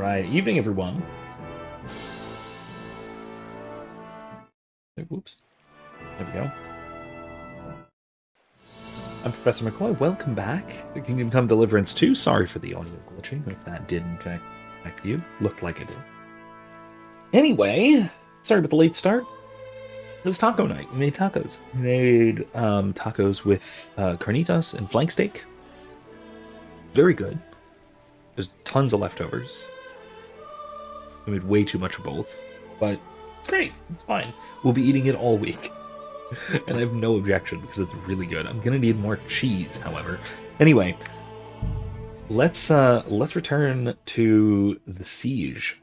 Alright, evening everyone. Whoops. There we go. I'm Professor McCoy. Welcome back to Kingdom Come Deliverance II. Sorry for the audio glitching, if that did in fact affect you. Looked like it did. Anyway, sorry about the late start. It was taco night. We made tacos. We made tacos with carnitas and flank steak. Very good. There's tons of leftovers. We made way too much of both, but it's great. It's fine. We'll be eating it all week. And I have no objection because it's really good. I'm gonna need more cheese, however. Anyway, let's return to the siege.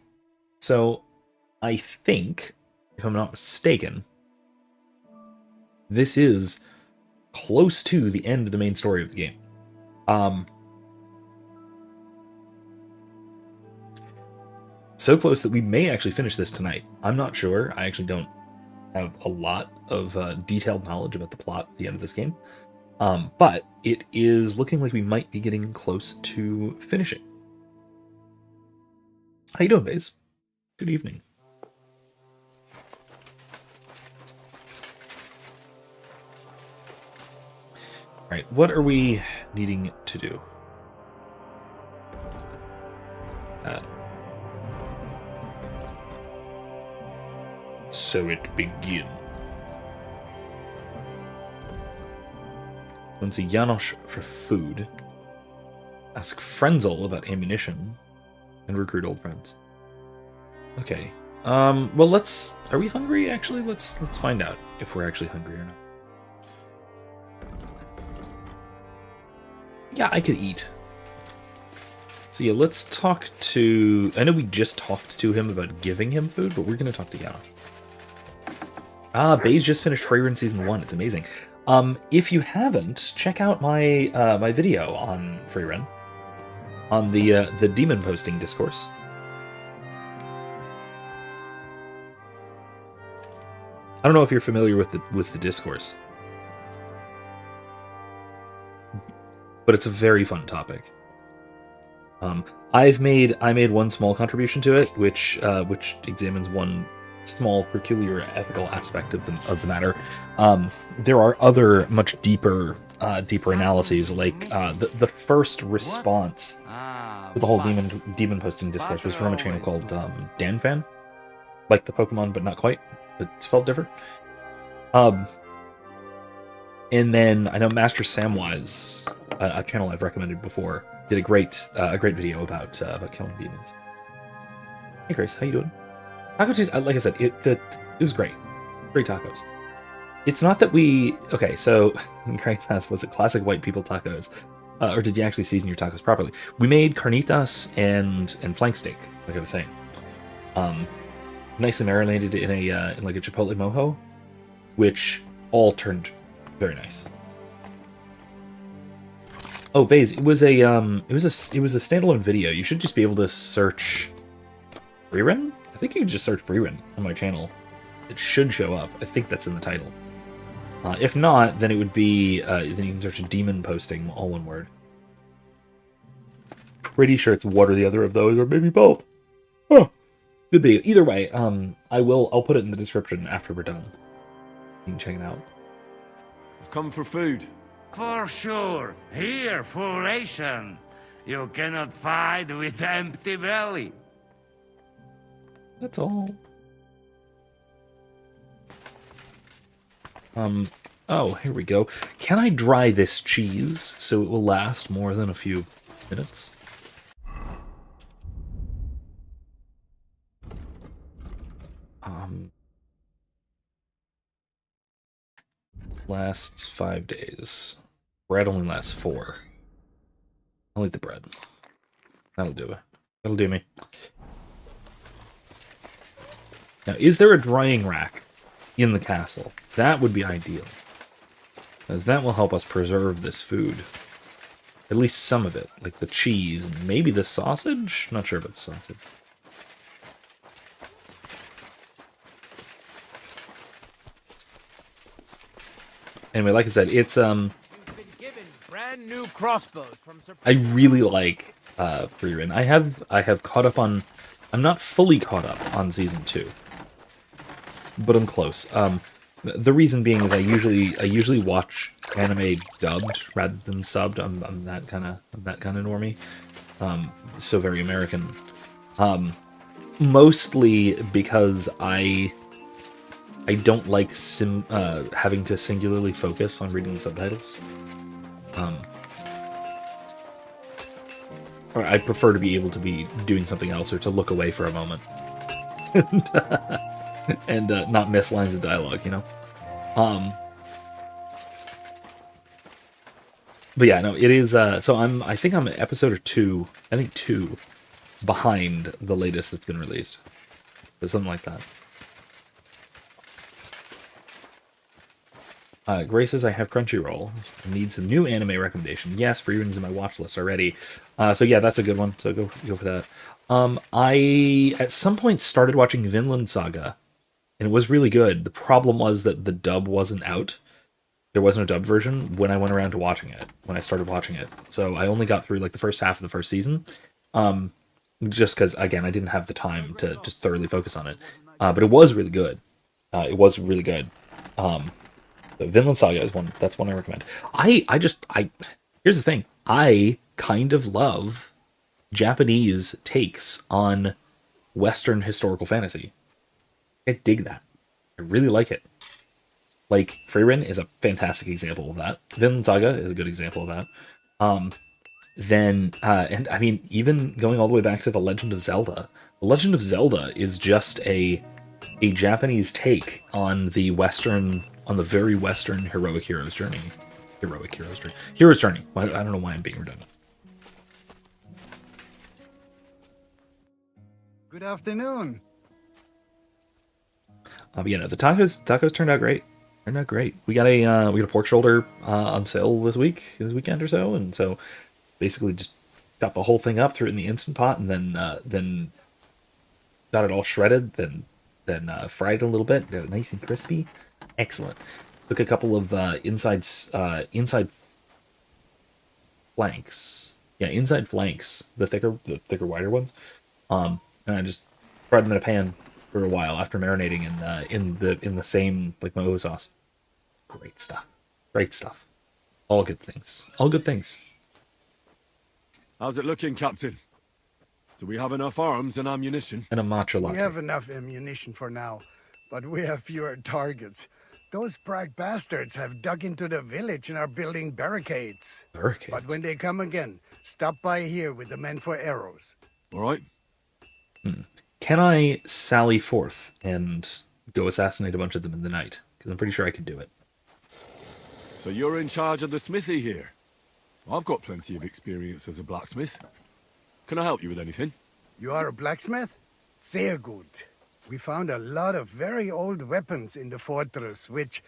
So, I think, if I'm not mistaken, this is close to the end of the main story of the game. So close that we may actually finish this tonight. I'm not sure. I actually don't have a lot of detailed knowledge about the plot at the end of this game. But it is looking like we might be getting close to finishing. How you doing, Baze? Good evening. Right, what are we needing to do? So it begin. Go see Janosch for food. Ask Frenzel about ammunition. And recruit old friends. Okay. Well, let's... Are we hungry, actually? Let's find out if we're actually hungry or not. Yeah, I could eat. So yeah, let's talk to... I know we just talked to him about giving him food, but we're going to talk to Janosch. Baze just finished Freyren Season 1. It's amazing. If you haven't, check out my my video on Freyren. On the demon posting discourse. I don't know if you're familiar with the discourse. But it's a very fun topic. I made one small contribution to it, which examines one small peculiar ethical aspect of the matter. There are other much deeper analyses, like the first response to the whole demon posting discourse was from a channel called DanFan, like the Pokemon, but not quite, but spelled different. And then I know Master Samwise, a channel I've recommended before, did a great video about killing demons. Hey Grace, how you doing? Taco Tuesday, like I said, it was great. Great tacos. It's not that we... Okay, so Craig asked, was it classic white people tacos? Or did you actually season your tacos properly? We made carnitas and flank steak, like I was saying. Nicely marinated in like a chipotle mojo, which all turned very nice. Oh, Baze, it was a standalone video. You should just be able to search Freyren? I think you can just search Freyren on my channel. It should show up. I think that's in the title. If not, then it would be, then you can search demon posting, all one word. Pretty sure it's one or the other of those, or maybe both. Oh, good video. Either way, I'll put it in the description after we're done. You can check it out. I've come for food. For sure. Here, full ration. You cannot fight with empty belly. That's all. Oh, here we go. Can I dry this cheese so it will last more than a few minutes? Lasts 5 days. Bread only lasts 4. I'll eat the bread. That'll do it. That'll do me. Now, is there a drying rack in the castle? That would be ideal, as that will help us preserve this food. At least some of it, like the cheese and maybe the sausage? Not sure about the sausage. Anyway, like I said, it's You've been given brand new crossbows from I really like for you. And I have caught up on. I'm not fully caught up on season 2, but I'm close. The reason being is I usually watch anime dubbed rather than subbed. I'm that kind of normie. So very American. Mostly because I don't like having to singularly focus on reading the subtitles. Or I prefer to be able to be doing something else or to look away for a moment and not miss lines of dialogue, you know. But yeah, no, it is. So I think I'm an episode or two. I think 2 behind the latest that's been released. So something like that. Grace says I have Crunchyroll. I need some new anime recommendation. Yes, Freeman's in my watch list already. So yeah, that's a good one. So go for that. I at some point started watching Vinland Saga, and it was really good. The problem was that the dub wasn't out. There wasn't a dub version when I went around to watching it, when I started watching it. So I only got through like the first half of the first season. Just because, again, I didn't have the time to just thoroughly focus on it. But it was really good. It was really good. The Vinland Saga is one. That's one I recommend. Here's the thing. I kind of love Japanese takes on Western historical fantasy. I dig that. I really like it. Like, Freyrin is a fantastic example of that. Vinland Saga is a good example of that. And I mean, even going all the way back to The Legend of Zelda. The Legend of Zelda is just a Japanese take on the very Western heroic hero's journey. Hero's journey. I don't know why I'm being redundant. Good afternoon. But yeah, no, the tacos turned out great. We got a pork shoulder on sale this weekend or so, and so basically just got the whole thing up, threw it in the Instant Pot, and then got it all shredded, then fried it a little bit, got it nice and crispy. Excellent. Took a couple of inside flanks. Yeah, inside flanks, the thicker, wider ones. And I just fried them in a pan for a while after marinating in the same like mojo sauce. Great stuff. All good things. How's it looking, Captain? Do we have enough arms and ammunition? And a matcha latte. We have enough ammunition for now, but we have fewer targets. Those Prague bastards have dug into the village and are building barricades. But when they come again, stop by here with the men for arrows. All right. Can I sally forth and go assassinate a bunch of them in the night? Because I'm pretty sure I could do it. So you're in charge of the smithy here? I've got plenty of experience as a blacksmith. Can I help you with anything? You are a blacksmith? Sehr gut. We found a lot of very old weapons in the fortress, which,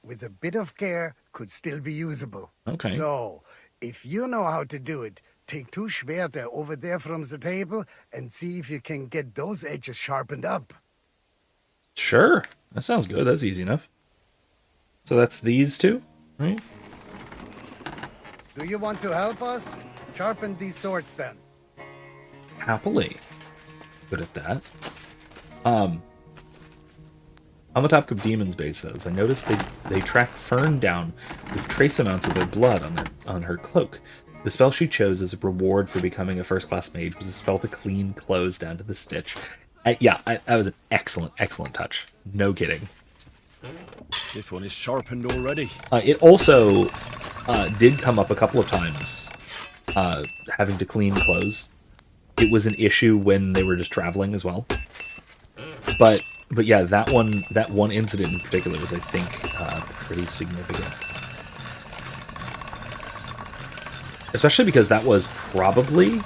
with a bit of care, could still be usable. Okay. So, if you know how to do it, take 2 Schwerter over there from the table and see if you can get those edges sharpened up. Sure. That sounds good. That's easy enough. So that's these 2, right? Do you want to help us? Sharpen these swords then. Happily. Good at that. On the topic of Demon's Base says, I noticed they tracked Fern down with trace amounts of their blood on her cloak. The spell she chose as a reward for becoming a first-class mage was a spell to clean clothes down to the stitch. That was an excellent touch. No kidding. This one is sharpened already. It also did come up a couple of times, having to clean clothes. It was an issue when they were just traveling as well. But yeah, that one incident in particular was, I think, pretty significant. Especially because that was probably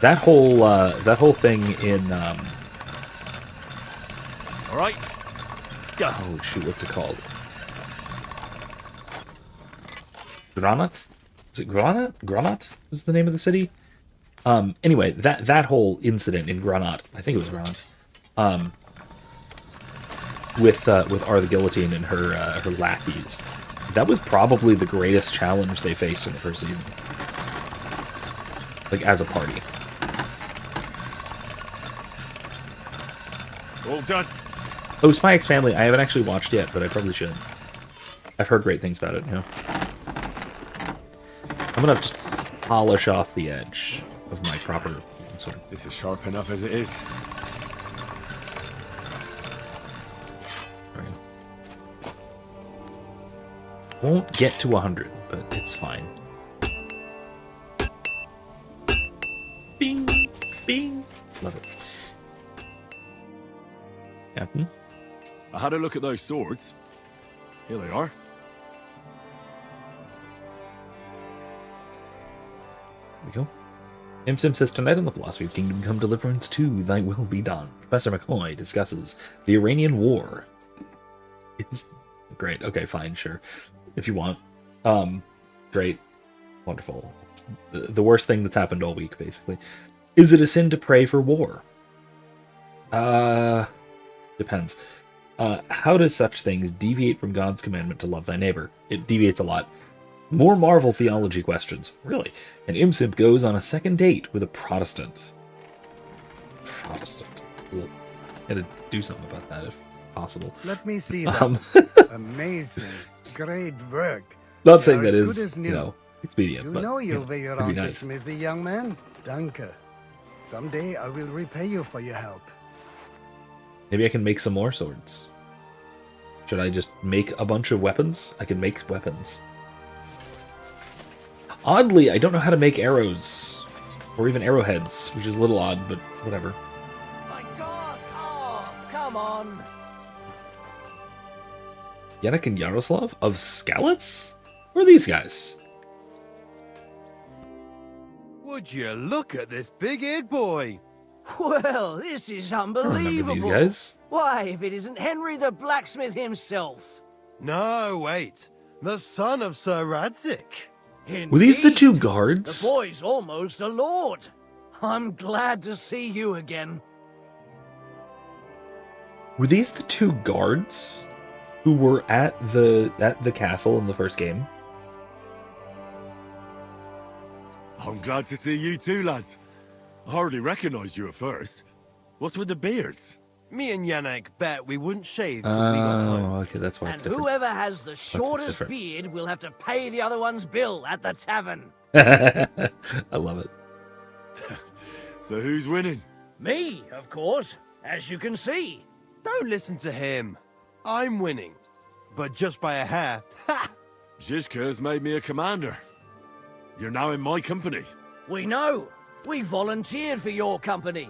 that whole thing in All right. Go. Oh shoot, what's it called? Granat? Is it Granat? Granat was the name of the city? Anyway, that whole incident in Granat, I think it was Granat, with R the Guillotine and her lackeys, that was probably the greatest challenge they faced in the first season. like as a party. All done. Oh, Spy X Family, I haven't actually watched yet, but I probably should. I've heard great things about it, you know. I'm gonna just polish off the edge of my proper sword. This is sharp enough as it is. There we go. Won't get to 100, but it's fine. Bing, bing. Love it. Captain? I had a look at those swords. Here they are. There we go. Sim says, tonight on the philosophy of Kingdom Come Deliverance II, thy will be done. Professor McCoy discusses the Iranian War. It's great. Okay, fine, sure. If you want. Great. Wonderful. The worst thing that's happened all week, basically. Is it a sin to pray for war? Depends. How does such things deviate from God's commandment to love thy neighbor? It deviates a lot. More Marvel theology questions. Really? And Imsimp goes on a second date with a Protestant. Protestant. Ugh. Gotta do something about that if possible. Let me see that. Amazing. Great work. Not saying You're that as good is, as new. you know, expedient, You but know you'll you be it'd around be the nice. smithy, young man. Danke. Someday I will repay you for your help. Maybe I can make some more swords. Should I just make a bunch of weapons? I can make weapons. Oddly, I don't know how to make arrows. Or even arrowheads, which is a little odd, but whatever. My God! Oh, come on! Yannick and Yaroslav of Skalitz? Who are these guys? Would you look at this big-eared boy? Well, this is I don't remember unbelievable. these guys. Why, if it isn't Henry the blacksmith himself. No, wait. The son of Sir Radzik. Were these the two Indeed. guards? The boy's almost a lord. I'm glad to see you again. Were these the two guards who were at the castle in the first game? I'm glad to see you too, lads. I hardly recognized you at first. What's with the beards? Me and Yannick bet we wouldn't shave till we got home. Oh, okay, that's why And it's different. whoever has the shortest different. beard will have to pay the other one's bill at the tavern. I love it. So who's winning? Me, of course, as you can see. Don't listen to him. I'm winning. But just by a hair. Ha! Zhizka has made me a commander. You're now in my company. We know. We volunteered for your company.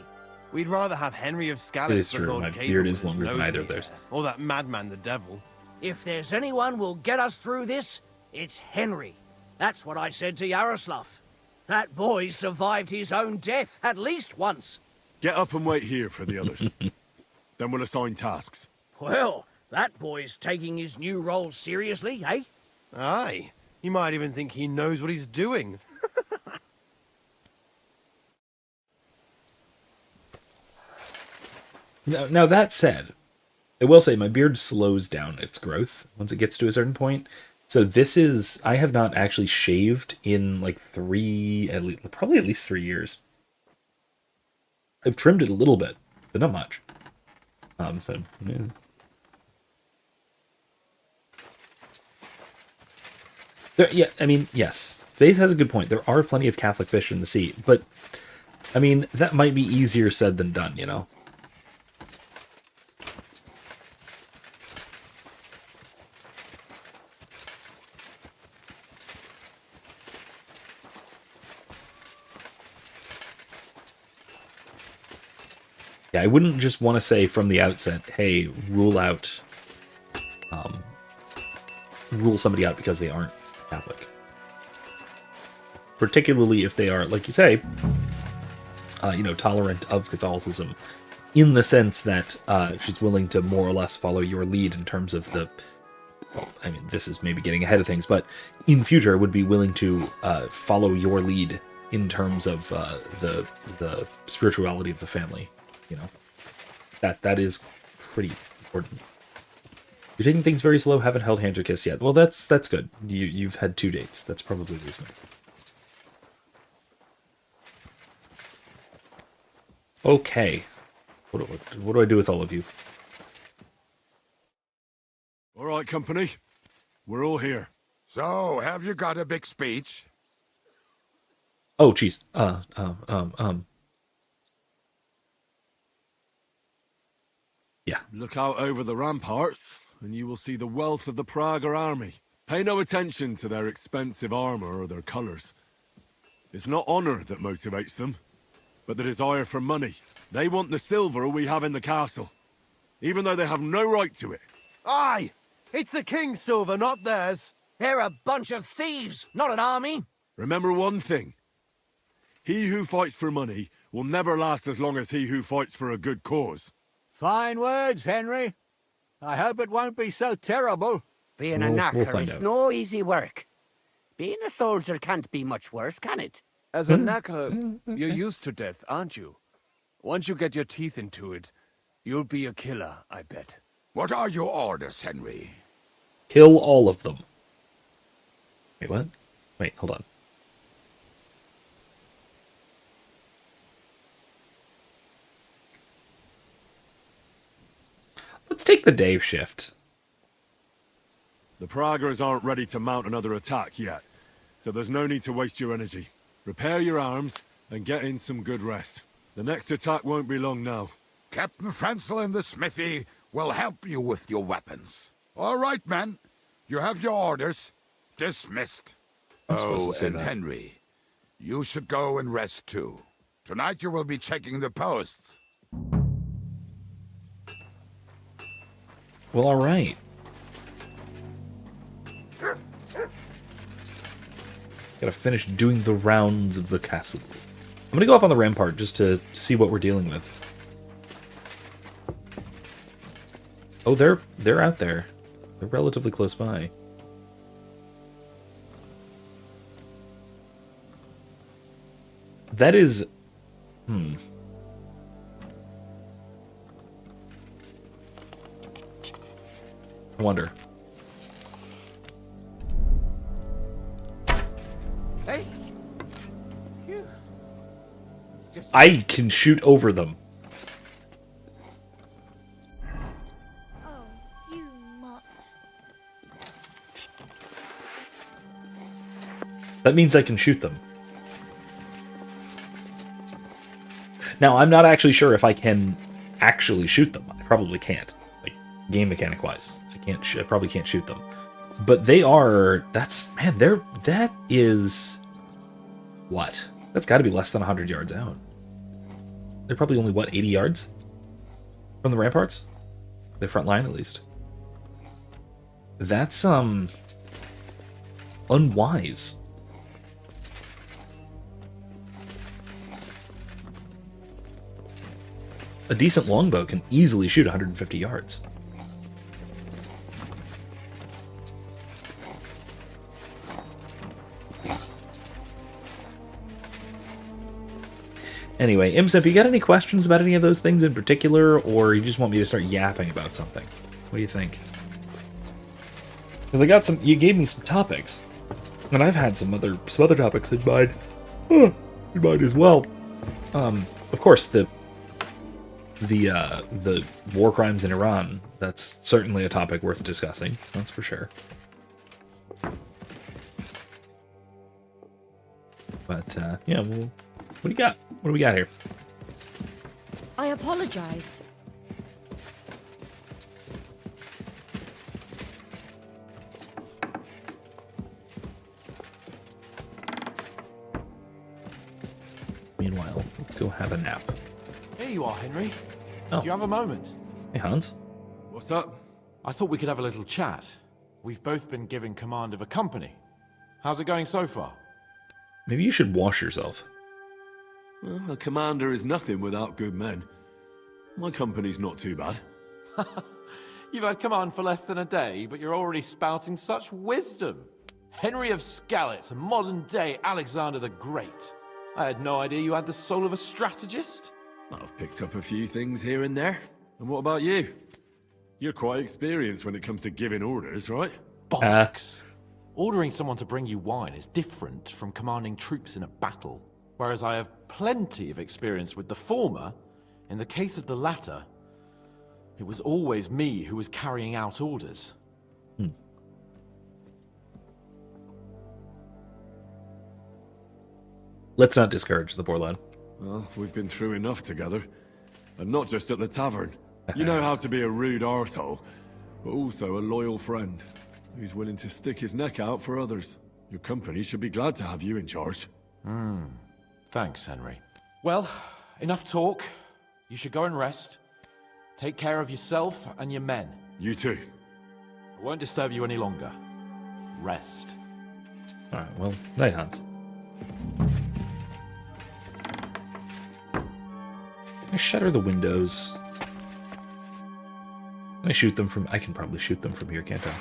We'd rather have Henry of It Skalitz is than true, Lord my Cable beard with is his longer than nose either in of the theirs. air. Or that madman, the devil. If there's anyone will get us through this, it's Henry. That's what I said to Yaroslav. That boy survived his own death at least once. Get up and wait here for the others. Then we'll assign tasks. Well, that boy's taking his new role seriously, eh? Aye. He might even think he knows what he's doing. Now that said, I will say my beard slows down its growth once it gets to a certain point. So this is, I have not actually shaved in like probably at least 3 years. I've trimmed it a little bit, but not much. So yeah. Yeah, I mean, yes, Faith has a good point. There are plenty of Catholic fish in the sea, but I mean that might be easier said than done, you know. Yeah, I wouldn't just want to say from the outset, hey, rule somebody out because they aren't Catholic. Particularly if they are, like you say, tolerant of Catholicism, in the sense that she's willing to more or less follow your lead in terms of the, well, I mean, this is maybe getting ahead of things, but in future would be willing to follow your lead in terms of the spirituality of the family. You know, that is pretty important. You're taking things very slow, haven't held hands or kissed yet. Well, that's good. You've had 2 dates. That's probably reasonable. Okay. What do I do with all of you? All right, company. We're all here. So, have you got a big speech? Oh, jeez. Yeah. Look out over the ramparts, and you will see the wealth of the Prager army. Pay no attention to their expensive armor or their colors. It's not honor that motivates them, but the desire for money. They want the silver we have in the castle, even though they have no right to it. Aye! It's the king's silver, not theirs. They're a bunch of thieves, not an army. Remember one thing. He who fights for money will never last as long as he who fights for a good cause. Fine words, Henry. I hope it won't be so terrible. Being a We'll knacker find is out. no easy work. Being a soldier can't be much worse, can it? As a knacker, you're used to death, aren't you? Once you get your teeth into it, you'll be a killer, I bet. What are your orders, Henry? Kill all of them. Wait, what? Wait, hold on. Let's take the day shift. The Pragers aren't ready to mount another attack yet, so there's no need to waste your energy. Repair your arms and get in some good rest. The next attack won't be long now. Captain Francel in the smithy will help you with your weapons. All right, men. You have your orders. Dismissed. I'm supposed Oh, to say and that. Henry, you should go and rest too. Tonight you will be checking the posts. Well, all right. Gotta finish doing the rounds of the castle. I'm gonna go up on the rampart just to see what we're dealing with. Oh, they're out there. They're relatively close by. That is... I wonder. Hey! Phew. It's just... I can shoot over them. Oh, you mutt. That means I can shoot them. Now, I'm not actually sure if I can actually shoot them. I probably can't. Like, game mechanic-wise. I probably can't shoot them. But they are... that is... What? That's got to be less than 100 yards out. They're probably only, what, 80 yards? From the ramparts? The front line, at least. That's, unwise. A decent longbow can easily shoot 150 yards. Anyway, Imsip, you got any questions about any of those things in particular, or you just want me to start yapping about something? What do you think? Because I got some. You gave me some topics, and I've had some other topics in mind. In mind as well. Of course, the war crimes in Iran. That's certainly a topic worth discussing. That's for sure. But yeah, well, what do you got? What do we got here? I apologize. Meanwhile, let's go have a nap. Here you are, Henry. Oh. Do you have a moment? Hey, Hans. What's up? I thought we could have a little chat. We've both been given command of a company. How's it going so far? Maybe you should wash yourself. Well, a commander is nothing without good men. My company's not too bad. You've had command for less than a day, but you're already spouting such wisdom. Henry of Skalitz, a modern-day Alexander the Great. I had no idea you had the soul of a strategist. I've picked up a few things here and there. And what about you? You're quite experienced when it comes to giving orders, right? Bollocks. Ordering someone to bring you wine is different from commanding troops in a battle. Whereas I have plenty of experience with the former, In the case of the latter, it was always me who was carrying out orders. Let's not discourage the poor lad. Well, we've been through enough together. And not just at the tavern. You know how to be a rude arsehole, but also a loyal friend who's willing to stick his neck out for others. Your company should be glad to have you in charge. Thanks, Henry. Well, enough talk. You should go and rest. Take care of yourself and your men. You too. I won't disturb you any longer. Rest. Alright, well, night, Hans. Can I shutter the windows? Can I shoot them from... I can probably shoot them from here, can't I?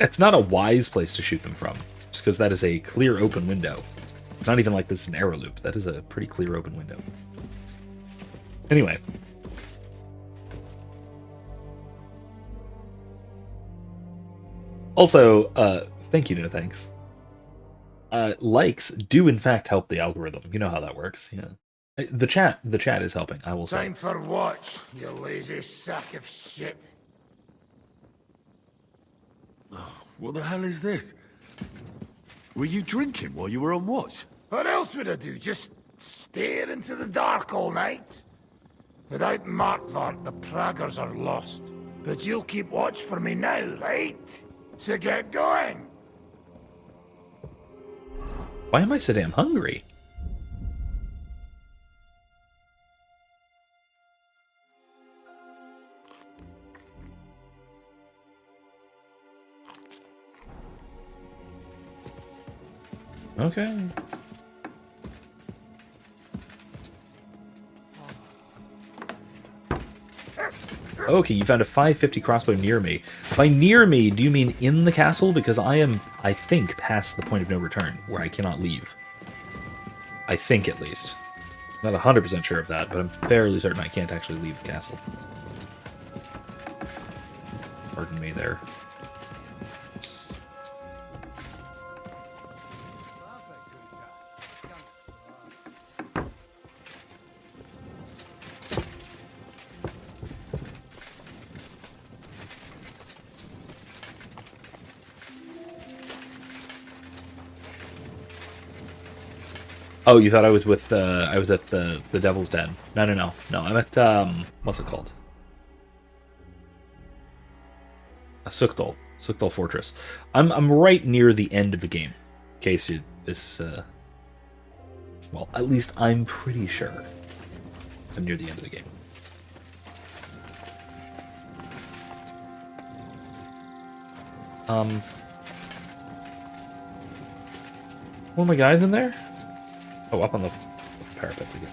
It's not a wise place to shoot them from, just because that is a clear open window. It's not even like this is an arrow loop. That is a pretty clear open window. Anyway. Also, thank you, no thanks. Likes do in fact help the algorithm. You know how that works, yeah. The chat is helping, I will say. Time for watch, you lazy sack of shit. What the hell is this? Were you drinking while you were on watch? What else would I do? Just stare into the dark all night? Without Martvart, the Praggers are lost. But you'll keep watch for me now, right? So get going! Why am I so damn hungry? Okay. Okay, you found a 550 crossbow near me. By near me, do you mean in the castle? Because I am, I think, past the point of no return, where I cannot leave. I think, at least. Not 100% sure of that, but I'm fairly certain I can't actually leave the castle. Pardon me there. Oh, you thought I was with I was at the Devil's Den. No, I'm at what's it called? A Sukdal Fortress. I'm right near the end of the game. In case this well, at least I'm pretty sure I'm near the end of the game. One of my guys in there? Oh, up on the parapets again.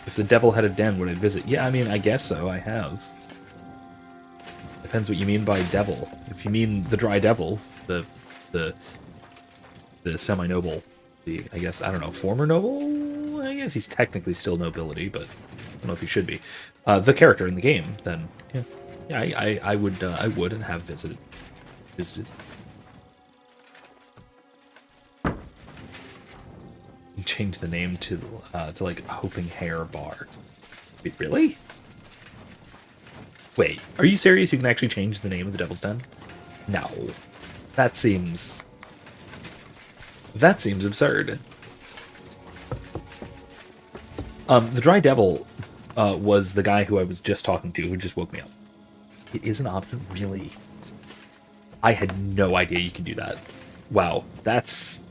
If the devil had a den, would I visit? Yeah, I mean, I guess so. I have. Depends what you mean by devil. If you mean the dry devil, the semi-noble, I guess, I don't know, former noble? I guess he's technically still nobility, but I don't know if he should be. The character in the game, then, yeah, I would and have visited. Change the name to like Hoping Hair Bar. Wait, really? Wait, are you serious? You can actually change the name of the Devil's Den? No, that seems absurd. The Dry Devil was the guy who I was just talking to, who just woke me up. It is an option, really? I had no idea you can do that. Wow, that's...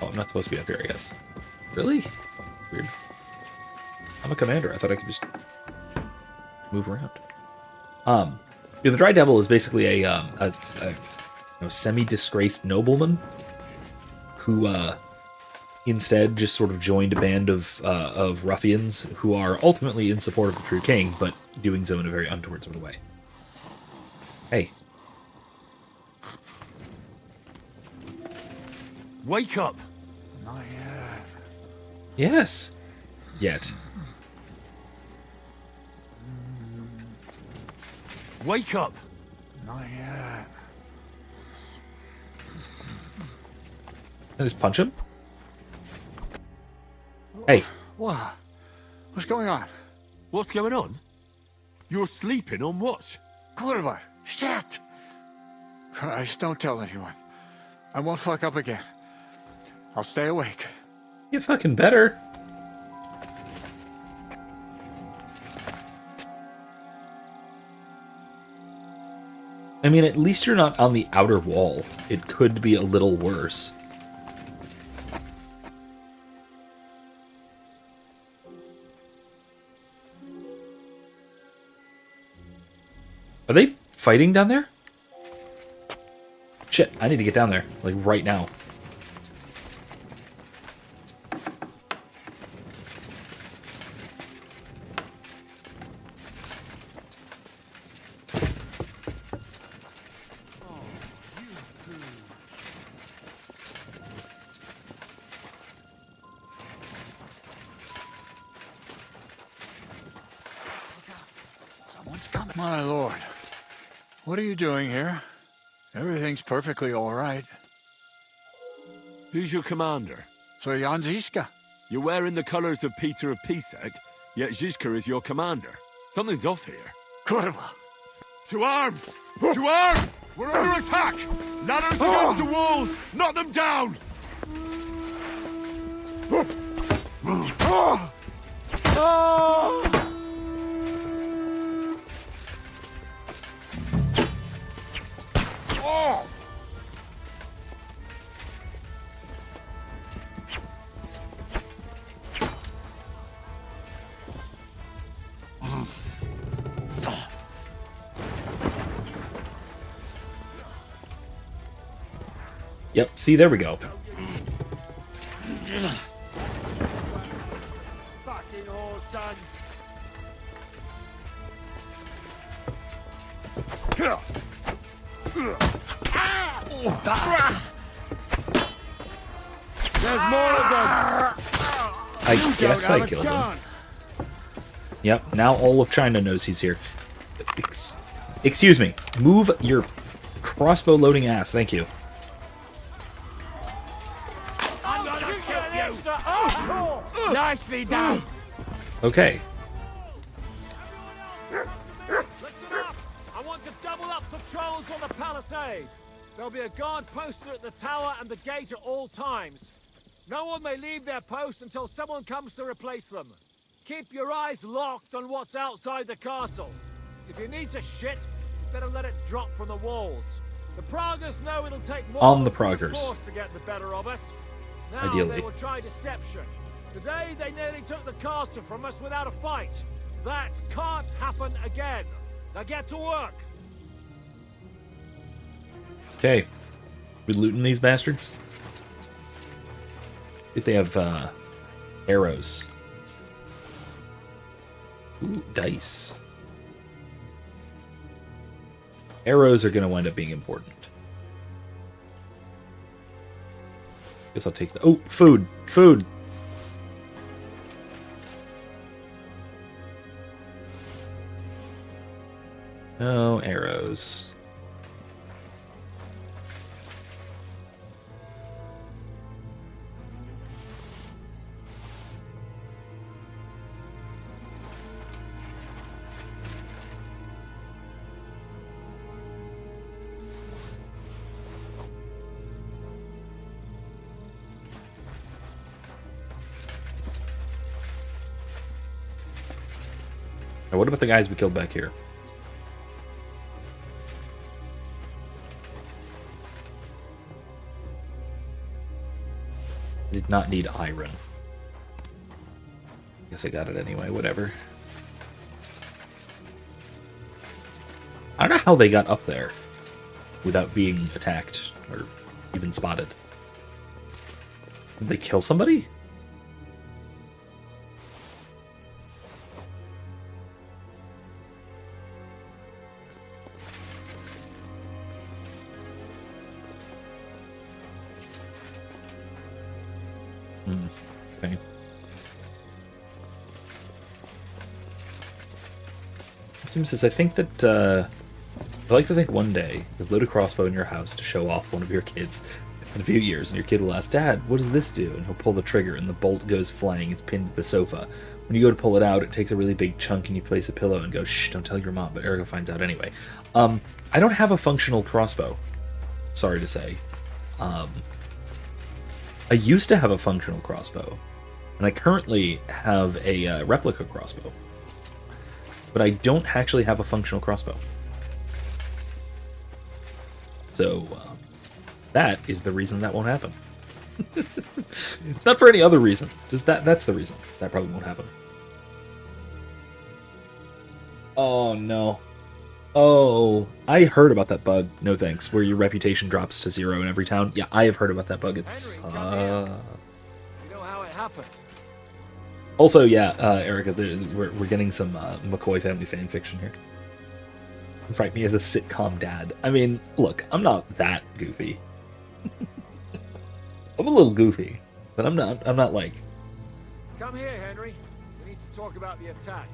Oh, I'm not supposed to be up here, I guess. Really? Weird. I'm a commander. I thought I could just move around. Yeah, the Dry Devil is basically a semi-disgraced nobleman who instead just sort of joined a band of ruffians who are ultimately in support of the true king, but doing so in a very untoward sort of way. Hey. Wake up! Not yet. Yes. Yet. Wake up! Not yet. I just punch him? Hey. What? What's going on? What's going on? You're sleeping on watch. Kurva! Shit! Christ, don't tell anyone. I won't fuck up again. I'll stay awake. You fucking better. I mean, at least you're not on the outer wall. It could be a little worse. Are they fighting down there? Shit, I need to get down there, like right now. Someone's coming. My lord. What are you doing here? Everything's perfectly all right. Who's your commander? Sir Jan Zizka. You're wearing the colors of Peter of Pisek, yet Zizka is your commander. Something's off here. Kurva! To arms! To arms! We're under attack! Ladders against the walls! Knock them down! Yep, see, there we go. Fucking all done. There's more of them! I guess I killed him. Yep, now all of China knows he's here. Excuse me. Move your crossbow loading ass. Thank you. I'm gonna kill you! Oh! Nicely done! Okay. Listen up! I want to double up patrols on the palisade. There'll be a guard posted at the tower and the gate at all times. No one may leave their post until someone comes to replace them. Keep your eyes locked on what's outside the castle. If you need to shit, you better let it drop from the walls. The Praggers know it'll take more On the than brute Praggers. force to get the better of us. Now Ideally. they will try deception. Today they nearly took the castle from us without a fight. That can't happen again. Now get to work. Okay. We looting these bastards? If they have arrows. Ooh, dice. Arrows are going to wind up being important. Guess I'll take the... Oh, food! Food! No arrows. Now, what about the guys we killed back here? Did not need iron. Guess I got it anyway, whatever. I don't know how they got up there without being attacked or even spotted. Did they kill somebody? Okay. Seems as I think that I like to think one day you'll load a crossbow in your house to show off one of your kids in a few years, and your kid will ask, "Dad, what does this do?" And he'll pull the trigger, and the bolt goes flying. It's pinned to the sofa. When you go to pull it out, it takes a really big chunk, and you place a pillow and go, "Shh, don't tell your mom." But Erica finds out anyway. I don't have a functional crossbow. Sorry to say. I used to have a functional crossbow, and I currently have a replica crossbow. But I don't actually have a functional crossbow. So, that is the reason that won't happen. Not for any other reason. Just that's the reason. That probably won't happen. Oh, no. Oh, I heard about that bug. No thanks. Where your reputation drops to 0 in every town. Yeah, I have heard about that bug. It's, Henry, come here. You know how it happened? Also, yeah, Erica, we're getting some McCoy family fan fiction here. Write me as a sitcom dad. I mean, look, I'm not that goofy. I'm a little goofy, but I'm not like... Come here, Henry. We need to talk about the attack.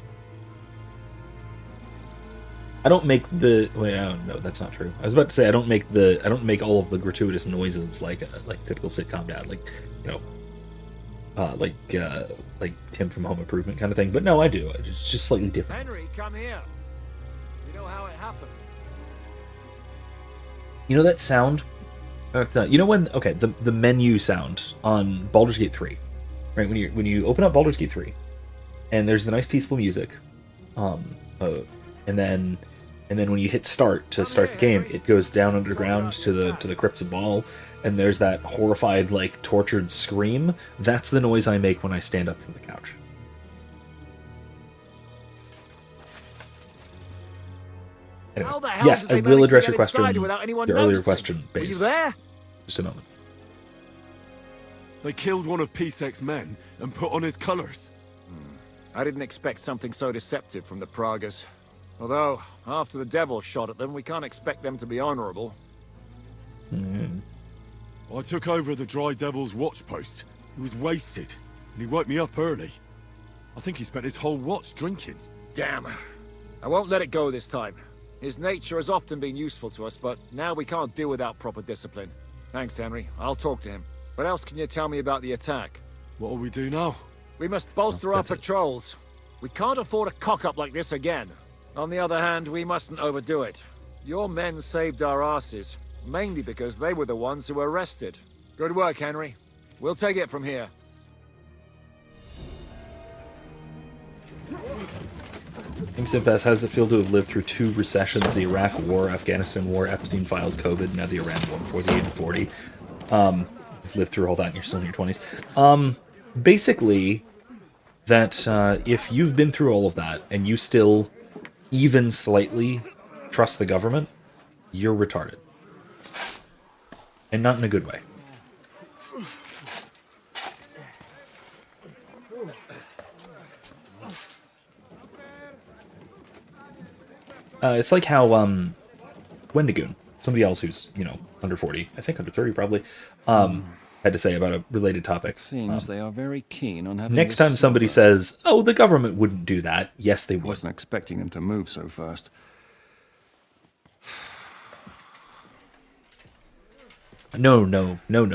I don't make the... Wait, oh, no, that's not true. I was about to say I don't make all of the gratuitous noises like typical sitcom dad, like, you know, like Tim from Home Improvement kind of thing. But no, I do. It's just slightly different. Henry, come here. You know how it happened? You know that sound? You know when... Okay, the menu sound on Baldur's Gate 3, right? When you open up Baldur's Gate 3, and there's the nice peaceful music, and then when you hit start to start the game, it goes down underground to the crypts of Baal, and there's that horrified, like, tortured scream. That's the noise I make when I stand up from the couch. Anyway, How the hell yes, did they I will manage to address get your question, inside without anyone your earlier noticing? question, Were you Base. there? Just a moment. They killed one of Pisek's men and put on his colours. I didn't expect something so deceptive from the Pragas. Although, after the devil shot at them, we can't expect them to be honorable. I took over the Dry Devil's watch post. He was wasted, and he woke me up early. I think he spent his whole watch drinking. Damn. I won't let it go this time. His nature has often been useful to us, but now we can't do without proper discipline. Thanks, Henry. I'll talk to him. What else can you tell me about the attack? What'll we do now? We must bolster our patrols. We can't afford a cock-up like this again. On the other hand, we mustn't overdo it. Your men saved our asses, mainly because they were the ones who were arrested. Good work, Henry. We'll take it from here. Imsimpass, how does it feel to have lived through 2 recessions, the Iraq War, Afghanistan War, Epstein Files, COVID, now the Iran War before the age of 40? You've lived through all that and you're still in your 20s. Basically, that if you've been through all of that and you still even slightly trust the government, you're retarded. And not in a good way. It's like how Wendigoon, somebody else who's, you know, under 40, I think under 30 probably, had to say about a related topic. Seems they are very keen on having next time somebody says, "Oh, the government wouldn't do that," yes, they would. Wasn't expecting them to move so fast. No,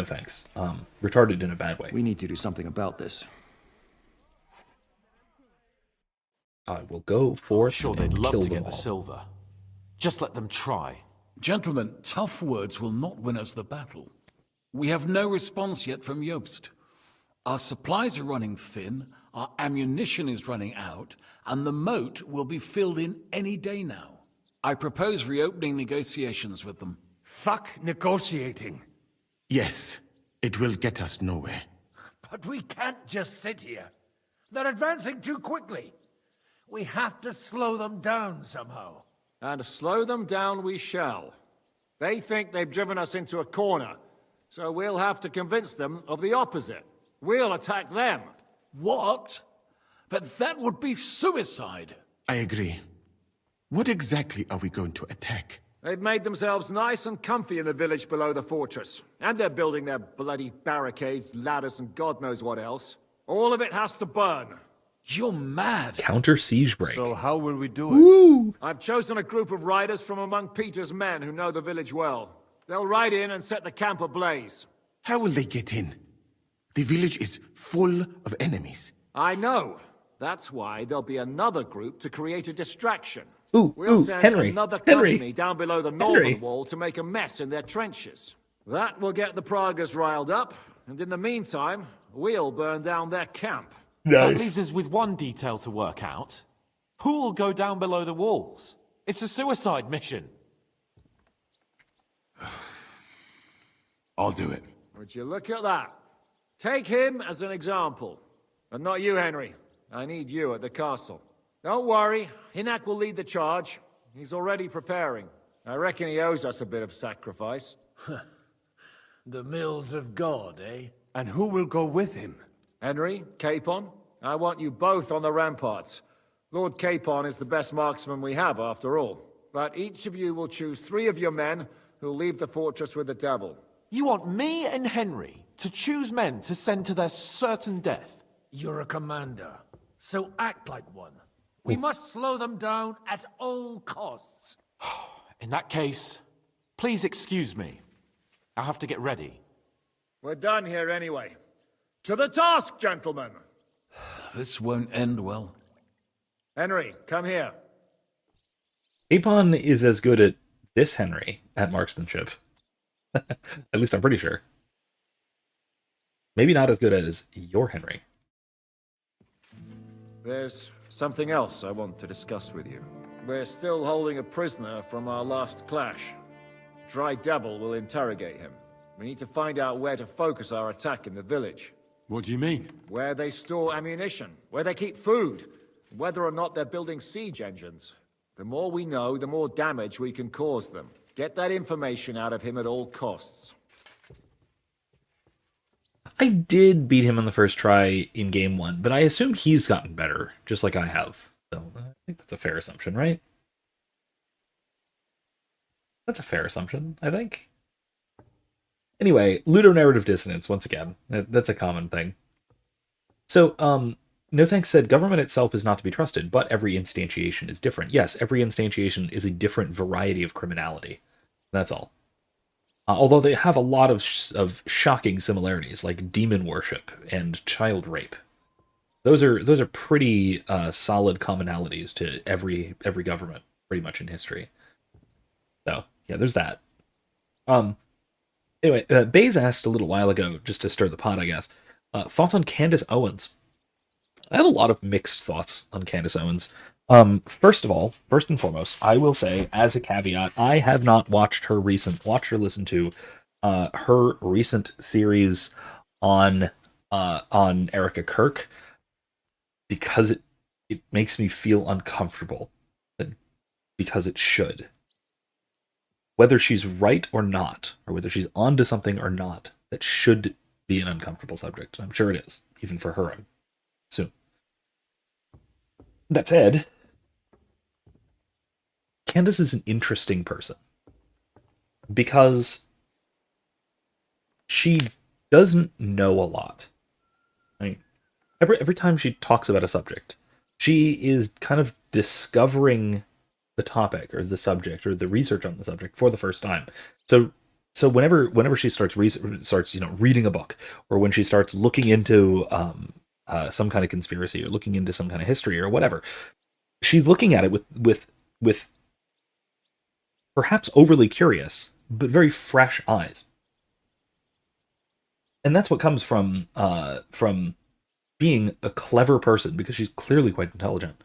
thanks. Retarded in a bad way. We need to do something about this. I will go forth Sure, and they'd love kill to them get the all. silver. Just let them try. Gentlemen, tough words will not win us the battle. We have no response yet from Jobst. Our supplies are running thin, our ammunition is running out, and the moat will be filled in any day now. I propose reopening negotiations with them. Fuck negotiating. Yes, it will get us nowhere. But we can't just sit here. They're advancing too quickly. We have to slow them down somehow. And slow them down we shall. They think they've driven us into a corner, so we'll have to convince them of the opposite. We'll attack them. What? But that would be suicide. I agree. What exactly are we going to attack? They've made themselves nice and comfy in the village below the fortress. And they're building their bloody barricades, ladders, and God knows what else. All of it has to burn. You're mad. Counter siege break. So how will we do it? Woo! I've chosen a group of riders from among Peter's men who know the village well. They'll ride in and set the camp ablaze. How will they get in? The village is full of enemies. I know. That's why there'll be another group to create a distraction. We'll send Henry. another Henry. company down below the northern wall to make a mess in their trenches. That will get the Pragas riled up, and in the meantime, we'll burn down their camp. That leaves us with one detail to work out. Who will go down below the walls? It's a suicide mission. I'll do it. Would you look at that? Take him as an example. And not you, Henry. I need you at the castle. Don't worry, Hinak will lead the charge. He's already preparing. I reckon he owes us a bit of sacrifice. The mills of God, eh? And who will go with him? Henry, Capon, I want you both on the ramparts. Lord Capon is the best marksman we have, after all. But each of you will choose 3 of your men who'll leave the fortress with the devil. You want me and Henry to choose men to send to their certain death? You're a commander, so act like one. We must slow them down at all costs. In that case, please excuse me. I'll have to get ready. We're done here anyway. To the task, gentlemen! This won't end well. Henry, come here. Capon is as good at this Henry at marksmanship. At least I'm pretty sure. Maybe not as good as your Henry. There's something else I want to discuss with you. We're still holding a prisoner from our last clash. Dry Devil will interrogate him. We need to find out where to focus our attack in the village. What do you mean? Where they store ammunition, where they keep food, whether or not they're building siege engines. The more we know, the more damage we can cause them. Get that information out of him at all costs. I did beat him on the first try in game 1, but I assume he's gotten better, just like I have. So I think that's a fair assumption, right? That's a fair assumption, I think. Anyway, ludonarrative dissonance, once again. That's a common thing. So, No Thanks said, government itself is not to be trusted, but every instantiation is different. Yes, every instantiation is a different variety of criminality. That's all. Although they have a lot of shocking similarities, like demon worship and child rape. Those are pretty solid commonalities to every government, pretty much in history. So yeah, there's that. Anyway, Baze asked a little while ago, just to stir the pot, I guess, thoughts on Candace Owens. I have a lot of mixed thoughts on Candace Owens. First and foremost, I will say, as a caveat, I have not watched or listened to her recent series on Erica Kirk because it makes me feel uncomfortable, because it should. Whether she's right or not, or whether she's onto something or not, that should be an uncomfortable subject. I'm sure it is, even for her, I assume. That said, Candace is an interesting person because she doesn't know a lot. I mean, every time she talks about a subject, she is kind of discovering the topic or the subject or the research on the subject for the first time. So whenever she starts reading a book, or when she starts looking into some kind of conspiracy or looking into some kind of history or whatever, she's looking at it with perhaps overly curious but very fresh eyes. And that's what comes from being a clever person, because she's clearly quite intelligent,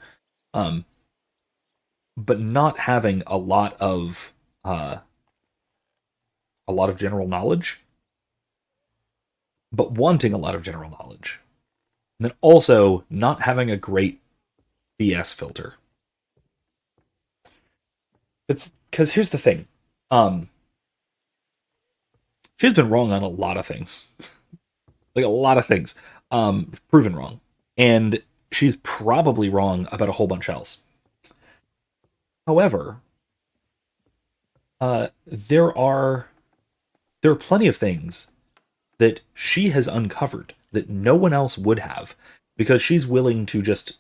but not having a lot of general knowledge, but wanting a lot of general knowledge, and then also not having a great BS filter. It's because here's the thing. She's been wrong on a lot of things. Like a lot of things. Proven wrong. And she's probably wrong about a whole bunch else. However, there are plenty of things that she has uncovered that no one else would have, because she's willing to just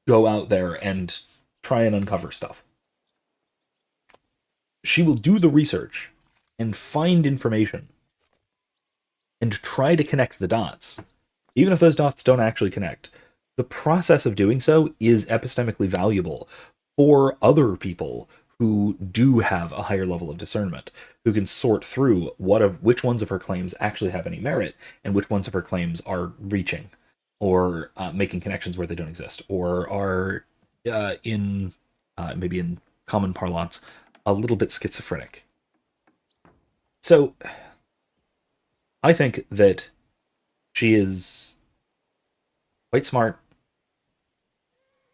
go out there and try and uncover stuff. She will do the research and find information and try to connect the dots. Even if those dots don't actually connect, the process of doing so is epistemically valuable for other people who do have a higher level of discernment, who can sort through which ones of her claims actually have any merit and which ones of her claims are reaching or making connections where they don't exist, or are maybe in common parlance, a little bit schizophrenic. So I think that she is quite smart,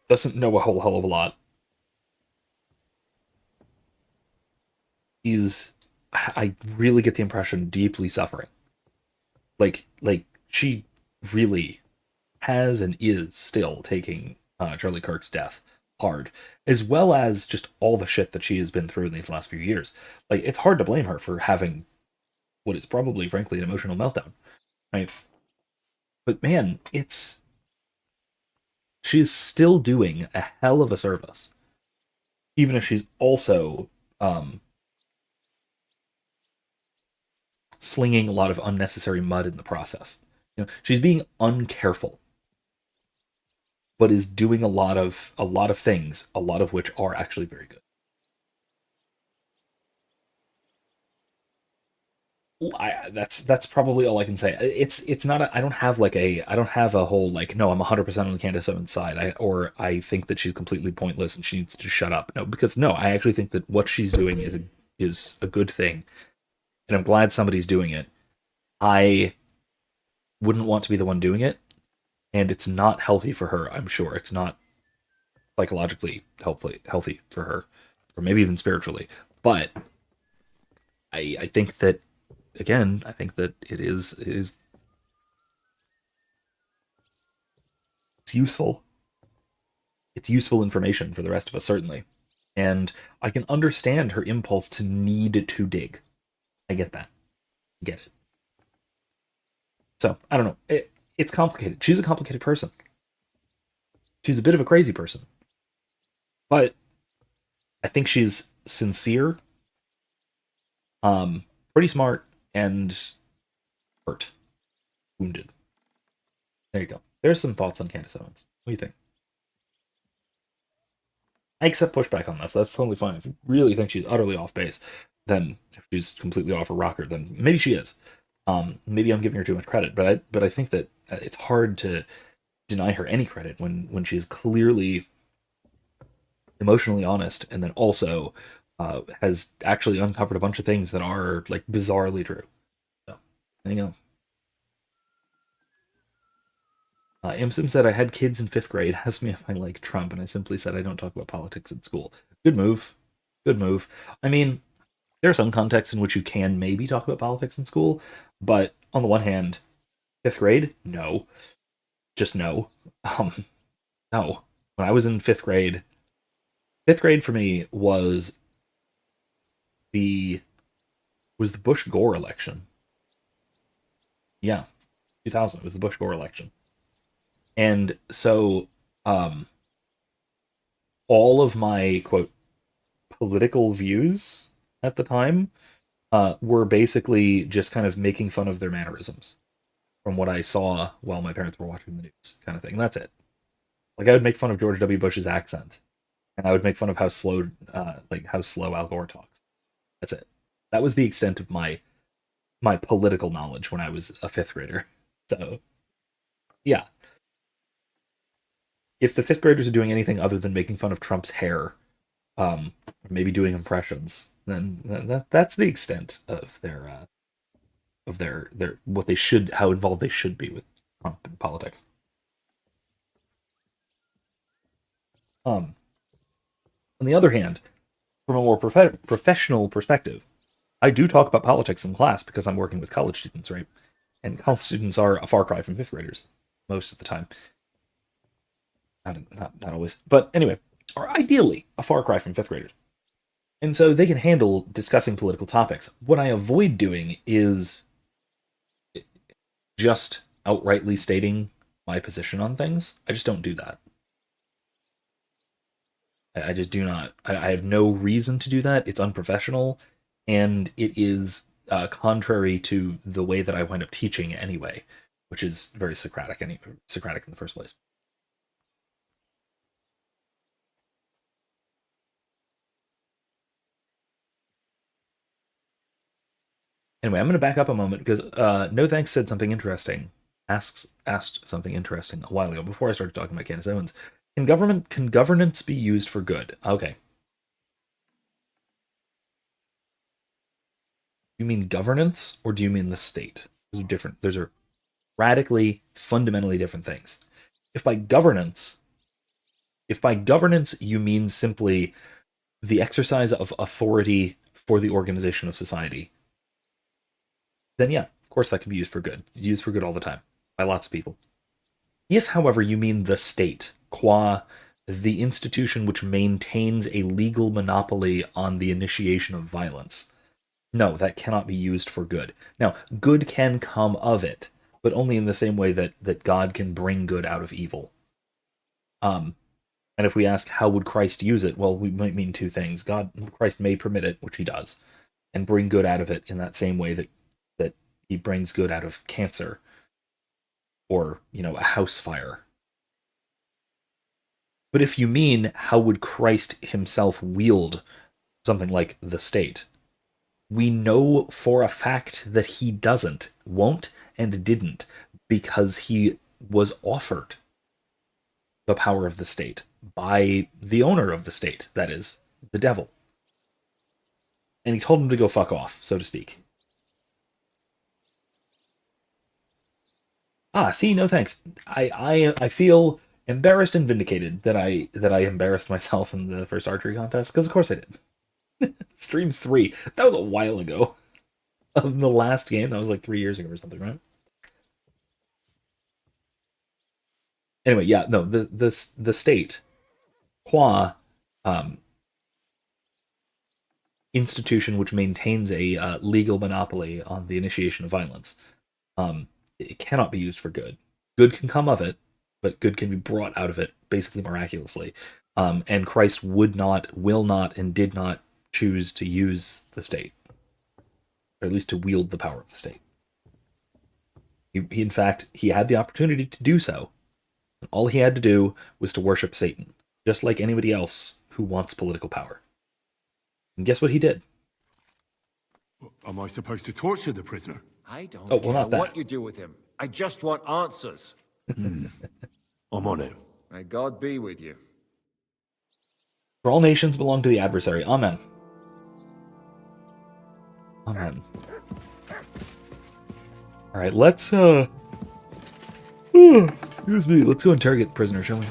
doesn't know a whole hell of a lot. I really get the impression, deeply suffering. Like she really has and is still taking Charlie Kirk's death hard, as well as just all the shit that she has been through in these last few years. Like, it's hard to blame her for having what is probably, frankly, an emotional meltdown, right? But man, she's still doing a hell of a service, even if she's also slinging a lot of unnecessary mud in the process. She's being uncareful, but is doing a lot of things, a lot of which are actually very good. That's probably all I can say. It's not I don't have a whole no, I'm 100% on Candace Owens' side. I think that she's completely pointless and she needs to shut up. No, because no, I actually think that what she's doing is a good thing, and I'm glad somebody's doing it. I wouldn't want to be the one doing it, and it's not healthy for her. I'm sure it's not psychologically healthy for her, or maybe even spiritually. But I think that, again, I think that it's useful. It's useful information for the rest of us, certainly. And I can understand her impulse to need to dig. I get that. I get it. So, I don't know. It's complicated. She's a complicated person. She's a bit of a crazy person. But I think she's sincere, pretty smart, and hurt. Wounded. There you go. There's some thoughts on Candace Owens. What do you think? I accept pushback on this. That's totally fine. If you really think she's utterly off base, then if she's completely off her rocker, then maybe she is. Maybe I'm giving her too much credit, but I think that it's hard to deny her any credit when she's clearly emotionally honest, and then also has actually uncovered a bunch of things that are bizarrely true. So, there you go. Imsim said, I had kids in 5th grade ask me if I like Trump, and I simply said I don't talk about politics at school. Good move. Good move. I mean, there are some contexts in which you can maybe talk about politics in school, but on the one hand, 5th grade, no. Just no. No. When I was in 5th grade for me was the Bush-Gore election. Yeah. 2000, it was the Bush-Gore election. And so, all of my, quote, political views at the time were basically just kind of making fun of their mannerisms from what I saw while my parents were watching the news, kind of thing. That's it. I would make fun of George W. Bush's accent, and I would make fun of how slow Al Gore talks. That's it. That was the extent of my political knowledge when I was a 5th grader. So, yeah. If the 5th graders are doing anything other than making fun of Trump's hair, maybe doing impressions, then that's the extent of their how involved they should be with Trump and politics. On the other hand, from a more professional perspective, I do talk about politics in class because I'm working with college students, right? And college students are a far cry from 5th graders most of the time. Not always. But anyway, are ideally a far cry from 5th graders. And so they can handle discussing political topics. What I avoid doing is just outrightly stating my position on things. I just don't do that. I just do not. I have no reason to do that. It's unprofessional, and it is contrary to the way that I wind up teaching anyway, which is very Socratic in the first place. Anyway, I'm going to back up a moment because No Thanks said something interesting. Asked something interesting a while ago before I started talking about Candace Owens. Can governance be used for good? Okay. You mean governance, or do you mean the state? Those are different. Those are radically, fundamentally different things. If by governance you mean simply the exercise of authority for the organization of society, then yeah, of course that can be used for good. It's used for good all the time by lots of people. If, however, you mean the state, qua the institution which maintains a legal monopoly on the initiation of violence, no, that cannot be used for good. Now, good can come of it, but only in the same way that God can bring good out of evil. And if we ask how would Christ use it, well, we might mean two things. Christ may permit it, which he does, and bring good out of it in that same way that he brings good out of cancer or, a house fire. But if you mean how would Christ himself wield something like the state, we know for a fact that he won't, and didn't, because he was offered the power of the state by the owner of the state, that is, the devil. And he told him to go fuck off, so to speak. See, no thanks. I feel embarrassed and vindicated that I embarrassed myself in the first archery contest, because of course I did. Stream 3. That was a while ago. Of the last game. That was like 3 years ago or something, right? Anyway, yeah, no, the state, qua institution which maintains a legal monopoly on the initiation of violence, it cannot be used for good. Good can come of it, but good can be brought out of it basically miraculously. And Christ would not, will not, and did not choose to use the state, or at least to wield the power of the state. He in fact, he had the opportunity to do so. All he had to do was to worship Satan, just like anybody else who wants political power. And guess what he did? Am I supposed to torture the prisoner? I don't care not that. what you do with him. I just want answers. I'm on it. May God be with you. For all nations belong to the adversary. Amen. Amen. Alright, let's excuse me, let's go interrogate the prisoner, shall we?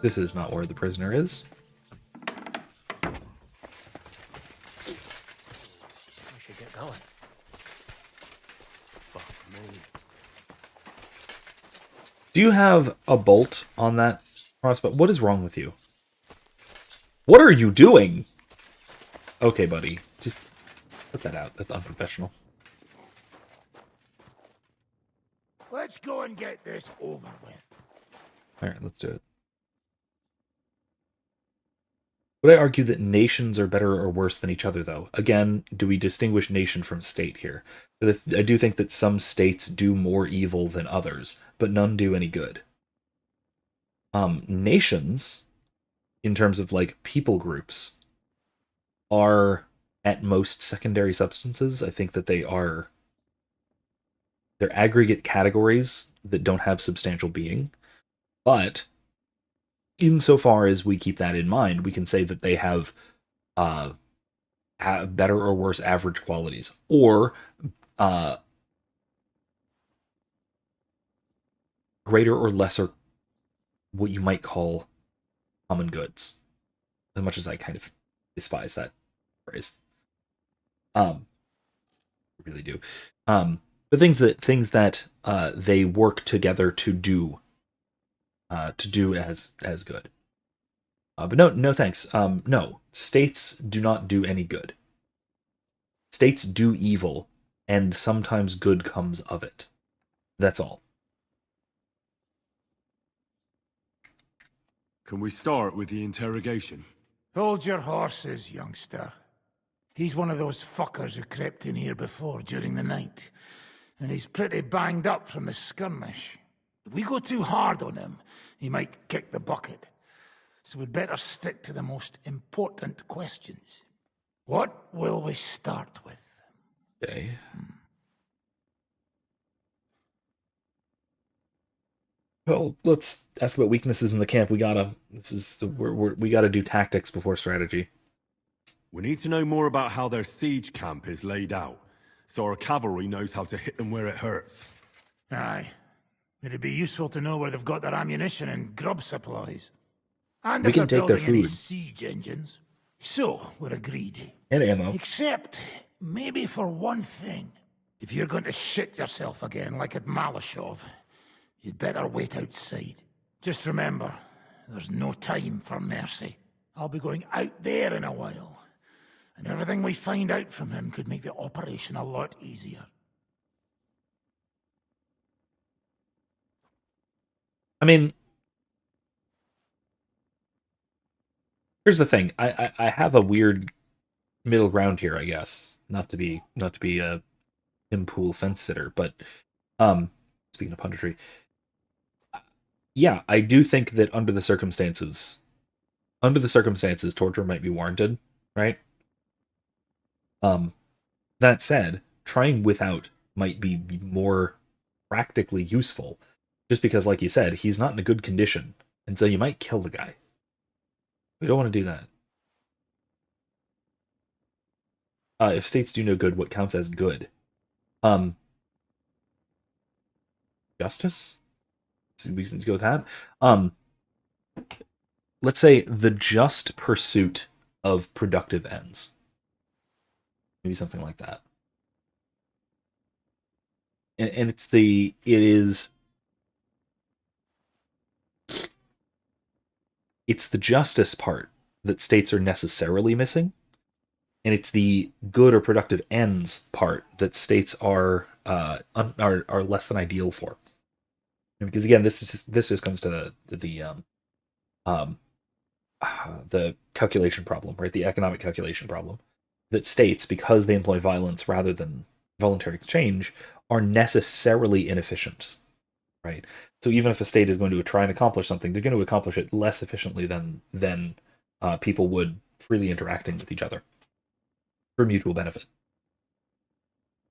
This is not where the prisoner is. We should get going. Fuck me. Do you have a bolt on that crossbow? What is wrong with you? What are you doing? Okay, buddy. Just put that out. That's unprofessional. Let's go and get this over with. Alright, let's do it. Would I argue that nations are better or worse than each other, though? Again, do we distinguish nation from state here? I do think that some states do more evil than others, but none do any good. Nations, in terms of, like, people groups, are at most secondary substances. I think that they're aggregate categories that don't have substantial being, but insofar as we keep that in mind, we can say that they have better or worse average qualities, or greater or lesser what you might call common goods. As much as I kind of despise that phrase, I really do. But things that they work together to do. to do as good. But no thanks. No, states do not do any good. States do evil, and sometimes good comes of it. That's all. Can we start with the interrogation? Hold your horses, youngster. He's one of those fuckers who crept in here before during the night. And he's pretty banged up from the skirmish. If we go too hard on him, he might kick the bucket. So we'd better stick to the most important questions. What will we start with? Okay. Well, let's ask about weaknesses in the camp. We gotta do tactics before strategy. We need to know more about how their siege camp is laid out, so our cavalry knows how to hit them where it hurts. Aye. It'd be useful to know where they've got their ammunition and grub supplies. And We if can they're take their building any food. siege engines. So, we're agreed. And ammo. Except, maybe for one thing. If you're going to shit yourself again like at Malashov, you'd better wait outside. Just remember, there's no time for mercy. I'll be going out there in a while. And everything we find out from him could make the operation a lot easier. I mean, here's the thing. I have a weird middle ground here, I guess. Not to be a impool fence sitter, but speaking of punditry, yeah, I do think that under the circumstances, torture might be warranted, right? That said, trying without might be more practically useful, just because, like you said, he's not in a good condition, and so you might kill the guy. We don't want to do that. If states do no good, what counts as good? Justice? We can go with that. Let's say the just pursuit of productive ends. Maybe something like that. And it's the justice part that states are necessarily missing, and it's the good or productive ends part that states are less than ideal for. And because again, this just comes to the calculation problem, right? The economic calculation problem that states, because they employ violence rather than voluntary exchange, are necessarily inefficient, right? So even if a state is going to try and accomplish something, they're going to accomplish it less efficiently than people would freely interacting with each other for mutual benefit.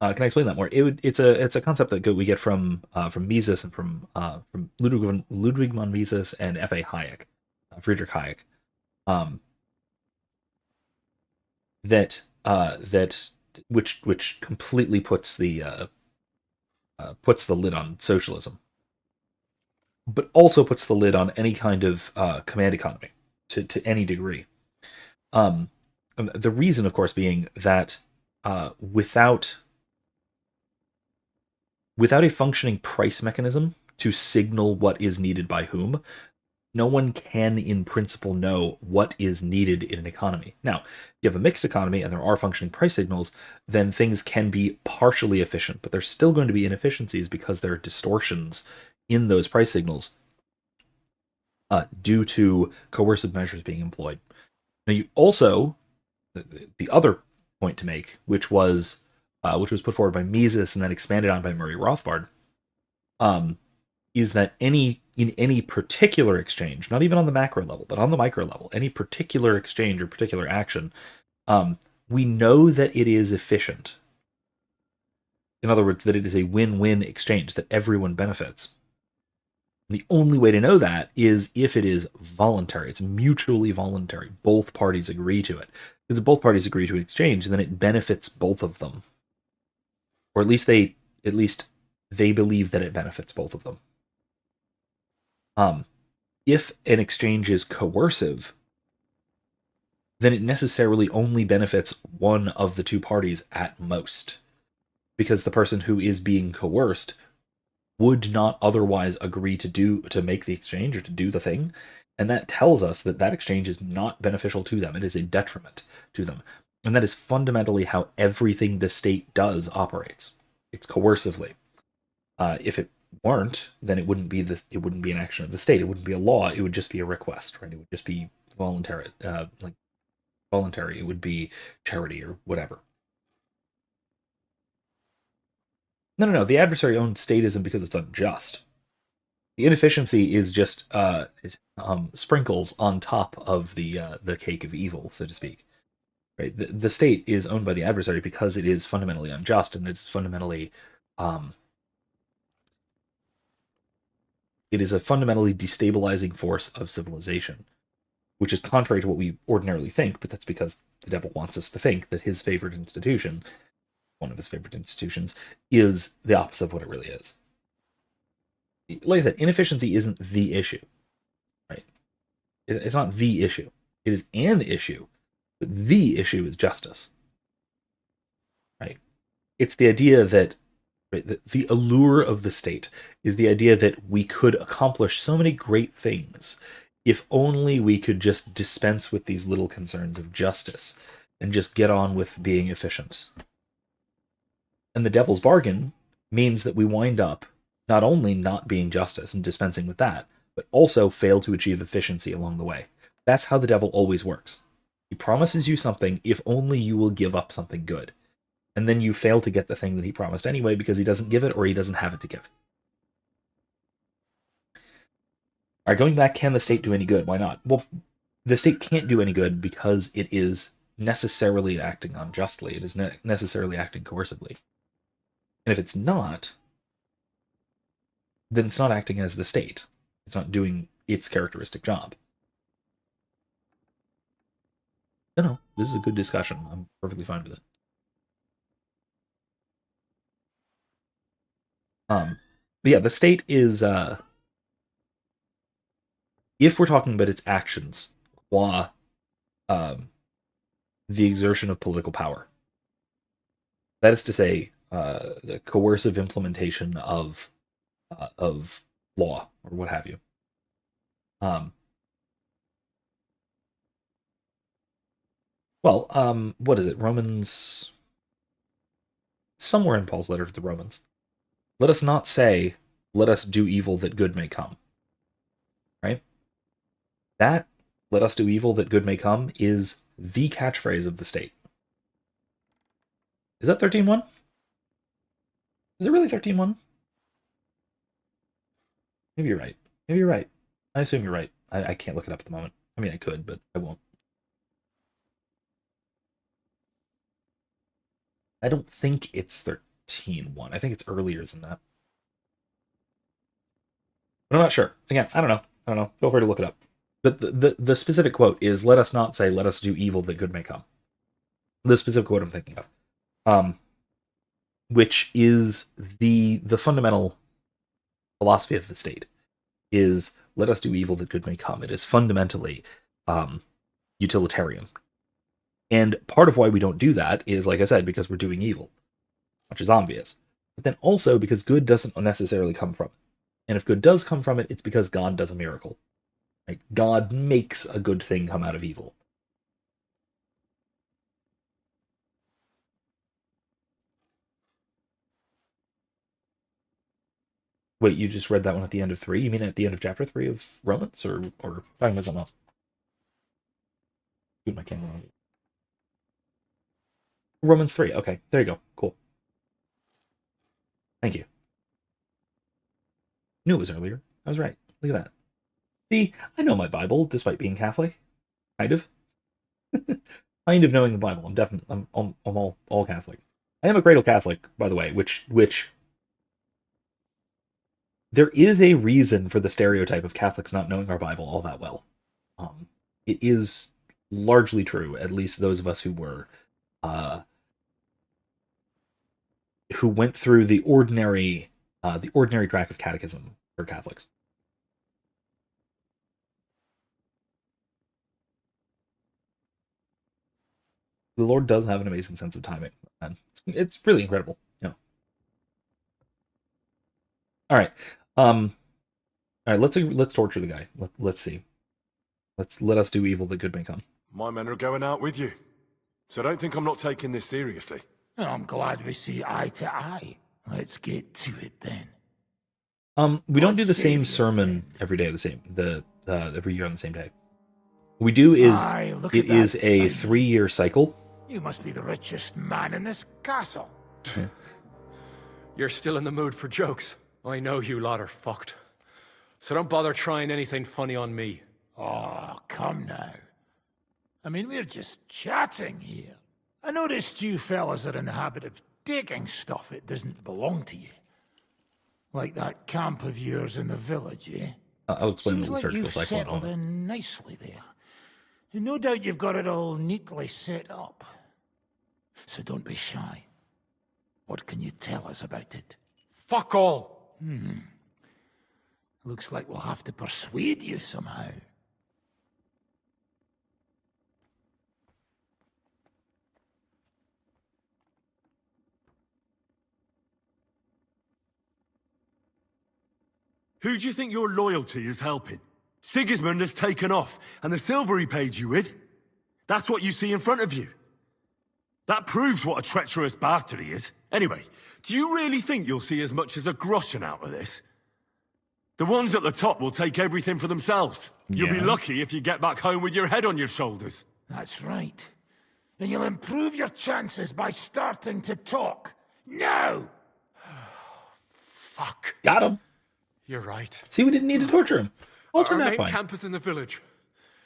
Can I explain that more? It's a concept that we get from Mises and from Ludwig von Mises and F.A. Hayek, Friedrich Hayek, which completely puts the lid on socialism, but also puts the lid on any kind of command economy to any degree. The reason, of course, being that without a functioning price mechanism to signal what is needed by whom, no one can, in principle, know what is needed in an economy. Now, if you have a mixed economy and there are functioning price signals, then things can be partially efficient, but there's still going to be inefficiencies because there are distortions in those price signals due to coercive measures being employed. Now, you also, the other point to make, which was put forward by Mises and then expanded on by Murray Rothbard, is that in any particular exchange, not even on the macro level, but on the micro level, any particular exchange or particular action, we know that it is efficient. In other words, that it is a win-win exchange, that everyone benefits. And the only way to know that is if it is voluntary. It's mutually voluntary. Both parties agree to it. Because if both parties agree to an exchange, then it benefits both of them. Or at least they believe that it benefits both of them. If an exchange is coercive, then it necessarily only benefits one of the two parties at most, because the person who is being coerced would not otherwise agree to make the exchange or to do the thing. And that tells us that that exchange is not beneficial to them. It is a detriment to them. And that is fundamentally how everything the state does operates. It's coercively. If it weren't, then it wouldn't be this. It wouldn't be an action of the state. It wouldn't be a law. It would just be a request, right? It would just be voluntary, like voluntary. It would be charity or whatever. No. The adversary owns statism because it's unjust. The inefficiency is just sprinkles on top of the cake of evil, so to speak. Right? The state is owned by the adversary because it is fundamentally unjust and it's fundamentally it is a fundamentally destabilizing force of civilization, which is contrary to what we ordinarily think, but that's because the devil wants us to think that his favorite institution, one of his favorite institutions, is the opposite of what it really is. Like I said, inefficiency isn't the issue, right? It's not the issue. It is an issue, but the issue is justice, right? It's the idea that the allure of the state is the idea that we could accomplish so many great things if only we could just dispense with these little concerns of justice and just get on with being efficient. And the devil's bargain means that we wind up not only not being justice and dispensing with that, but also fail to achieve efficiency along the way. That's how the devil always works. He promises you something if only you will give up something good. And then you fail to get the thing that he promised anyway because he doesn't give it or he doesn't have it to give. All right, going back, can the state do any good? Why not? Well, the state can't do any good because it is necessarily acting unjustly. It is necessarily acting coercively. And if it's not, then it's not acting as the state. It's not doing its characteristic job. No, this is a good discussion. I'm perfectly fine with it. But yeah, the state is, if we're talking about its actions, qua the exertion of political power, that is to say, the coercive implementation of law or what have you. What is it? Romans, somewhere in Paul's letter to the Romans. Let us not say, let us do evil that good may come. Right? That, let us do evil that good may come, is the catchphrase of the state. Is that 13.1? Is it really 13.1? Maybe you're right. Maybe you're right. I assume you're right. I can't look it up at the moment. I mean, I could, but I won't. I don't think it's 13.1. I think it's earlier than that. But I'm not sure. Again, I don't know. Feel free to look it up. But the specific quote is, let us not say, let us do evil that good may come. The specific quote I'm thinking of. Which is the fundamental philosophy of the state, is let us do evil that good may come. It is fundamentally utilitarian. And part of why we don't do that is, like I said, because we're doing evil, which is obvious. But then also because good doesn't necessarily come from it. And if good does come from it, it's because God does a miracle. Like, God makes a good thing come out of evil. Wait, you just read that one at the end of 3? You mean at the end of chapter 3 of Romans, or talking about something else? Dude, my camera on. Romans 3. Okay, there you go. Cool. Thank you. Knew it was earlier. I was right. Look at that. See, I know my Bible, despite being Catholic. Kind of. Kind of knowing the Bible. I'm definitely, I'm all Catholic. I am a cradle Catholic, by the way, which there is a reason for the stereotype of Catholics not knowing our Bible all that well. It is largely true, at least those of us who were, who went through the ordinary track of catechism for Catholics. The Lord does have an amazing sense of timing, and it's really incredible. All right. All right. Let's torture the guy. Let's see. Let us do evil that good may come. My men are going out with you, so don't think I'm not taking this seriously. I'm glad we see eye to eye. Let's get to it then. We don't do the same sermon every day, every year on the same day. What we do is it is a 3-year cycle. You must be the richest man in this castle. You're still in the mood for jokes. I know you lot are fucked. So don't bother trying anything funny on me. Oh, come now. I mean, we're just chatting here. I noticed you fellas are in the habit of taking stuff that doesn't belong to you. Like that camp of yours in the village, eh? I'll explain Seems the like liturgical you've cycle in a settled moment. in nicely there. And no doubt you've got it all neatly set up. So don't be shy. What can you tell us about it? Fuck all! Looks like we'll have to persuade you somehow. Who do you think your loyalty is helping? Sigismund has taken off, and the silver he paid you with? That's what you see in front of you. That proves what a treacherous bastard he is. Anyway, do you really think you'll see as much as a groschen out of this? The ones at the top will take everything for themselves. You'll be lucky if you get back home with your head on your shoulders. That's right. And you'll improve your chances by starting to talk. Now! Fuck. Got him. You're right. See, we didn't need to torture him. Our main camp is in the village.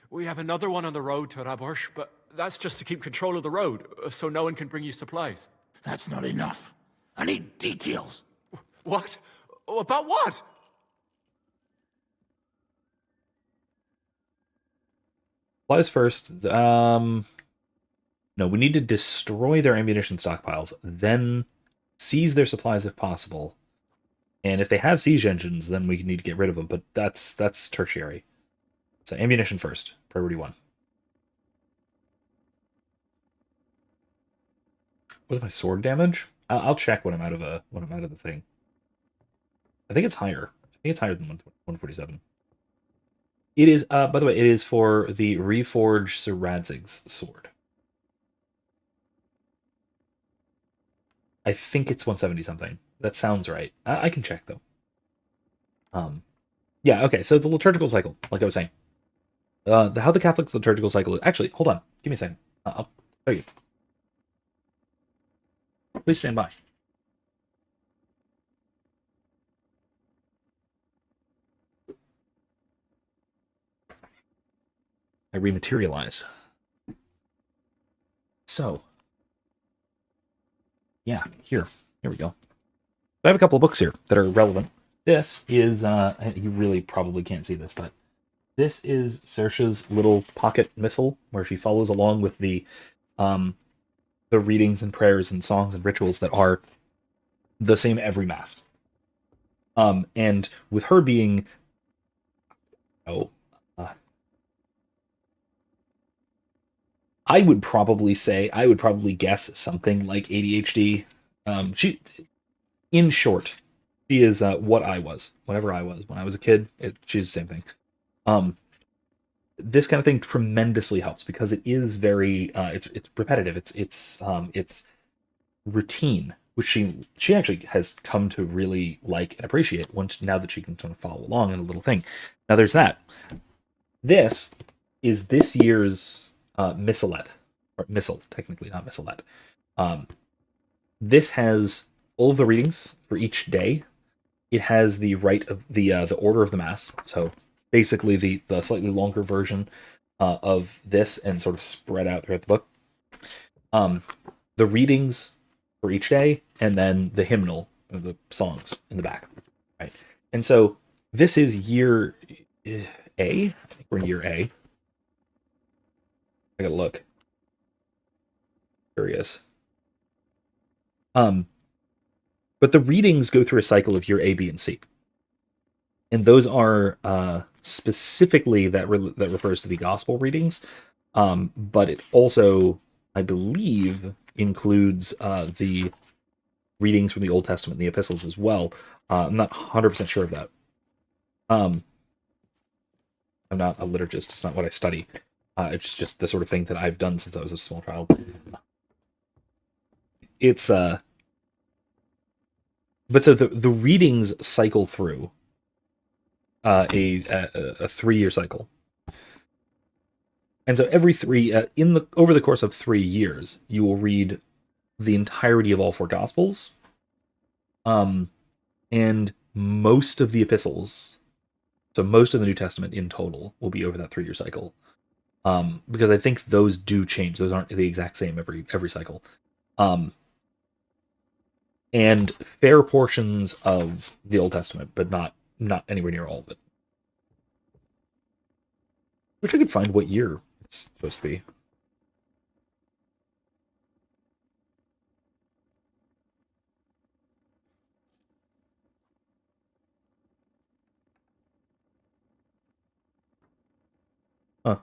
We have another one on the road to Raborsh, but that's just to keep control of the road, so no one can bring you supplies. That's not enough. I need details. What? About what? Supplies first. No, we need to destroy their ammunition stockpiles, then seize their supplies if possible. And if they have siege engines, then we need to get rid of them, but that's tertiary. So ammunition first, priority 1. What's my sword damage? I'll check when I'm out of the thing. I think it's higher. I think it's higher than 147. It is, by the way, it is for the Reforged Sir Radzig's sword. I think it's 170 something. That sounds right. I can check though. Yeah, okay, so the liturgical cycle, like I was saying. How the Catholic liturgical cycle is... Actually, hold on. Give me a second. I'll tell you. Please stand by. I rematerialize. So, yeah, here we go. I have a couple of books here that are relevant. This is, you really probably can't see this, but this is Saoirse's little pocket missal, where she follows along with the readings and prayers and songs and rituals that are the same every mass. And with her being, I would probably guess something like ADHD. In short, she is whatever I was when I was a kid. She's the same thing. This kind of thing tremendously helps because it is very it's repetitive. It's routine, which she actually has come to really like and appreciate now that she can sort of follow along in a little thing. Now there's that. This is this year's missalette, or missal, technically not missalette. This has all of the readings for each day. It has the rite of the order of the mass. So basically the slightly longer version of this and sort of spread out throughout the book. The readings for each day, and then the hymnal, the songs in the back. Right. And so this is year A. I think we're in year A. I gotta look. Curious. But the readings go through a cycle of year A, B, and C. And those are specifically that refers to the gospel readings. But it also, I believe, includes the readings from the Old Testament and the epistles as well. I'm not 100% sure of that. I'm not a liturgist. It's not what I study. It's just the sort of thing that I've done since I was a small child. It's but so the readings cycle through a 3-year cycle, and so every over the course of 3 years, you will read the entirety of all 4 Gospels, and most of the epistles. So most of the New Testament in total will be over that 3-year cycle, because I think those do change. Those aren't the exact same every cycle, and fair portions of the Old Testament, but not anywhere near all of it. Wish I could find what year it's supposed to be. Huh.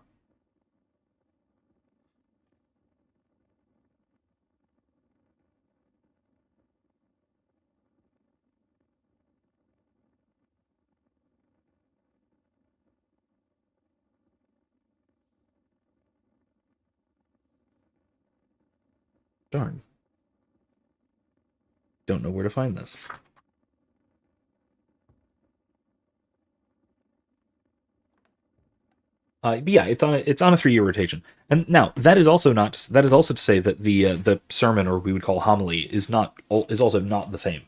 Darn. Don't know where to find this. But yeah, it's on a 3-year rotation. And now that is also to say that the sermon, or we would call homily, is also not the same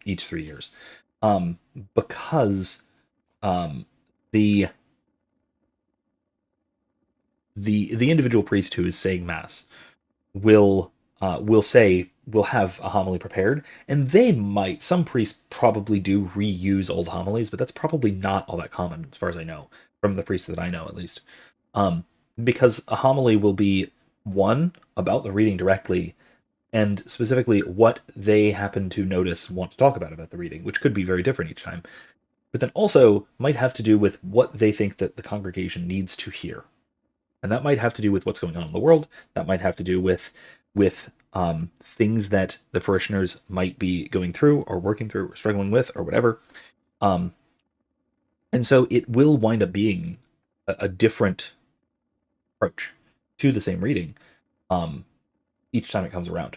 each 3 years, because the individual priest who is saying mass will have a homily prepared, and some priests probably do reuse old homilies, but that's probably not all that common as far as I know, from the priests that I know at least, because a homily will be one about the reading directly, and specifically what they happen to notice and want to talk about the reading, which could be very different each time, but then also might have to do with what they think that the congregation needs to hear. And that might have to do with what's going on in the world. That might have to do with things that the parishioners might be going through or working through or struggling with or whatever. And so it will wind up being a different approach to the same reading each time it comes around.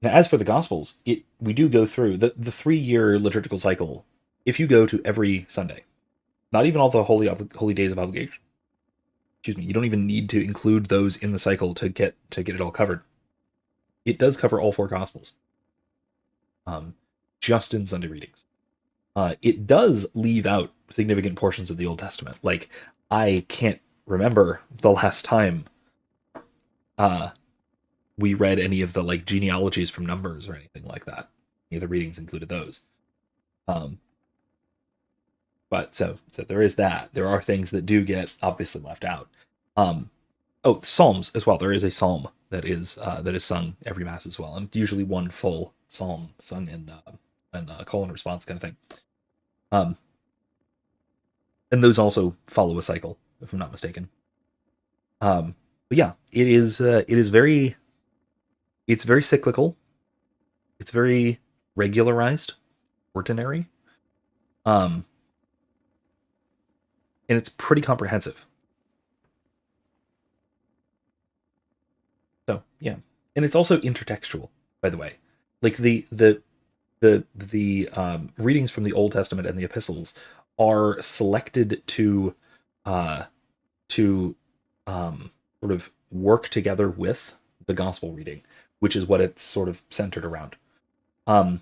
Now, as for the Gospels, we do go through the 3-year liturgical cycle. If you go to every Sunday, not even all the holy days of obligation, excuse me, you don't even need to include those in the cycle to get it all covered. It does cover all 4 Gospels, just in Sunday readings. It does leave out significant portions of the Old Testament. Like, I can't remember the last time we read any of the genealogies from Numbers or anything like that. Any of the readings included those. But so there is that. There are things that do get obviously left out. Psalms as well. There is a psalm that is sung every Mass as well, and usually one full psalm sung in call and response kind of thing. And those also follow a cycle, if I'm not mistaken. But yeah, it's very cyclical. It's very regularized, ordinary. And it's pretty comprehensive. So yeah, and it's also intertextual, by the way. Like the readings from the Old Testament and the epistles are selected to sort of work together with the gospel reading, which is what it's sort of centered around. I'm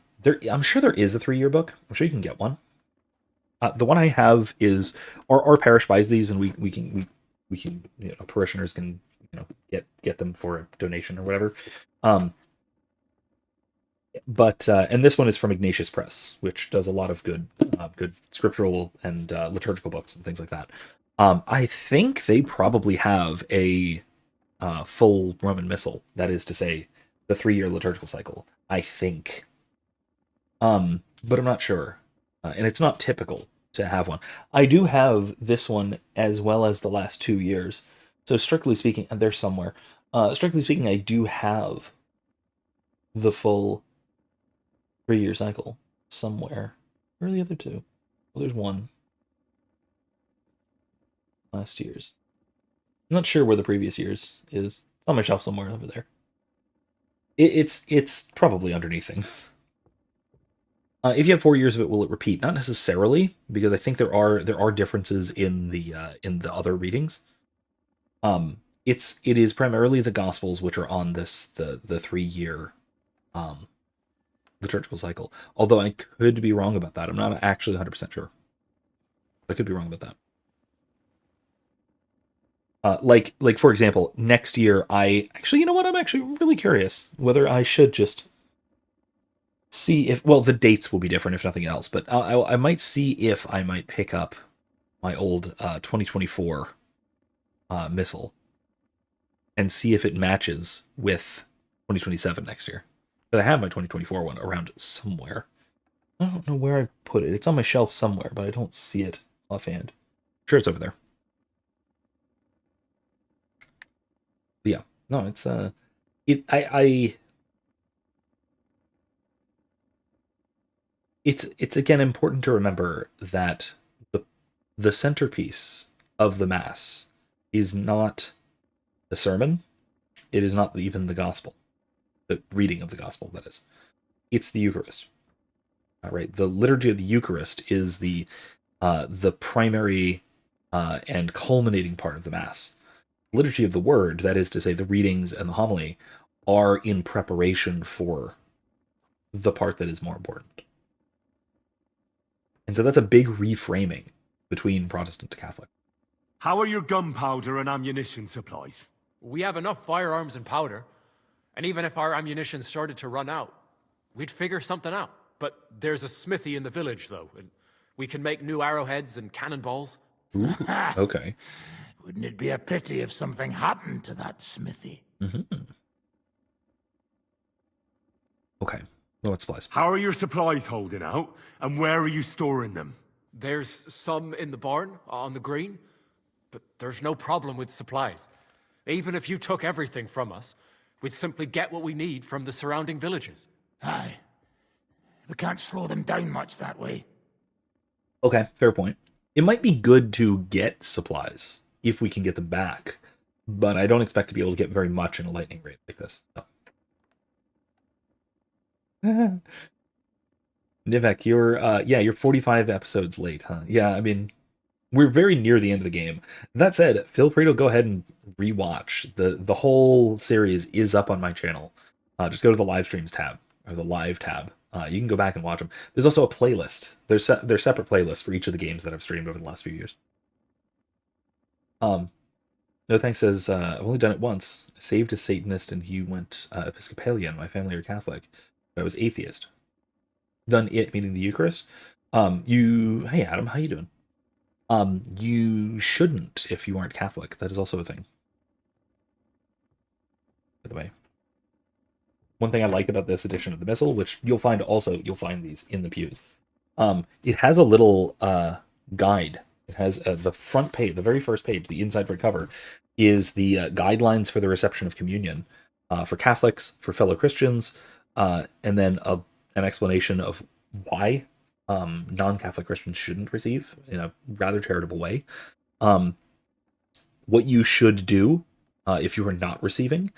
sure there is a 3-year book. I'm sure you can get one. The one I have is our parish buys these, and we can parishioners can get them for a donation or whatever. But and this one is from Ignatius Press, which does a lot of good scriptural and liturgical books and things like that. I think they probably have a full Roman Missal, that is to say, the 3-year liturgical cycle. I think, but I'm not sure, and it's not typical to have one. I do have this one as well as the last 2 years. So strictly speaking, and they're somewhere. Strictly speaking, I do have the full 3-year cycle somewhere. Where are the other two? Well, there's one. Last year's. I'm not sure where the previous year's is. It's on my shelf somewhere over there. It's probably underneath things. If you have 4 years of it, will it repeat? Not necessarily, because I think there are differences in the other readings. It is primarily the Gospels which are on the 3-year liturgical cycle. Although I could be wrong about that. I'm not actually 100% sure. I could be wrong about that. Like for example, next year you know what? I'm actually really curious whether I should just see if, well, the dates will be different if nothing else, but I might see if I might pick up my old 2024 missal and see if it matches with 2027 next year. But I have my 2024 one around somewhere. I don't know where I put it. It's on my shelf somewhere, but I don't see it offhand. I'm sure it's over there. But yeah, no, it's it's again important to remember that the centerpiece of the Mass is not the sermon. It is not even the gospel, the reading of the gospel, that is. It's the Eucharist. All right, the liturgy of the Eucharist is the primary and culminating part of the Mass. Liturgy of the Word, that is to say, the readings and the homily, are in preparation for the part that is more important. And so that's a big reframing between Protestant to Catholic. How are your gunpowder and ammunition supplies? We have enough firearms and powder, and even if our ammunition started to run out, we'd figure something out. But there's a smithy in the village, though, and we can make new arrowheads and cannonballs. Ooh, okay. Wouldn't it be a pity if something happened to that smithy? Mm-hmm. Okay. Well, what supplies? How are your supplies holding out, and where are you storing them? There's some in the barn, on the green, but there's no problem with supplies. Even if you took everything from us, we'd simply get what we need from the surrounding villages. Aye. We can't slow them down much that way. Okay, fair point. It might be good to get supplies if we can get them back, but I don't expect to be able to get very much in a lightning raid like this. So. Nivek, you're 45 episodes late, huh? Yeah, I mean, we're very near the end of the game. That said, feel free to go ahead and rewatch. The whole series is up on my channel. Just go to the live streams tab, or the live tab. You can go back and watch them. There's also a playlist. There's separate playlists for each of the games that I've streamed over the last few years. No Thanks says, I've only done it once. I saved a Satanist and he went Episcopalian. My family are Catholic. But I was atheist. Done it, meaning the Eucharist. Hey Adam, how you doing? You shouldn't if you aren't Catholic. That is also a thing. By the way. One thing I like about this edition of the Missal, which you'll find these in the pews. It has a little guide. It has the front page, the very first page, the inside front cover, is the guidelines for the reception of communion for Catholics, for fellow Christians, and then an explanation of why non-Catholic Christians shouldn't receive in a rather charitable way. What you should do if you are not receiving,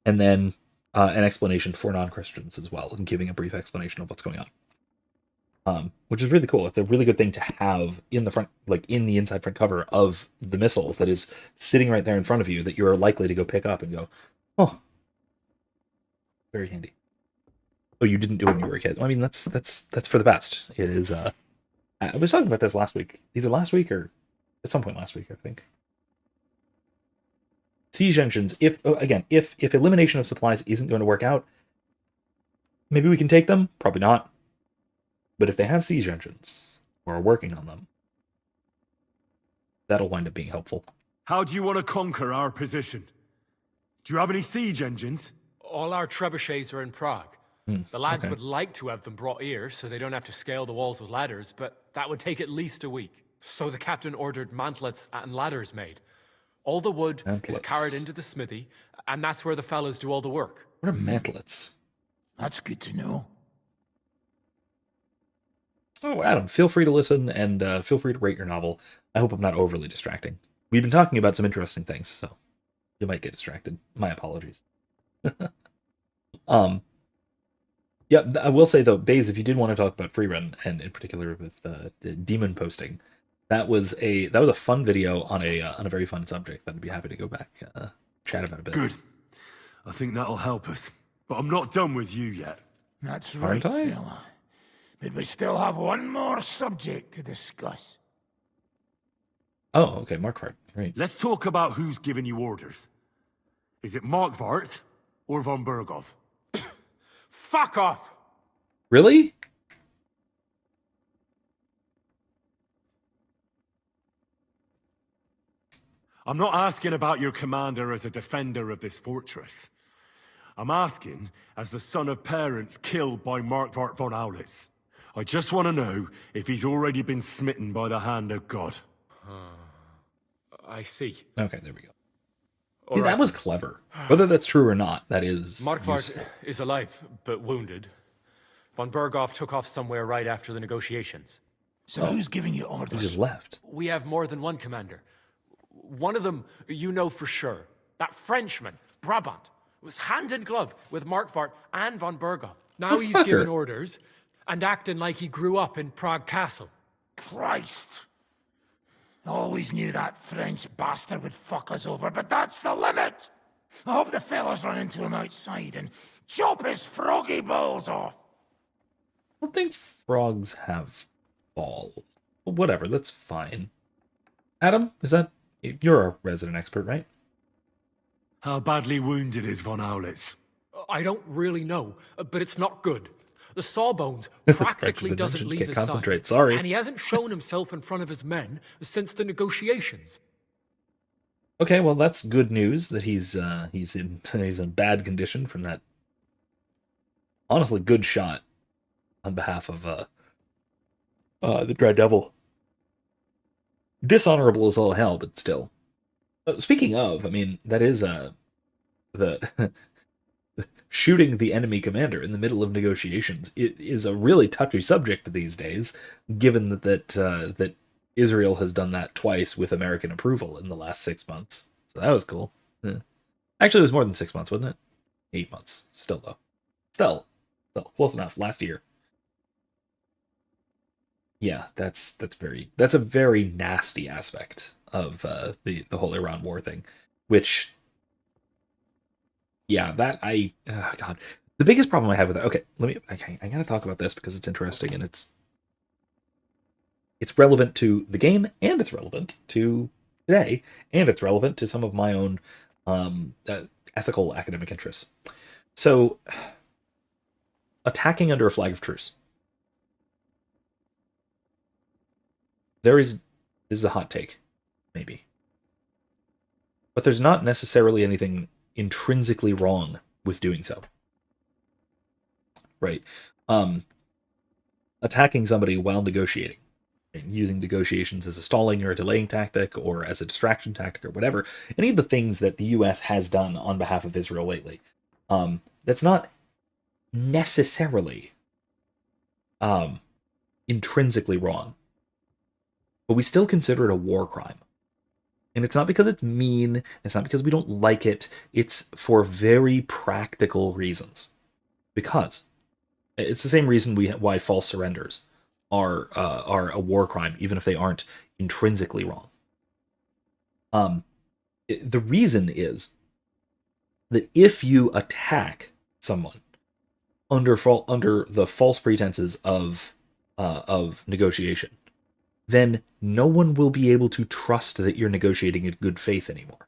and then an explanation for non-Christians as well, and giving a brief explanation of what's going on. Which is really cool. It's a really good thing to have in the front, like in the inside front cover of the Missal that is sitting right there in front of you that you are likely to go pick up and go, oh, very handy. Oh, you didn't do it when you were a kid. I mean, that's for the best. It is. I was talking about this last week, either last week or at some point last week, I think. Siege engines. If elimination of supplies isn't going to work out, maybe we can take them. Probably not. But if they have siege engines or are working on them, that'll wind up being helpful. How do you want to conquer our position? Do you have any siege engines? All our trebuchets are in Prague. The lads would like to have them brought here so they don't have to scale the walls with ladders, but that would take at least a week. So the captain ordered mantlets and ladders made. All the wood is carried into the smithy, and that's where the fellas do all the work. What are mantlets? That's good to know. Oh, Adam, feel free to listen and feel free to rate your novel. I hope I'm not overly distracting. We've been talking about some interesting things, so you might get distracted. My apologies. Yeah, I will say though, Baze, if you did want to talk about free run and in particular with demon posting, that was a fun video on a very fun subject that I'd be happy to go back chat about a bit. Good. I think that'll help us. But I'm not done with you yet. That's Aren't right, I? fella. But we still have one more subject to discuss. Oh, okay, Markvart. Great. Let's talk about who's giving you orders. Is it Markvart or von Bergov? Fuck off! Really? I'm not asking about your commander as a defender of this fortress. I'm asking as the son of parents killed by Markvart von Aulitz. I just want to know if he's already been smitten by the hand of God. I see. Okay, there we go. All See, right. that was clever. Whether that's true or not, that is Markvart useful. is alive, but wounded. Von Berghoff took off somewhere right after the negotiations. So who's giving you He orders? just left. We have more than one commander. One of them you know for sure. That Frenchman, Brabant, was hand in glove with Markvart and von Berghoff. Now he's fucker. giving orders and acting like he grew up in Prague Castle. Christ. Always knew that French bastard would fuck us over, but that's the limit. I hope the fellas run into him outside and chop his froggy balls off. I don't think frogs have balls. But whatever, that's fine. Adam, is that... You're a resident expert, right? How badly wounded is von Aulitz? I don't really know, but it's not good. The sawbones practically doesn't leave Can't his concentrate, side. sorry. And he hasn't shown himself in front of his men since the negotiations. Okay, well that's good news that he's in bad condition from that honestly good shot on behalf of the Dread Devil. Dishonorable as all hell, but still. Speaking of, I mean, that is the shooting the enemy commander in the middle of negotiations. It is a really touchy subject these days, given that Israel has done that twice with American approval in the last 6 months. So that was cool. Yeah. Actually, it was more than 6 months, wasn't it? 8 months. Still, though. Still close enough. Last year. Yeah, that's a very nasty aspect of the whole Iran war thing, which, yeah, God, the biggest problem I have with that. Okay, I gotta talk about this because it's interesting and it's relevant to the game and it's relevant to today and it's relevant to some of my own ethical academic interests. So, attacking under a flag of truce. This is a hot take, maybe. But there's not necessarily anything intrinsically wrong with doing so. Right? Attacking somebody while negotiating, using negotiations as a stalling or a delaying tactic or as a distraction tactic or whatever, any of the things that the US has done on behalf of Israel lately, that's not necessarily intrinsically wrong. But we still consider it a war crime. And it's not because it's mean, it's not because we don't like it, it's for very practical reasons. Because it's the same reason why false surrenders are a war crime, even if they aren't intrinsically wrong. The reason is that if you attack someone under the false pretenses of negotiation, then no one will be able to trust that you're negotiating in good faith anymore.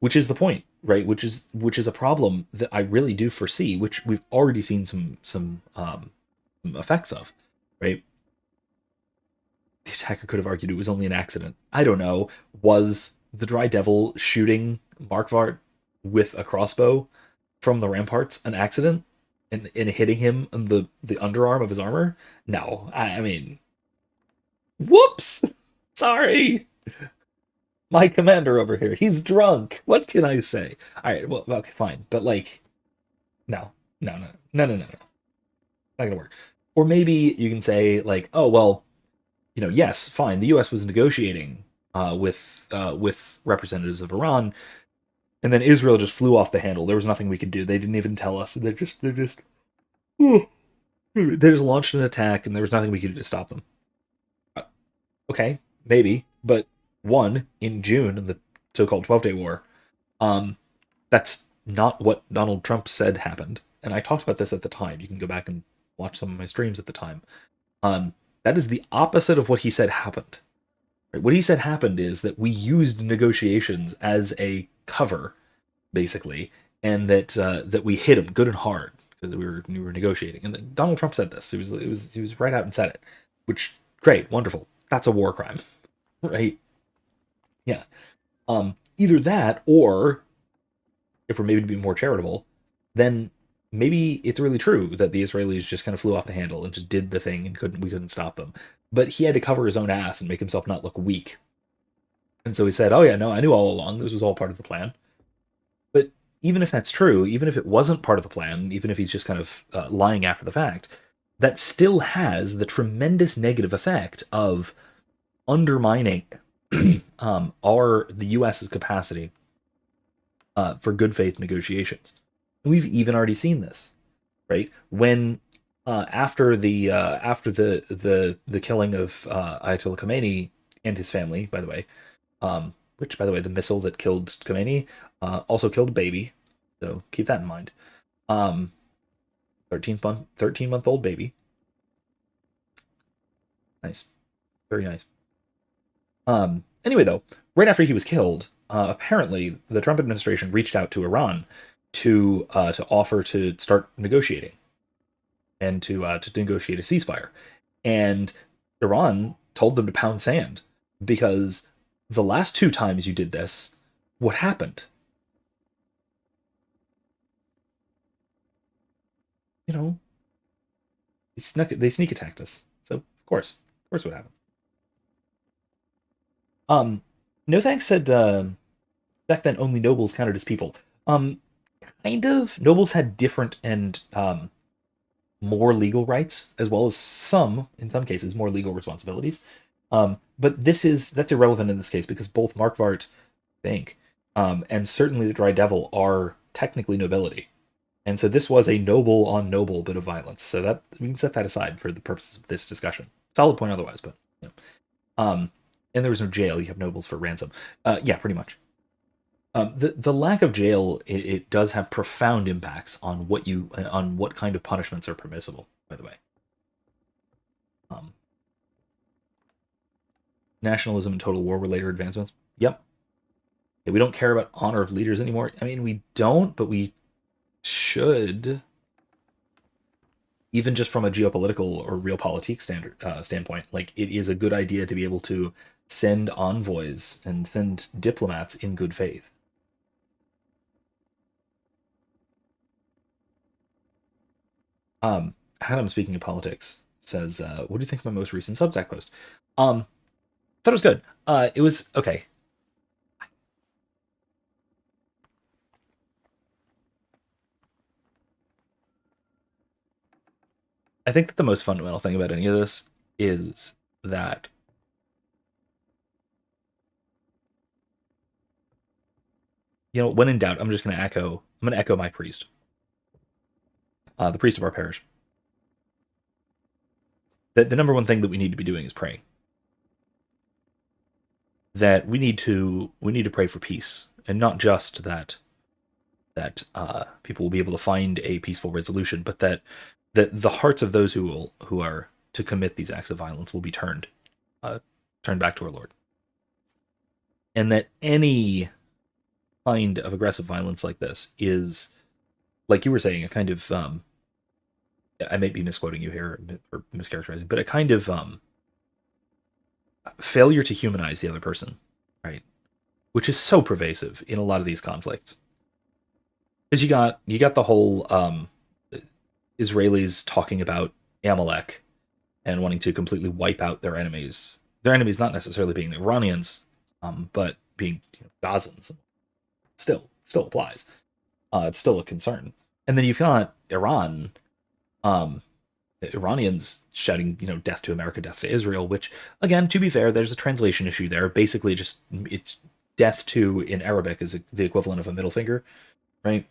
Which is the point, right? Which is a problem that I really do foresee, which we've already seen some effects of, right? The attacker could have argued it was only an accident. I don't know. Was the Dry Devil shooting Markvart with a crossbow from the ramparts an accident and hitting him on the underarm of his armor? No, I mean, whoops! Sorry! My commander over here, he's drunk. What can I say? Alright, well, okay, fine. But, like, no. Not gonna work. Or maybe you can say, like, oh, well, yes, fine, the U.S. was negotiating with representatives of Iran, and then Israel just flew off the handle. There was nothing we could do. They didn't even tell us. They just launched an attack, and there was nothing we could do to stop them. Okay, maybe, but one, in June, in the so-called 12-Day War, that's not what Donald Trump said happened. And I talked about this at the time. You can go back and watch some of my streams at the time. That is the opposite of what he said happened. What he said happened is that we used negotiations as a cover, basically, and that we hit him good and hard because we were negotiating. And Donald Trump said this. He was right out and said it, which great, wonderful. That's a war crime, right? Yeah. Either that, or if we're maybe to be more charitable, then maybe it's really true that the Israelis just kind of flew off the handle and just did the thing and we couldn't stop them. But he had to cover his own ass and make himself not look weak. And so he said, oh yeah, no, I knew all along. This was all part of the plan. But even if that's true, even if it wasn't part of the plan, even if he's just kind of lying after the fact, that still has the tremendous negative effect of undermining the U.S.'s capacity for good faith negotiations. We've even already seen this, right? When after the killing of Ayatollah Khomeini and his family, by the way, which, by the way, the missile that killed Khomeini also killed a baby, so keep that in mind. 13-month-old baby. Nice, very nice. Anyway, though, right after he was killed, apparently the Trump administration reached out to Iran to offer to start negotiating and to negotiate a ceasefire, and Iran told them to pound sand because the last 2 times you did this, what happened? They sneak attacked us. So of course what happens. No thanks said back then only nobles counted as people. Kind of. Nobles had different and more legal rights, as well as in some cases, more legal responsibilities. But that's irrelevant in this case because both Markvart, I think, and certainly the Dry Devil are technically nobility. And so this was a noble on noble bit of violence. So that we can set that aside for the purposes of this discussion. Solid point otherwise, but and there was no jail. You have nobles for ransom. Yeah, pretty much. The lack of jail it does have profound impacts on what kind of punishments are permissible. By the way, nationalism and total war were later advancements. Yep. Yeah, we don't care about honor of leaders anymore. I mean, we don't, but we should. Even just from a geopolitical or realpolitik standpoint, like it is a good idea to be able to send envoys and send diplomats in good faith. Adam, speaking of politics, says, what do you think of my most recent Substack post? Thought it was good. It was okay. I think that the most fundamental thing about any of this is that when in doubt, I'm going to echo my priest, the priest of our parish. That the number one thing that we need to be doing is praying. That we need to pray for peace, and not just that people will be able to find a peaceful resolution, but that the hearts of those who are to commit these acts of violence will be turned back to our Lord, and that any kind of aggressive violence like this is, like you were saying, a kind of I may be misquoting you here or mischaracterizing, but a kind of failure to humanize the other person, right? Which is so pervasive in a lot of these conflicts. Because you got the whole Israelis talking about Amalek and wanting to completely wipe out their enemies. Their enemies not necessarily being the Iranians, but being Gazans. Still applies. It's still a concern. And then you've got Iran The Iranians shouting, death to America, death to Israel, which, again, to be fair, there's a translation issue there. Basically, it's death to in Arabic is the equivalent of a middle finger, right?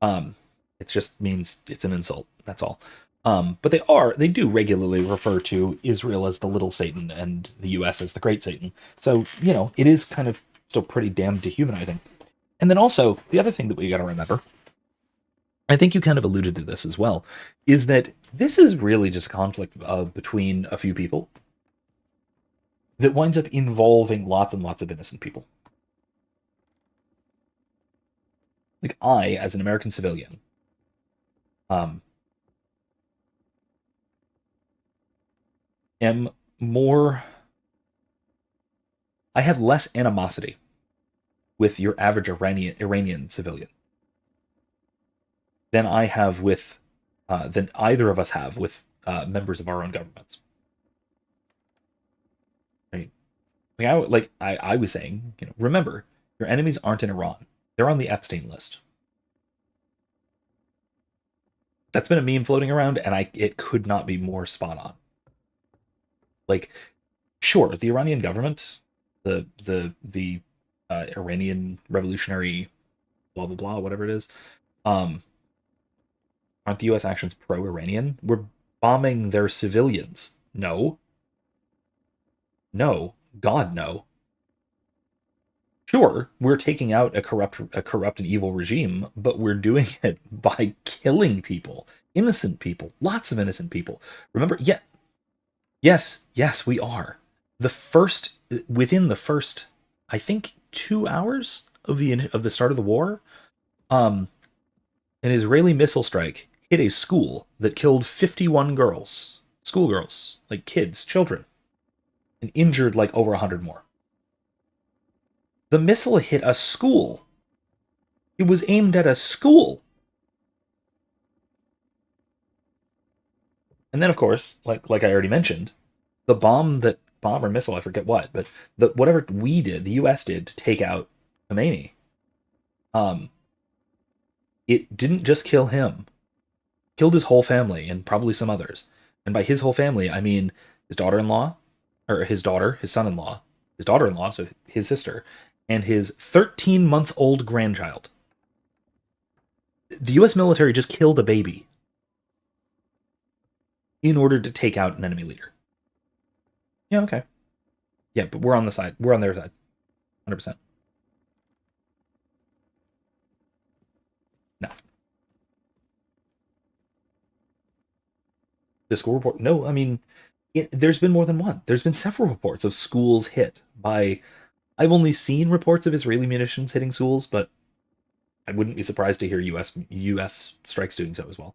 It just means it's an insult. That's all. But they do regularly refer to Israel as the little Satan and the U.S. as the great Satan. So, it is kind of still pretty damn dehumanizing. And then also, the other thing that we got to remember, I think you kind of alluded to this as well, is that this is really just a conflict between a few people that winds up involving lots and lots of innocent people. Like, I, as an American civilian, am more... I have less animosity with your average Iranian civilian than I have with, than either of us have with members of our own governments. Right? I was saying, remember, your enemies aren't in Iran. They're on the Epstein list. That's been a meme floating around, and it could not be more spot on. Like, sure, the Iranian government, the Iranian revolutionary blah blah blah, whatever it is, aren't the U.S. actions pro-Iranian? We're bombing their civilians. No. God, no. Sure, we're taking out a corrupt and evil regime, but we're doing it by killing people, innocent people, lots of innocent people. Remember, yes, we are. Within the first, I think, 2 hours of the start of the war, an Israeli missile strike hit a school that killed 51 girls, schoolgirls, like kids, children, and injured like over 100 more. The missile hit a school. It was aimed at a school. And then, of course, like I already mentioned, the bomb or missile, I forget what, but whatever we did, the U.S. did to take out Khomeini, it didn't just kill him. It killed his whole family and probably some others. And by his whole family, I mean his daughter-in-law, or his daughter, his son-in-law, his daughter-in-law, so his sister, and his 13-month-old grandchild. The U.S. military just killed a baby in order to take out an enemy leader. Yeah, okay. Yeah, but we're on their side. 100%. No. The school report? No, I mean, there's been more than one. There's been several reports of schools hit by... I've only seen reports of Israeli munitions hitting schools, but I wouldn't be surprised to hear U.S. strikes doing so as well.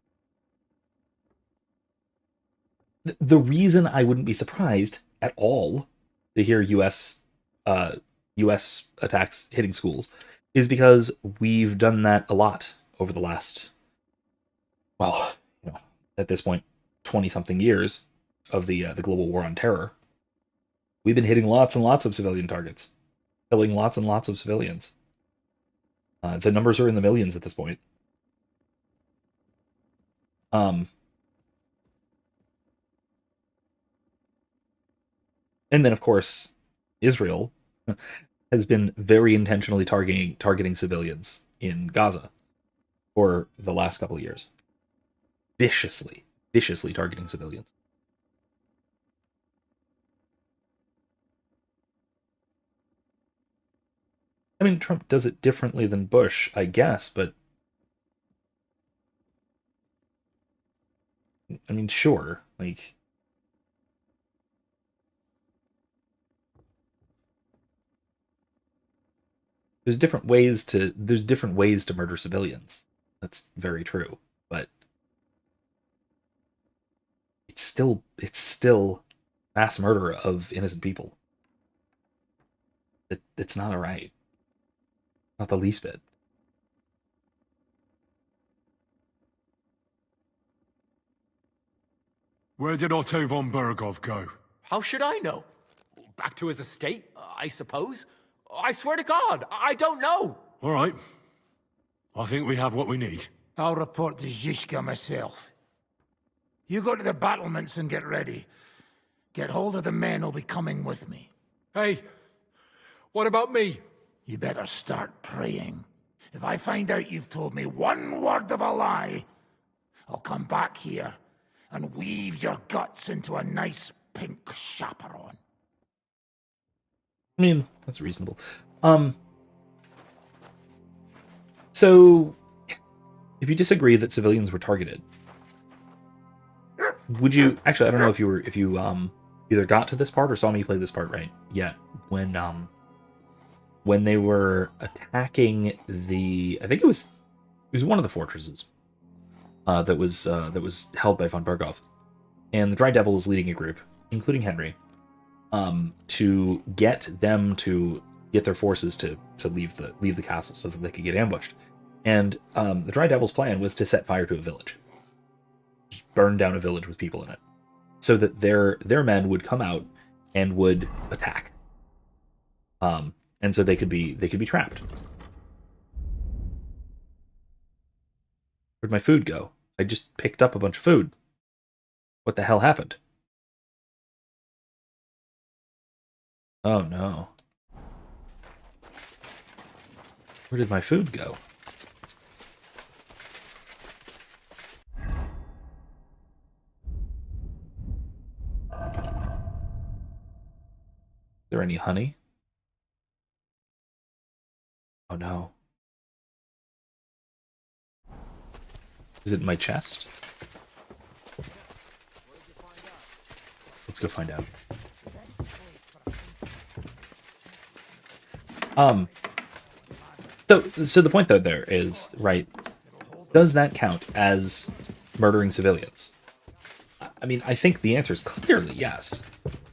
The reason I wouldn't be surprised at all to hear U.S. attacks hitting schools is because we've done that a lot over the last, well, at this point, 20-something years of the global war on terror. We've been hitting lots and lots of civilian targets, killing lots and lots of civilians. The numbers are in the millions at this point. And then, of course, Israel has been very intentionally targeting civilians in Gaza for the last couple of years. Viciously targeting civilians. I mean, Trump does it differently than Bush, I guess, but... I mean, sure, like... There's different ways to murder civilians. That's very true, but it's still mass murder of innocent people. It's not alright. Not the least bit. Where did Otto von Berghoff go? How should I know? Back to his estate, I suppose? I swear to God, I don't know. All right. I think we have what we need. I'll report to Zizka myself. You go to the battlements and get ready. Get hold of the men who'll be coming with me. Hey, what about me? You better start praying. If I find out you've told me one word of a lie, I'll come back here and weave your guts into a nice pink chaperon. I mean, that's reasonable. So, if you disagree that civilians were targeted, would you actually? I don't know if you either got to this part or saw me play this part right yet. When they were attacking I think it was one of the fortresses that was held by von Berghoff, and the Dry Devil is leading a group, including Henry, to get them to get their forces to leave the castle so that they could get ambushed. And the Dry Devil's plan was to set fire to a village, just burn down a village with people in it, so that their men would come out and would attack. And so they could be trapped. Where'd my food go? I just picked up a bunch of food. What the hell happened? Oh no. Where did my food go? Is there any honey? Oh no. Is it in my chest? Let's go find out. So the point though there is, right, does that count as murdering civilians? I mean, I think the answer is clearly yes.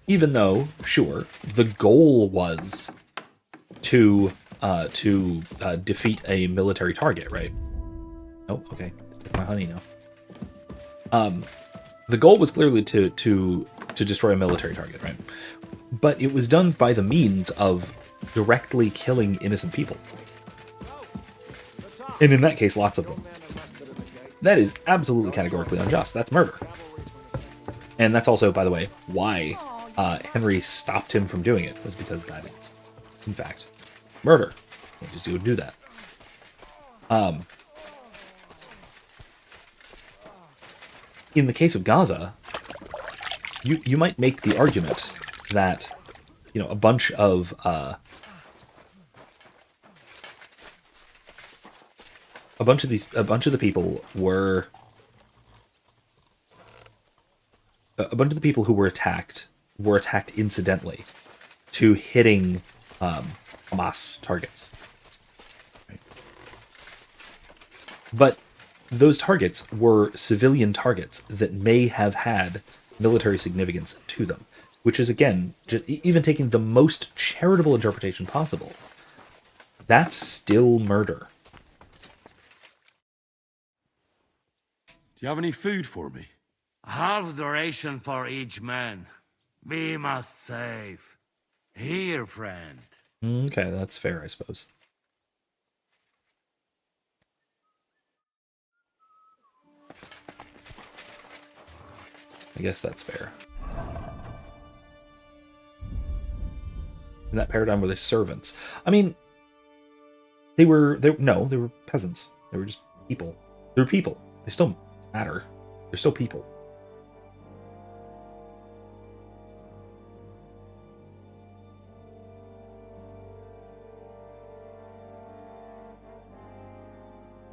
Even though, sure, the goal was to defeat a military target, right? Oh, okay. Take my honey now. The goal was clearly to destroy a military target, right? But it was done by the means of directly killing innocent people. And in that case, lots of them. That is absolutely categorically unjust. That's murder. And that's also, by the way, why Henry stopped him from doing it, was because that is, in fact, murder. Can't just do that. In the case of Gaza, you might make the argument that, you know, a bunch of the people who were attacked incidentally to hitting Hamas targets. Right? But those targets were civilian targets that may have had military significance to them, which is, again, even taking the most charitable interpretation possible, that's still murder. Do you have any food for me? Half the ration for each man. We must save. Here, friend. Okay, that's fair, I suppose. I guess that's fair. In that paradigm, were they servants? I mean, they were peasants. They were just people. They were people. They still matter. They're still people.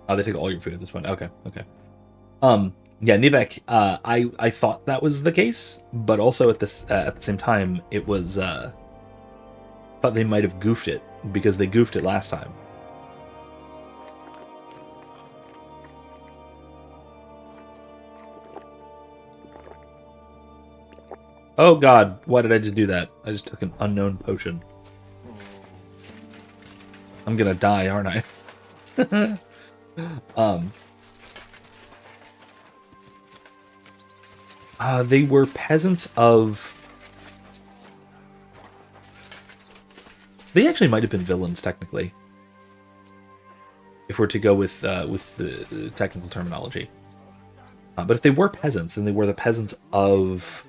Oh, they take all your food at this point. Okay. Yeah, Nivek, I thought that was the case, but also at the same time, it was thought they might have goofed it because they goofed it last time. Oh god, why did I just do that? I just took an unknown potion. I'm gonna die, aren't I? They were peasants of... They actually might have been villains, technically. If we're to go with the technical terminology. But if they were peasants, then they were the peasants of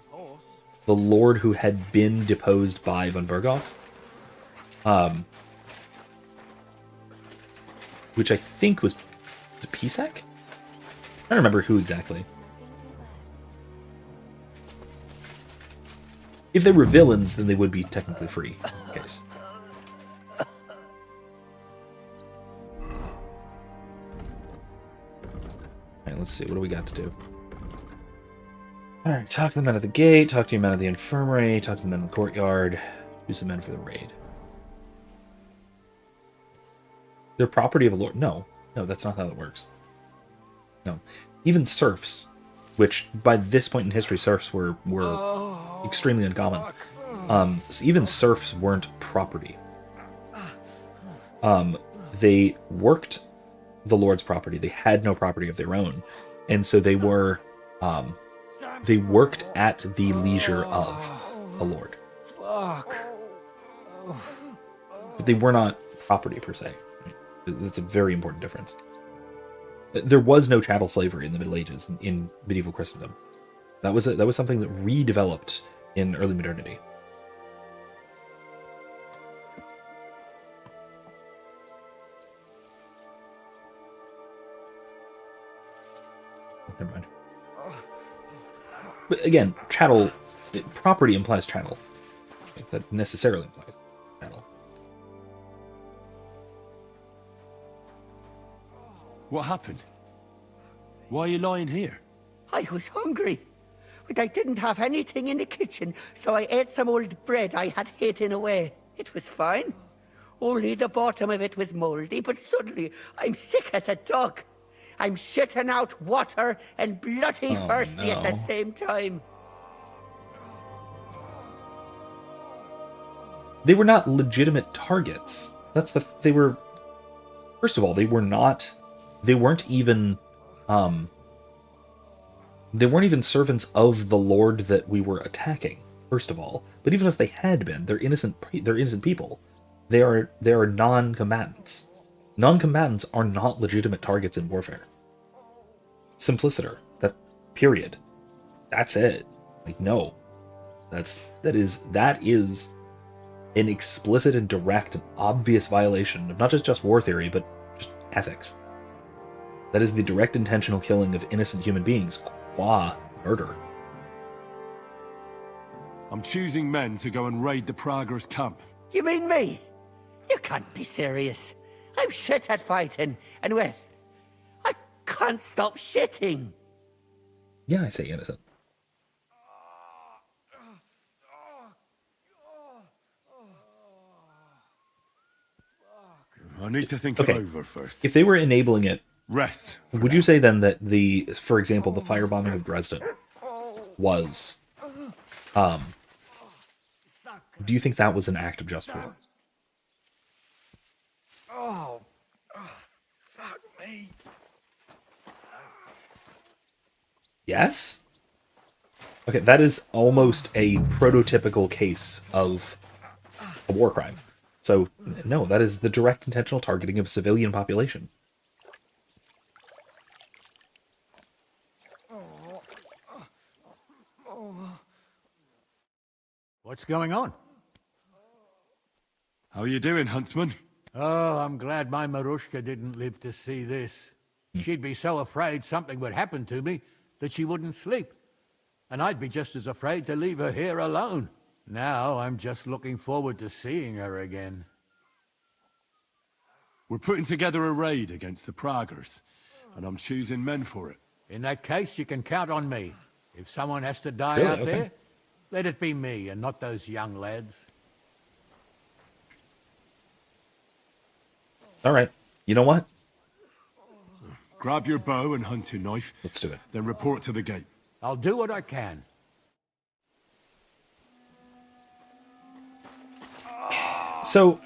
the lord who had been deposed by von Berghoff. Which I think was Pisek? I don't remember who exactly. If they were villains, then they would be technically free. In case. Alright, let's see. What do we got to do? Alright, talk to the men at the gate, talk to your men at the infirmary, talk to the men in the courtyard, choose some men for the raid. They're property of a lord. No, that's not how it works. No. Even serfs, which by this point in history, serfs were extremely uncommon. So even serfs weren't property. They worked the lord's property. They had no property of their own. And so they were, they worked at the leisure of a lord. But they were not property per se. That's a very important difference. There was no chattel slavery in the Middle Ages in medieval Christendom. That was something that redeveloped in early modernity. Never mind. But again, chattel property implies chattel. That necessarily implies chattel. What happened? Why are you lying here? I was hungry, but I didn't have anything in the kitchen, so I ate some old bread I had hidden away. It was fine. Only the bottom of it was moldy, but suddenly I'm sick as a dog. I'm shitting out water and bloody thirsty at the same time. They were not legitimate targets. They were, first of all, they weren't even servants of the lord that we were attacking, first of all. But even if they had been, they're innocent people. They are non-combatants. Non-combatants are not legitimate targets in warfare. Simpliciter. That period. That's it. Like, no. That is an explicit and direct and obvious violation of not just war theory, but just ethics. That is the direct intentional killing of innocent human beings, qua murder. I'm choosing men to go and raid the Praguers' camp. You mean me? You can't be serious. I'm shit at fighting, and well, I can't stop shitting. Yeah, I say innocent. I need to think it over first. If they were enabling it, rest. Would you say then that for example, the firebombing of Dresden was, do you think that was an act of just war? Oh, fuck me. Yes? Okay, that is almost a prototypical case of a war crime. So, no, that is the direct intentional targeting of a civilian population. What's going on? How are you doing, Huntsman? Oh, I'm glad my Marushka didn't live to see this. She'd be so afraid something would happen to me that she wouldn't sleep. And I'd be just as afraid to leave her here alone. Now I'm just looking forward to seeing her again. We're putting together a raid against the Praguers, and I'm choosing men for it. In that case, you can count on me. If someone has to die out there, let it be me and not those young lads. All right. You know what? Grab your bow and hunting knife. Let's do it. Then report to the gate. I'll do what I can. So,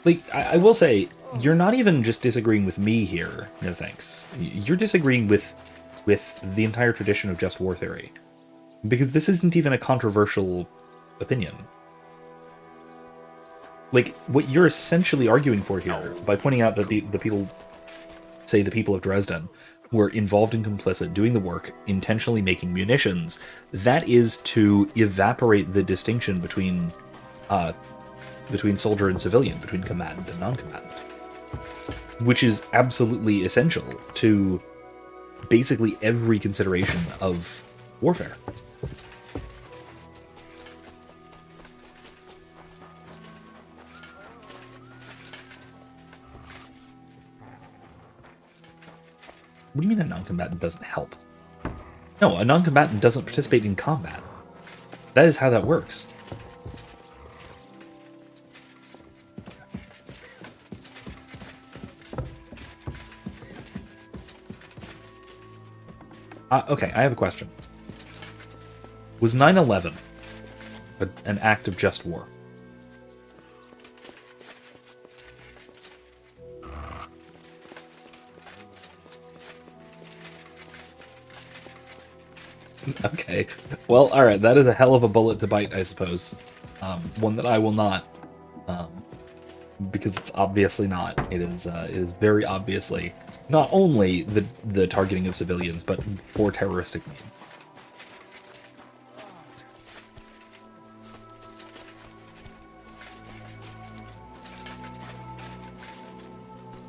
like, I will say, you're not even just disagreeing with me here, no thanks. You're disagreeing with the entire tradition of just war theory. Because this isn't even a controversial opinion. Like, what you're essentially arguing for here, by pointing out that the people, say the people of Dresden, were involved and complicit, doing the work, intentionally making munitions, that is to evaporate the distinction between soldier and civilian, between combatant and non-combatant, which is absolutely essential to basically every consideration of warfare. What do you mean a non-combatant doesn't help? No, a non-combatant doesn't participate in combat. That is how that works. Okay, I have a question. Was 9/11 an act of just war? Okay. Well, alright, that is a hell of a bullet to bite, I suppose. One that I will not, because it's obviously not. It is very obviously not only the targeting of civilians, but for terroristic means.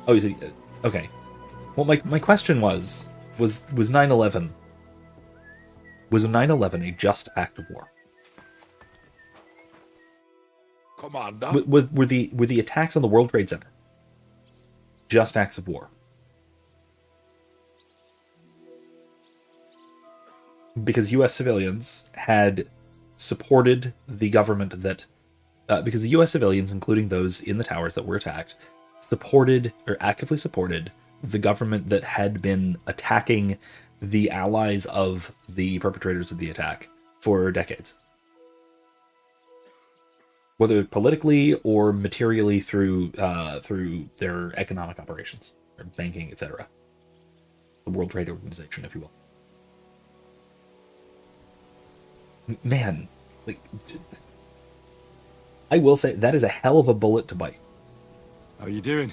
Oh, you see, okay. Well, my question was 9/11... Was 9/11 a just act of war? Commander? Were the attacks on the World Trade Center just acts of war? Because U.S. civilians had supported the government that... because the U.S. civilians, including those in the towers that were attacked, supported, or actively supported, the government that had been attacking the allies of the perpetrators of the attack for decades. Whether politically or materially through their economic operations, or banking, etc. The World Trade Organization, if you will. Man, like, I will say, that is a hell of a bullet to bite. How are you doing?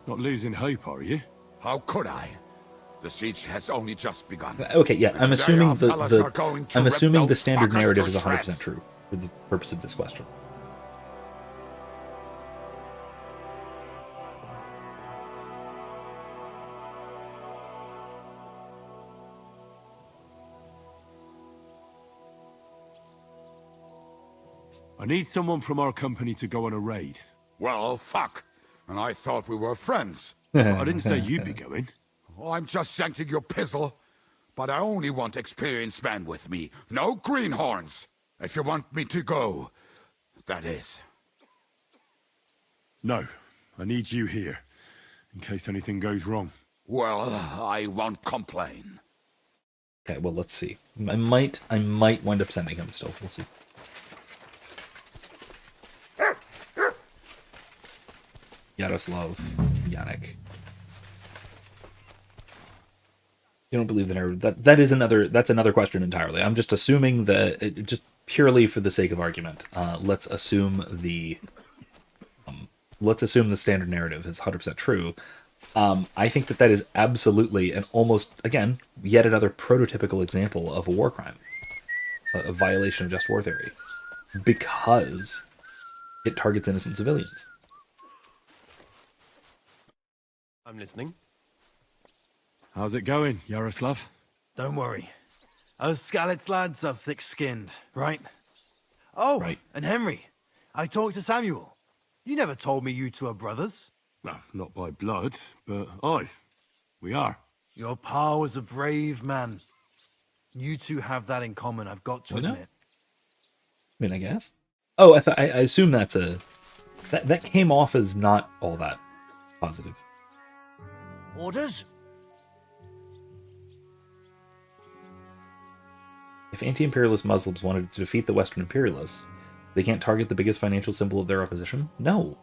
Not losing hope, are you? How could I? The siege has only just begun. Okay, yeah, I'm assuming the standard fuckers narrative to is 100% shreds. true for the purpose of this question. I need someone from our company to go on a raid. Well, fuck. And I thought we were friends. I didn't say you'd be going. I'm just sending your pizzle. But I only want experienced men with me. No greenhorns. If you want me to go, that is. No, I need you here, in case anything goes wrong. Well, I won't complain. Okay, well, let's see. I might wind up sending him still. We'll see. Yaroslav, Yannick. You don't believe the narrative? That's another question entirely. I'm just assuming that, just purely for the sake of argument, let's assume the standard narrative is 100% true. I think that is absolutely and almost, again, yet another prototypical example of a war crime, a violation of just war theory, because it targets innocent civilians. I'm listening. How's it going, Yaroslav? Don't worry. Us Skalitz lads are thick-skinned, right? Oh, right. And Henry. I talked to Samuel. You never told me you two are brothers. Well, not by blood, but aye, we are. Your pa was a brave man. You two have that in common, I've got to admit. I mean, I guess. Oh, I assume that came off as not all that positive. Orders? If anti-imperialist Muslims wanted to defeat the Western imperialists, they can't target the biggest financial symbol of their opposition? No.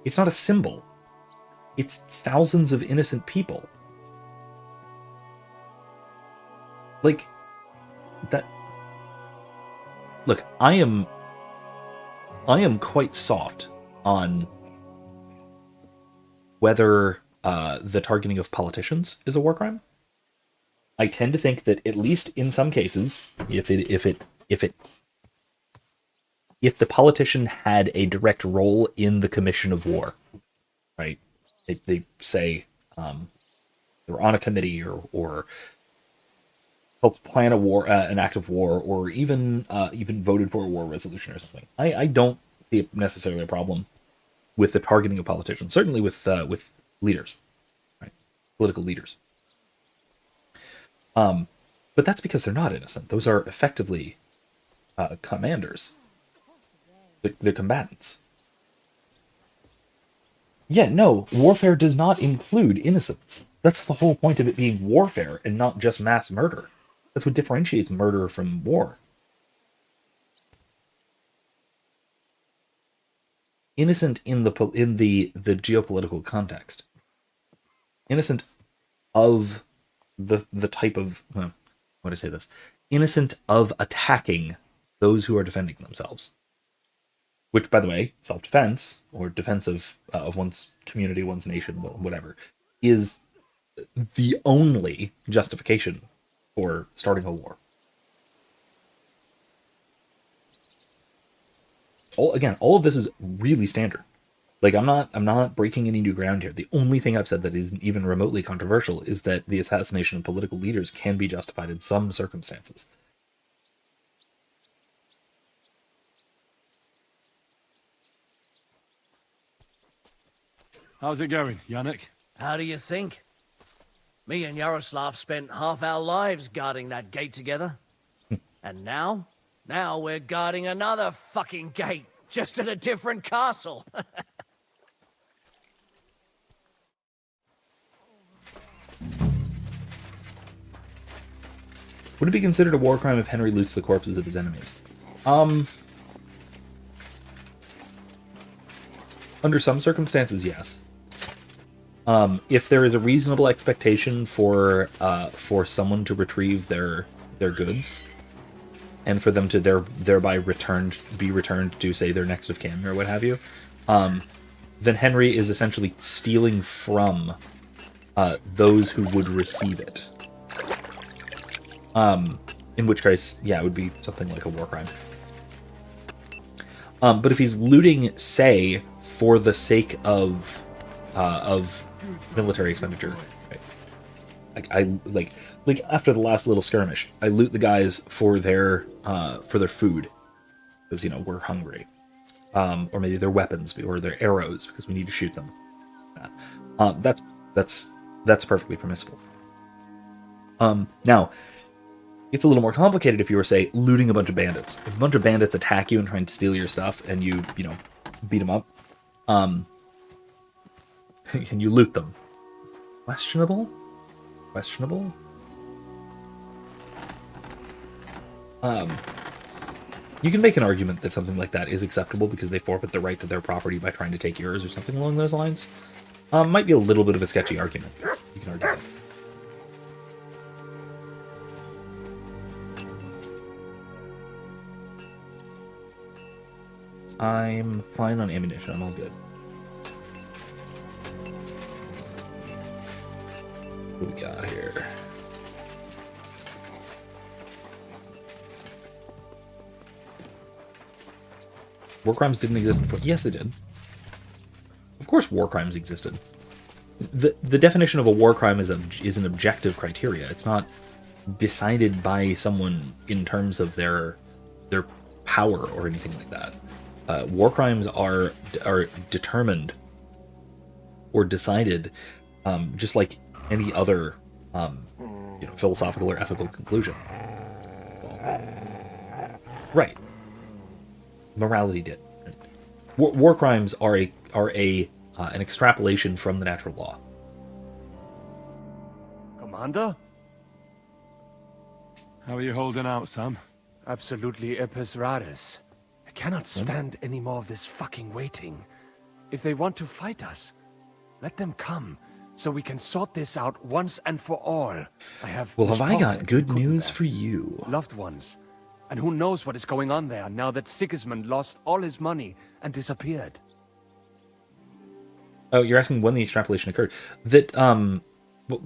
It's not a symbol. It's thousands of innocent people. Like, that... Look, I am quite soft on whether the targeting of politicians is a war crime. I tend to think that at least in some cases, if the politician had a direct role in the commission of war, right? They say they were on a committee or helped plan a war, an act of war, or even voted for a war resolution or something. I don't see necessarily a problem with the targeting of politicians. Certainly with leaders, right? Political leaders. But that's because they're not innocent. Those are effectively commanders. They're combatants. Yeah, no, warfare does not include innocence. That's the whole point of it being warfare and not just mass murder. That's what differentiates murder from war. Innocent in the geopolitical context. Innocent of the type of, how do I say this? Innocent of attacking those who are defending themselves. Which, by the way, self-defense, or defense of one's community, one's nation, whatever, is the only justification for starting a war. All of this is really standard. Like, I'm not breaking any new ground here. The only thing I've said that isn't even remotely controversial is that the assassination of political leaders can be justified in some circumstances. How's it going, Yannick? How do you think? Me and Yaroslav spent half our lives guarding that gate together. And now we're guarding another fucking gate, just at a different castle. Would it be considered a war crime if Henry loots the corpses of his enemies? Under some circumstances, yes. If there is a reasonable expectation for someone to retrieve their goods, and for them to thereby be returned to, say, their next of kin or what have you, then Henry is essentially stealing from those who would receive it. In which case, yeah, it would be something like a war crime. But if he's looting, say, for the sake of military expenditure, right? Like after the last little skirmish, I loot the guys for their food, because we're hungry, or maybe their weapons or their arrows because we need to shoot them. That's perfectly permissible. Now, it's a little more complicated if you were, say, looting a bunch of bandits. If a bunch of bandits attack you and trying to steal your stuff, and you beat them up, can you loot them? Questionable. You can make an argument that something like that is acceptable because they forfeit the right to their property by trying to take yours or something along those lines. Might be a little bit of a sketchy argument. You can argue that. I'm fine on ammunition. I'm all good. What we got here? War crimes didn't exist before. Yes, they did. Of course, war crimes existed. The definition of a war crime is an objective criteria. It's not decided by someone in terms of their power or anything like that. War crimes are determined or decided just like any other philosophical or ethical conclusion. Right. Morality did. War crimes are an extrapolation from the natural law. Commander? How are you holding out, Sam? Absolutely epis raris. I cannot stand any more of this fucking waiting. If they want to fight us, let them come, so we can sort this out once and for all. Have I got good news for you. Loved ones. And who knows what is going on there now that Sigismund lost all his money and disappeared. Oh, you're asking when the extrapolation occurred. That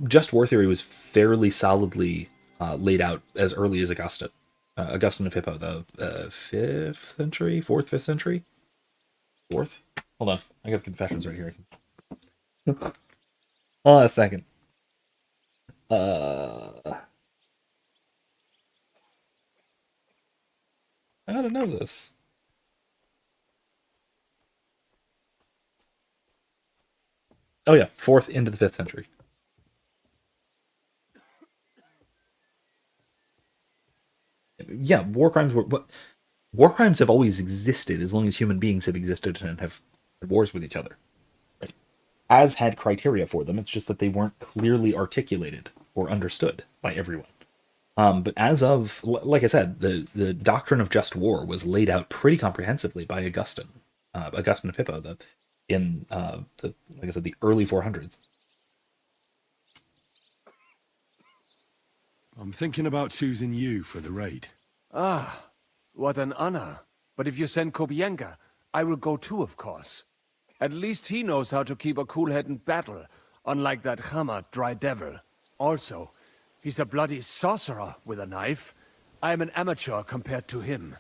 just war theory was fairly solidly laid out as early as Augustine. Augustine of Hippo, the 5th century, 4th, 5th century? 4th? Hold on, I got the confessions right here. Hold on a second. I gotta know this. Oh yeah, 4th into the 5th century. Yeah, war crimes have always existed as long as human beings have existed and have had wars with each other. Right? As had criteria for them, it's just that they weren't clearly articulated or understood by everyone. But as of, like I said, the doctrine of just war was laid out pretty comprehensively by Augustine of Hippo, in like I said, the early 400s. I'm thinking about choosing you for the raid. Ah, what an honor. But if you send Kobienka, I will go too, of course. At least he knows how to keep a cool head in battle, unlike that Hammer dry devil. Also, he's a bloody sorcerer with a knife. I am an amateur compared to him.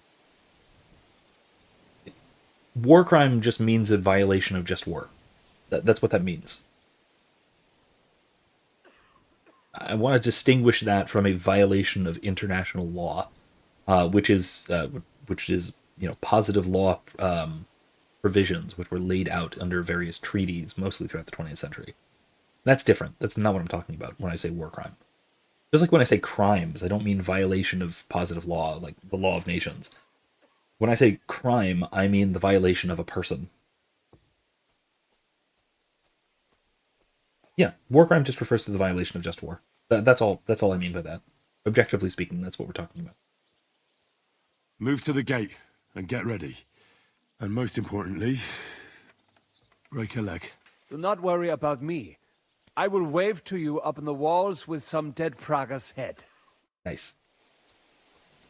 War crime just means a violation of just war. That's what that means. I want to distinguish that from a violation of international law, which is positive law provisions which were laid out under various treaties, mostly throughout the 20th century. That's different. That's not what I'm talking about when I say war crime. Just like when I say crimes, I don't mean violation of positive law, like the law of nations. When I say crime, I mean the violation of a person. Yeah, war crime just refers to the violation of just war. That's all I mean by that. Objectively speaking, that's what we're talking about. Move to the gate and get ready. And most importantly, break a leg. Do not worry about me. I will wave to you up in the walls with some dead Prager's head. Nice.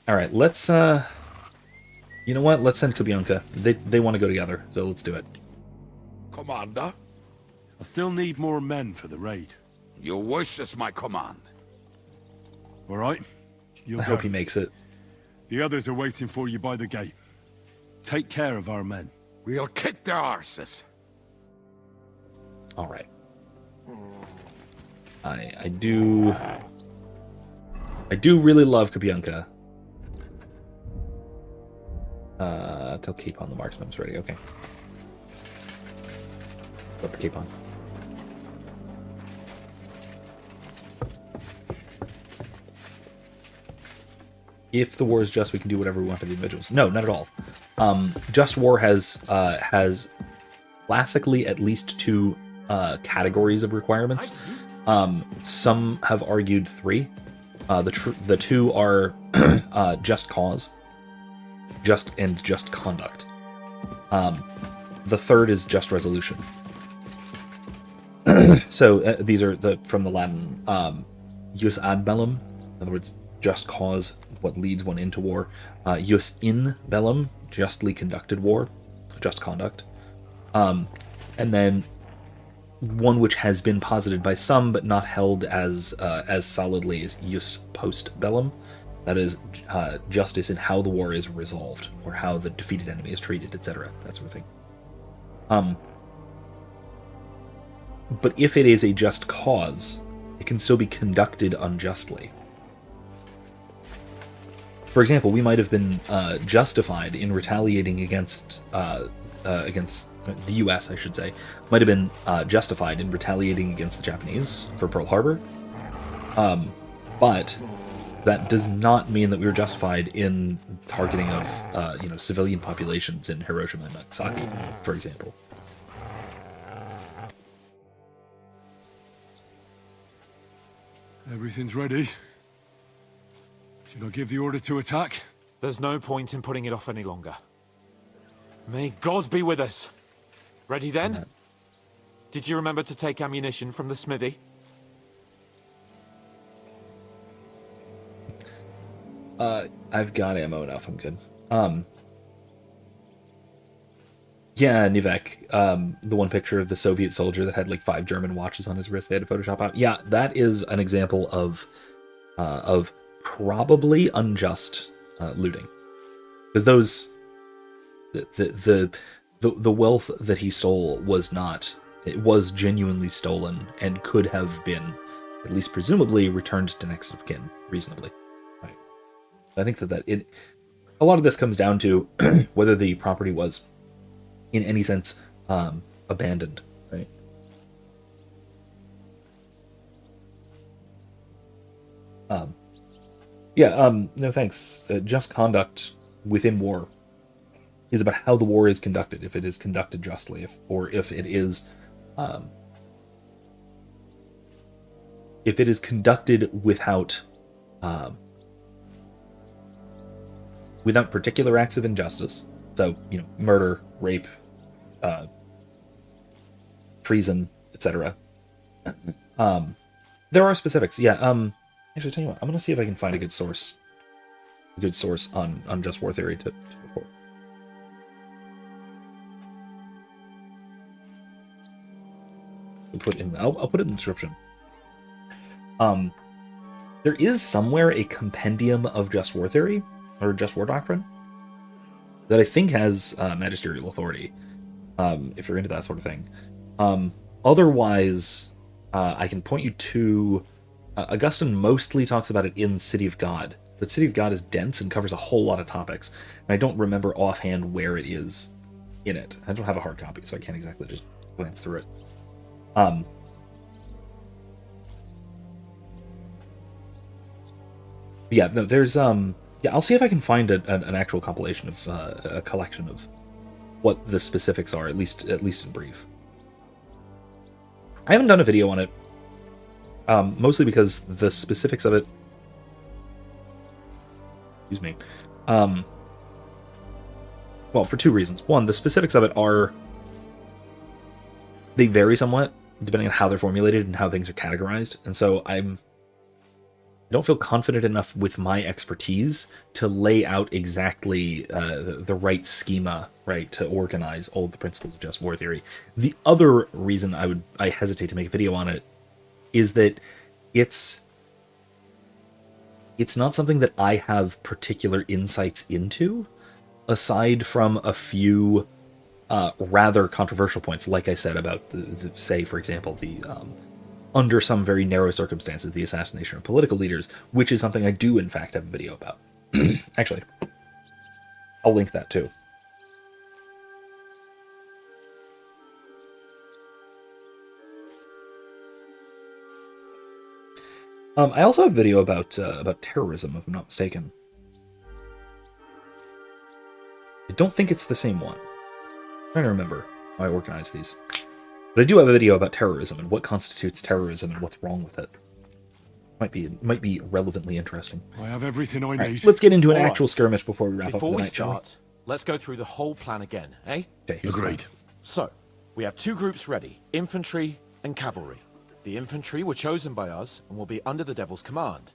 Alright, let's you know what? Let's send Kubianka. They want to go together, so let's do it. Commander? I still need more men for the raid. Your wish is my command. All right. You'll I hope he makes it. The others are waiting for you by the gate. Take care of our men. We'll kick their arses. All right. I do really love Kubianka. Tell Capon the marksman's ready. Okay. Go for Capon. If the war is just, we can do whatever we want to the individuals. No, not at all. Just war has classically at least 2 categories of requirements. Some have argued 3. The 2 are just cause, just conduct. The third is just resolution. So these are from the Latin jus ad bellum, in other words, just cause, what leads one into war. Jus in bellum, justly conducted war, just conduct. And then one which has been posited by some but not held as solidly as jus post bellum. That is justice in how the war is resolved, or how the defeated enemy is treated, etc. That sort of thing. But if it is a just cause, it can still be conducted unjustly. For example, we might have been justified in retaliating against the U.S., I should say, might have been justified in retaliating against the Japanese for Pearl Harbor, but that does not mean that we were justified in targeting of civilian populations in Hiroshima and Nagasaki, for example. Everything's ready. Should I give the order to attack? There's no point in putting it off any longer. May God be with us. Ready then? Did you remember to take ammunition from the smithy? I've got ammo enough, I'm good. Yeah, Nivek, the one picture of the Soviet soldier that had like 5 German watches on his wrist they had to Photoshop out. Yeah, that is an example of probably unjust looting, because those the wealth that he stole was not, it was genuinely stolen and could have been, at least presumably, returned to next of kin reasonably. Right. I think that a lot of this comes down to whether the property was, in any sense, abandoned, right? No thanks. Just conduct within war is about how the war is conducted, if it is conducted justly, if it is conducted without particular acts of injustice. So, murder, rape, treason, etc. There are specifics. Yeah. Actually, tell you what, I'm gonna see if I can find a good source on just war theory to report. I'll put it in the description. There is somewhere a compendium of just war theory or just war doctrine that I think has magisterial authority, if you're into that sort of thing. Otherwise, I can point you to Augustine mostly talks about it in City of God. But City of God is dense and covers a whole lot of topics, and I don't remember offhand where it is in it. I don't have a hard copy, so I can't exactly just glance through it. Yeah, no, there's I'll see if I can find an actual compilation of a collection of what the specifics are, at least in brief. I haven't done a video on it, mostly because the specifics of it, excuse me, well, for 2 reasons. One, the specifics of it they vary somewhat depending on how they're formulated and how things are categorized, and so I don't feel confident enough with my expertise to lay out exactly the right schema, right, to organize all of the principles of just war theory. The other reason I hesitate to make a video on it is that it's not something that I have particular insights into, aside from a few rather controversial points, like I said about say, for example, the under some very narrow circumstances, the assassination of political leaders, which is something I do, in fact, have a video about. Actually, I'll link that too. I also have a video about terrorism, if I'm not mistaken. I don't think it's the same one. I'm trying to remember how I organized these. But I do have a video about terrorism and what constitutes terrorism and what's wrong with it. Might be relevantly interesting. I have everything I need. Right, let's get into an actual skirmish before we wrap up for the night, shall we? Let's go through the whole plan again, eh? Okay, agreed. So, we have 2 groups ready, infantry and cavalry. The infantry were chosen by us and will be under the Devil's command.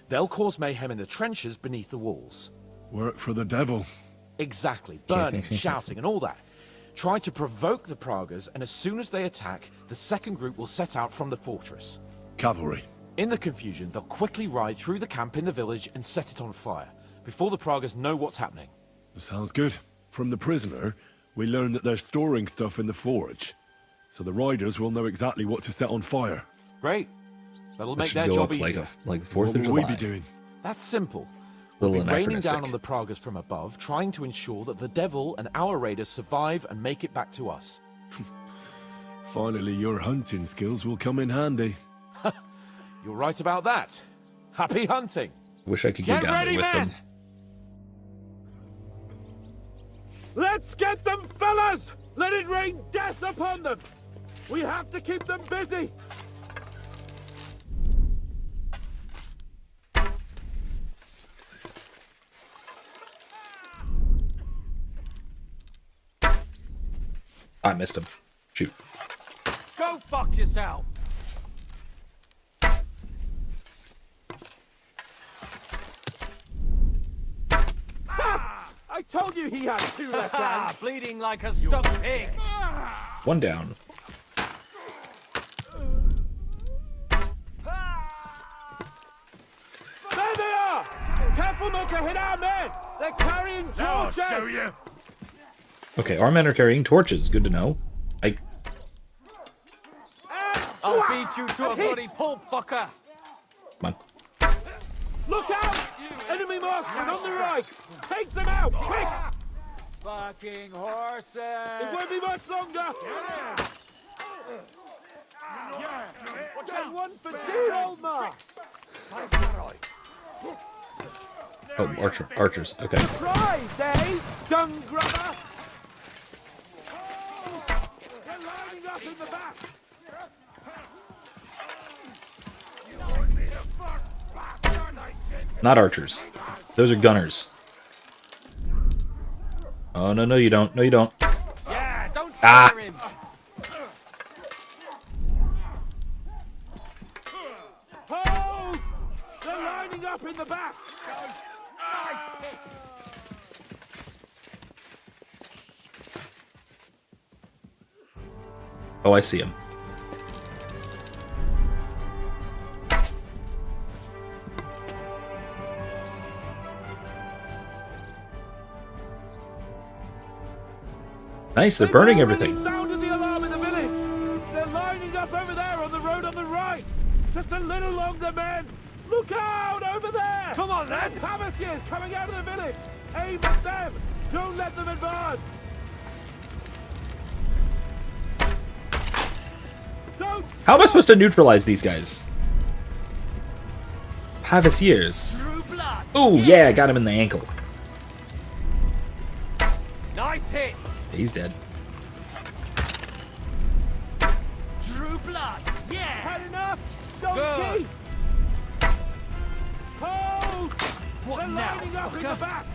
They'll cause mayhem in the trenches beneath the walls. Work for the devil. Exactly, burning, shouting and all that. Try to provoke the Pragas, and as soon as they attack, the second group will set out from the fortress. Cavalry. In the confusion, they'll quickly ride through the camp in the village and set it on fire, before the Pragas know what's happening. Sounds good. From the prisoner, we learned that they're storing stuff in the forge, so the riders will know exactly what to set on fire. Great. That'll make their job easier. Like the 4th of July. What will we be doing? That's simple. We'll be raining down on the Pragas from above, trying to ensure that the devil and our raiders survive and make it back to us. Finally, your hunting skills will come in handy. You're right about that. Happy hunting. Wish I could go down there with them. Let's get them, fellas! Let it rain death upon them! We have to keep them busy! I missed him. Shoot. Go fuck yourself! Ha! I told you he had 2 left hands. Bleeding like a stuck pig. One down. There they are! Careful not to hit our men! They're carrying torches! Now I'll show you. Okay, our men are carrying torches. Good to know. I'll beat you to a bloody pulp, fucker! Come on. Look out! Enemy marksmen on the right! Take them out, quick! Fucking horses! It won't be much longer! Take one for 2, old marks! Oh, archers. Okay. Surprise, eh? Dung grubber! They're lining up in the back! Not archers. Those are gunners. Oh, no, you don't. No, you don't. Yeah, don't scare him! Hold! They're lining up in the back! Oh, I see him. Nice, they're burning everything. Sounded the alarm in the village! They're lining up over there on the road on the right! Just a little longer, men! Look out over there! Come on, then! Havaskiers coming out of the village! Aim at them! Don't let them advance! Don't... How am I supposed to neutralize these guys? Pavasiers. Oh, yeah, got him in the ankle. Nice hit! He's dead. Drew blood! Yeah! Had enough! Don't Good. keep! Hold! What They're now, lining up in the fucker? back!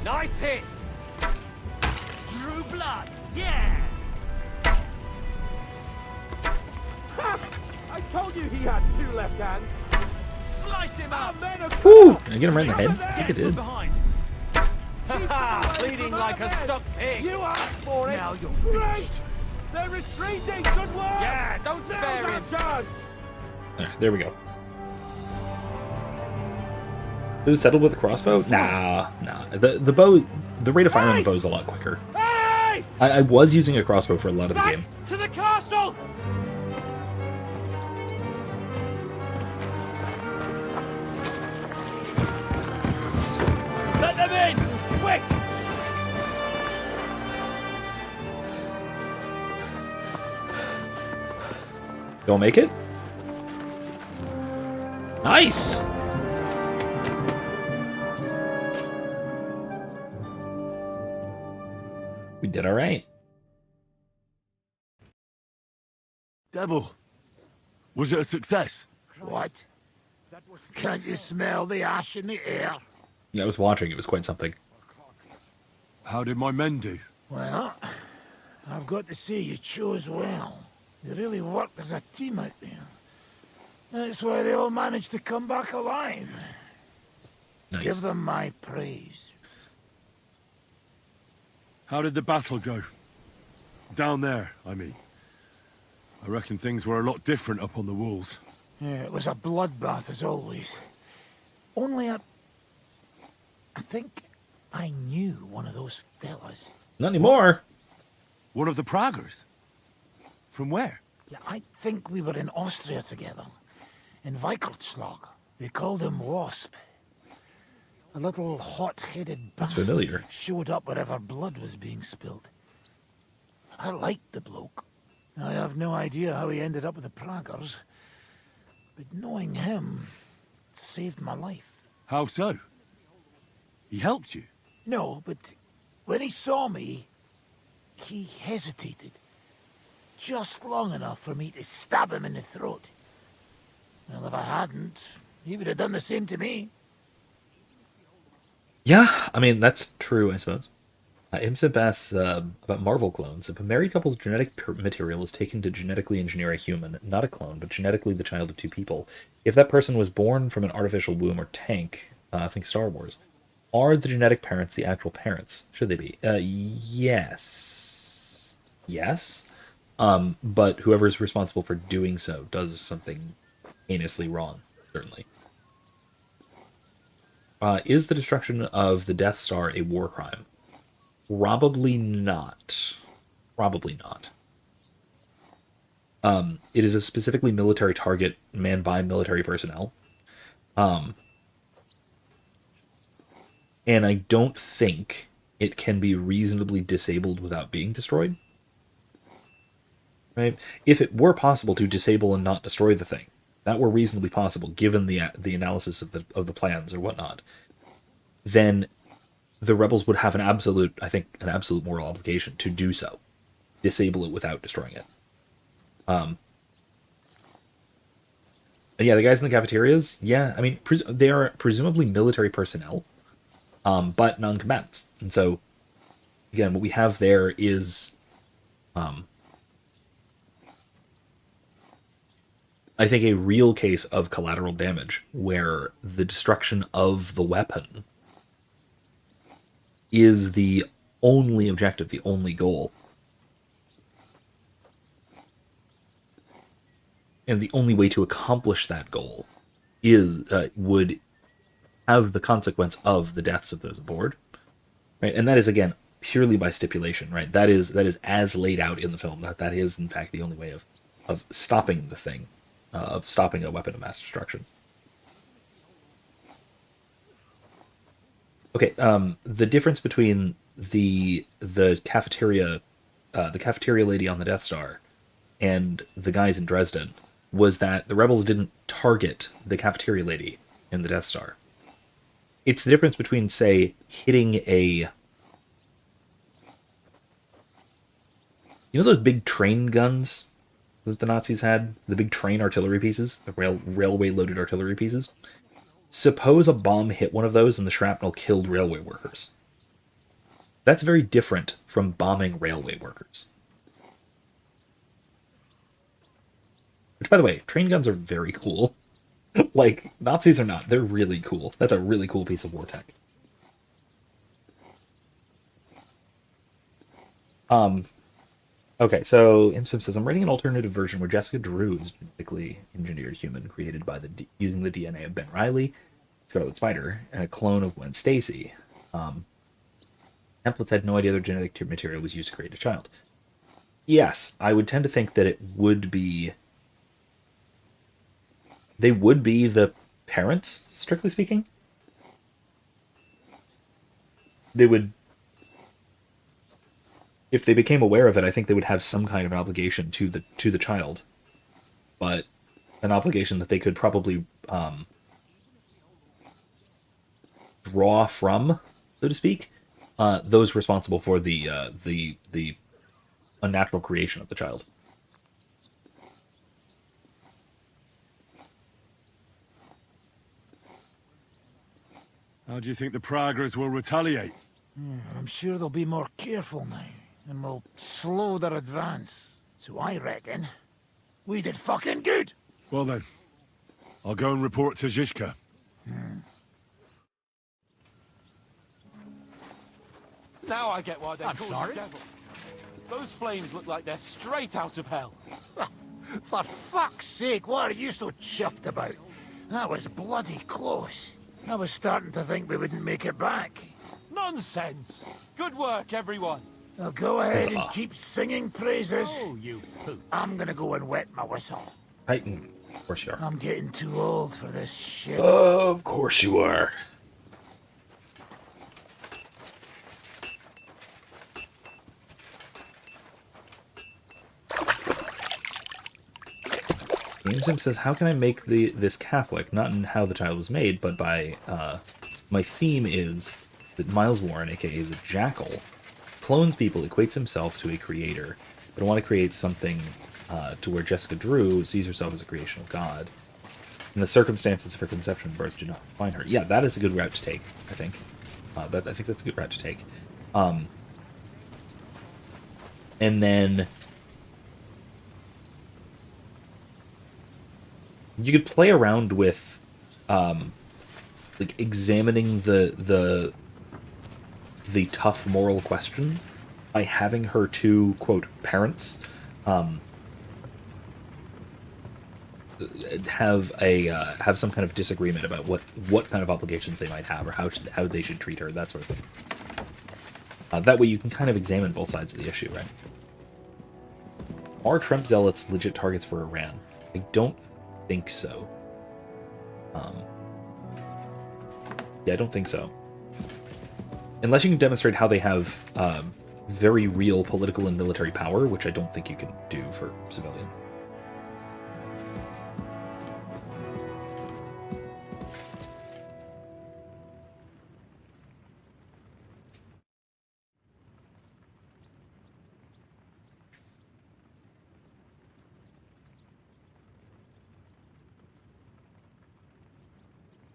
Nice hit! Drew blood! Yeah! Ha! I told you he had 2 left hands! Slice him Our up! men are... Woo! Did I get him right in the head? I think I did. Behind! Ha! Bleeding like a stuck pig! You asked for it! Now you're Great! finished! They're retreating! Good work! Yeah, don't spare Now's our him! chance! There we go. Is it settled with a crossbow? Nah. The bow, the rate of fire on the bow is a lot quicker. Hey! I was using a crossbow for a lot of the Back game. to the castle! Let them in! Quick! Don't make it? Nice! We did alright. Devil, was it a success? What? Can't you smell the ash in the air? Yeah, I was watching. It was quite something. How did my men do? Well, I've got to say you chose well. You really worked as a team out there. That's why they all managed to come back alive. Nice. Give them my praise. How did the battle go? Down there, I mean. I reckon things were a lot different up on the walls. Yeah, it was a bloodbath as always. Only I think I knew one of those fellas. Not anymore. One of the Praggers? From where? Yeah, I think we were in Austria together. In Weikertslag. They called him Wasp. A little hot-headed That's bastard familiar. who showed up wherever blood was being spilled. I liked the bloke. I have no idea how he ended up with the Praggers. But knowing him saved my life. How so? He helped you? No, but when he saw me, he hesitated. Just long enough for me to stab him in the throat. Well, if I hadn't, he would have done the same to me. Yeah, I mean, that's true, I suppose. Imsib asks about Marvel clones. If a married couple's genetic material is taken to genetically engineer a human, not a clone, but genetically the child of 2 people, if that person was born from an artificial womb or tank, think Star Wars, Are the genetic parents the actual parents? Should they be? Yes. Yes. But whoever is responsible for doing so does something heinously wrong, certainly. Is the destruction of the Death Star a war crime? Probably not. Probably not. It is a specifically military target manned by military personnel. And I don't think it can be reasonably disabled without being destroyed. Right? If it were possible to disable and not destroy the thing, that were reasonably possible given the analysis of the plans or whatnot, then the rebels would have an absolute moral obligation to do so, disable it without destroying it. And yeah, the guys in the cafeterias, yeah, I mean, they are presumably military personnel, but non-combatants. And so, again, what we have there is, I think, a real case of collateral damage, where the destruction of the weapon is the only objective, the only goal. And the only way to accomplish that goal is would have the consequence of the deaths of those aboard, right? And that is, again, purely by stipulation, right? That is as laid out in the film. That is, in fact, the only way of stopping the thing, of stopping a weapon of mass destruction. Okay, the difference between the cafeteria lady on the Death Star and the guys in Dresden was that the rebels didn't target the cafeteria lady in the Death Star. It's the difference between, say, hitting a... You know those big train guns that the Nazis had? The big train artillery pieces? The railway-loaded artillery pieces? Suppose a bomb hit one of those and the shrapnel killed railway workers. That's very different from bombing railway workers. Which, by the way, train guns are very cool. Like, Nazis are not. They're really cool. That's a really cool piece of war tech. Okay, so Imsim says, I'm writing an alternative version where Jessica Drew is a genetically engineered human created by using the DNA of Ben Reilly, Scarlet Spider, and a clone of Gwen Stacy. Templates had no idea their genetic material was used to create a child. Yes, I would tend to think that it would be... They would be the parents, strictly speaking. They would... If they became aware of it, I think they would have some kind of an obligation to the child. But an obligation that they could probably draw from, so to speak, those responsible for the unnatural creation of the child. How do you think the Praggers will retaliate? I'm sure they'll be more careful now, and will slow their advance. So I reckon we did fucking good. Well then, I'll go and report to Zizka. Now I get why they I'm call sorry? you devil. Those flames look like they're straight out of hell. For fuck's sake, what are you so chuffed about? That was bloody close. I was starting to think we wouldn't make it back. Nonsense! Good work, everyone. Now go ahead and keep singing praises. Oh, you poop. I'm gonna go and wet my whistle. Of course you are. I'm getting too old for this shit. Of course you are. Gamesym says, how can I make this Catholic? Not in how the child was made, but by... my theme is that Miles Warren, aka the Jackal, clones people, equates himself to a creator, but I want to create something to where Jessica Drew sees herself as a creation of God. And the circumstances of her conception and birth do not define her. Yeah, that is a good route to take, I think. I think that's a good route to take. And then... you could play around with like examining the tough moral question by having her two quote parents have some kind of disagreement about what kind of obligations they might have or how they should treat her, that sort of thing. That way you can kind of examine both sides of the issue, right? Are Trump zealots legit targets for Iran? I don't think so. Yeah, I don't think so. Unless you can demonstrate how they have very real political and military power, which I don't think you can do for civilians.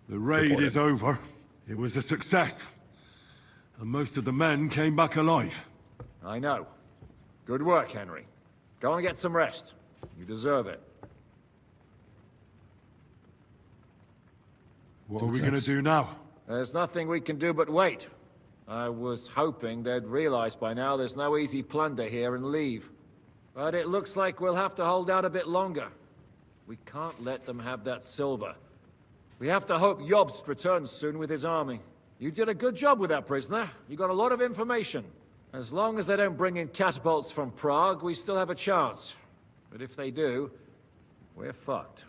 The raid is over. It was a success. And most of the men came back alive. I know. Good work, Henry. Go and get some rest. You deserve it. What are we going to do now? There's nothing we can do but wait. I was hoping they'd realize by now there's no easy plunder here and leave. But it looks like we'll have to hold out a bit longer. We can't let them have that silver. We have to hope Jobst returns soon with his army. You did a good job with that prisoner. You got a lot of information. As long as they don't bring in catapults from Prague, we still have a chance. But if they do, we're fucked.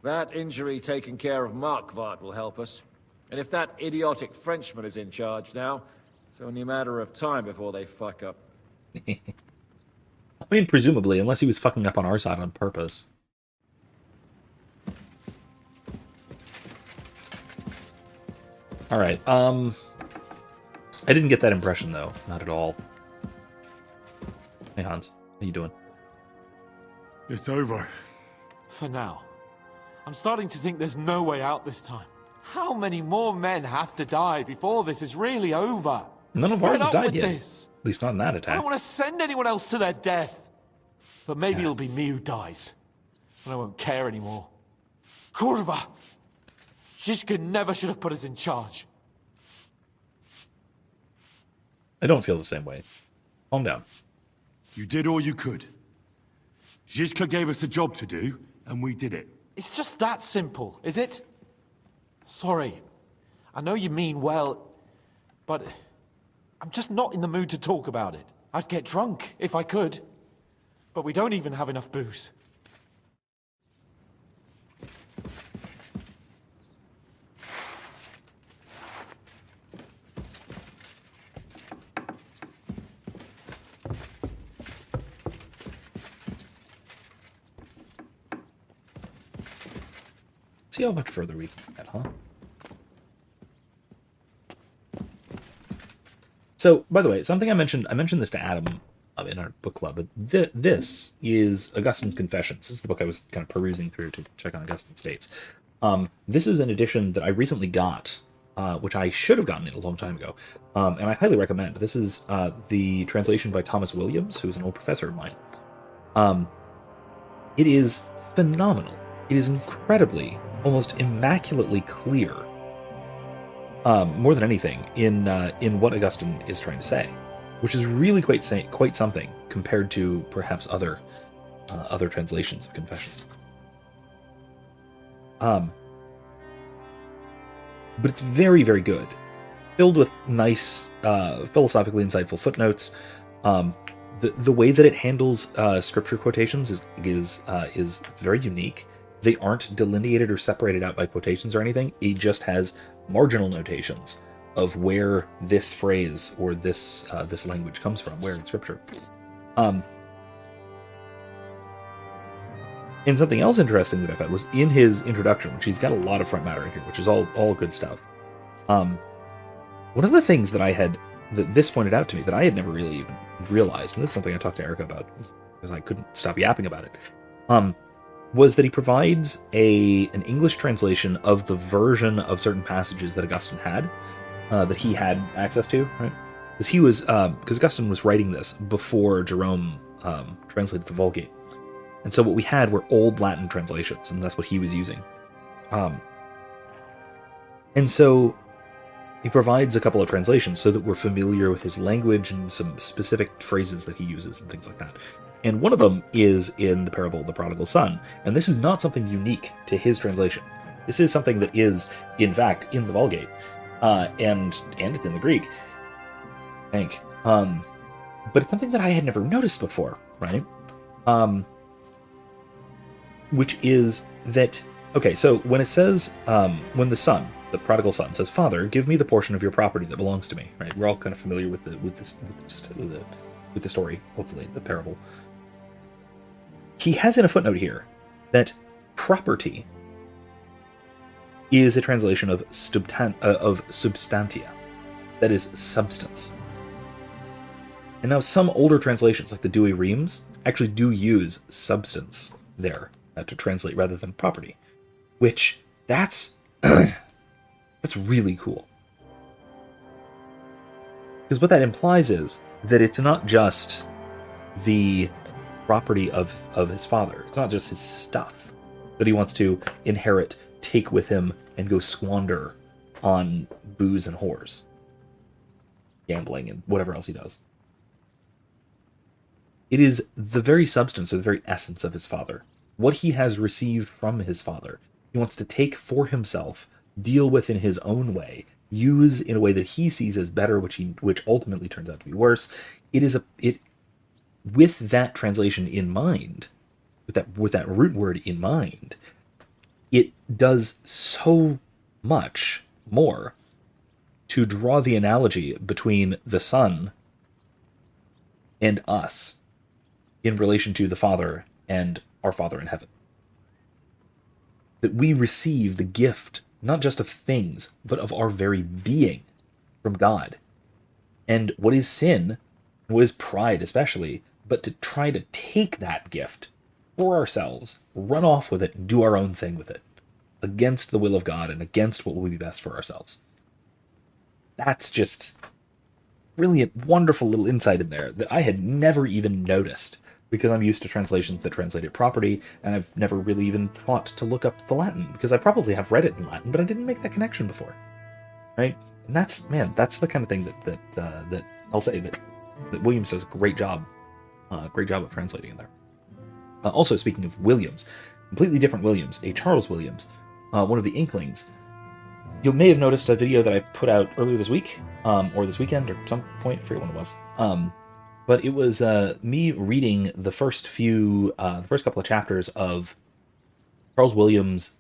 That injury taking care of Markvart will help us. And if that idiotic Frenchman is in charge now, it's only a matter of time before they fuck up. I mean, presumably, unless he was fucking up on our side on purpose. Alright, I didn't get that impression, though. Not at all. Hey, Hans. How you doing? It's over. For now. I'm starting to think there's no way out this time. How many more men have to die before this is really over? None of ours have died yet. This. At least not in that I attack. don't want to send anyone else to their death. But maybe it'll be me who dies. And I won't care anymore. Kurva! Zizka never should have put us in charge. I don't feel the same way. Calm down. You did all you could. Zizka gave us a job to do, and we did it. It's just that simple, is it? Sorry. I know you mean well, but I'm just not in the mood to talk about it. I'd get drunk if I could, but we don't even have enough booze. See how much further we can get, huh? So, by the way, something I mentioned this to Adam in our book club, but this is Augustine's Confessions. This is the book I was kind of perusing through to check on Augustine's dates. This is an edition that I recently got, which I should have gotten it a long time ago, and I highly recommend. This is the translation by Thomas Williams, who's an old professor of mine. It is phenomenal. It is incredibly, almost immaculately clear, more than anything, in what Augustine is trying to say, which is really quite something compared to perhaps other translations of Confessions. But it's very, very good, filled with nice, philosophically insightful footnotes. The way that it handles scripture quotations is very unique. They aren't delineated or separated out by quotations or anything. It just has marginal notations of where this phrase or this language comes from, where in scripture. And something else interesting that I found was in his introduction, which he's got a lot of front matter in here, which is all good stuff. One of the things that this pointed out to me that I had never really even realized, and this is something I talked to Erica about because I couldn't stop yapping about it, was that he provides an English translation of the version of certain passages that Augustine had, that he had access to, right? Because Augustine was writing this before Jerome translated the Vulgate. And so what we had were old Latin translations, and that's what he was using. And so he provides a couple of translations so that we're familiar with his language and some specific phrases that he uses and things like that. And one of them is in the parable of the prodigal son. And this is not something unique to his translation. This is something that is, in fact, in the Vulgate. And it's in the Greek, I think. But it's something that I had never noticed before, right? Which is that, okay, so when it says, when the son, the prodigal son, says, "Father, give me the portion of your property that belongs to me," right? We're all kind of familiar with the story, hopefully, the parable. He has in a footnote here that property is a translation of substantia, that is substance. And now some older translations, like the Douay Rheims, actually do use substance there to translate rather than property, which that's really cool. Because what that implies is that it's not just the property of his father. It's not just his stuff that he wants to inherit, take with him, and go squander on booze and whores, gambling, and whatever else he does. It is the very substance or the very essence of his father. What he has received from his father, he wants to take for himself, deal with in his own way, use in a way that he sees as better, which ultimately turns out to be worse. With that translation in mind, with that root word in mind, it does so much more to draw the analogy between the Son and us in relation to the Father and our Father in heaven. That we receive the gift, not just of things, but of our very being from God. And what is sin, what is pride especially, but to try to take that gift for ourselves, run off with it, and do our own thing with it, against the will of God and against what will be best for ourselves. That's just brilliant, wonderful little insight in there that I had never even noticed, because I'm used to translations that translate it property, and I've never really even thought to look up the Latin, because I probably have read it in Latin, but I didn't make that connection before, right? And that's the kind of thing that I'll say that Williams does a great job of translating in there. Also, speaking of Williams, completely different Williams, a Charles Williams, one of the Inklings. You may have noticed a video that I put out earlier this week, or this weekend, or some point, I forget when it was. But it was me reading the first couple of chapters of Charles Williams'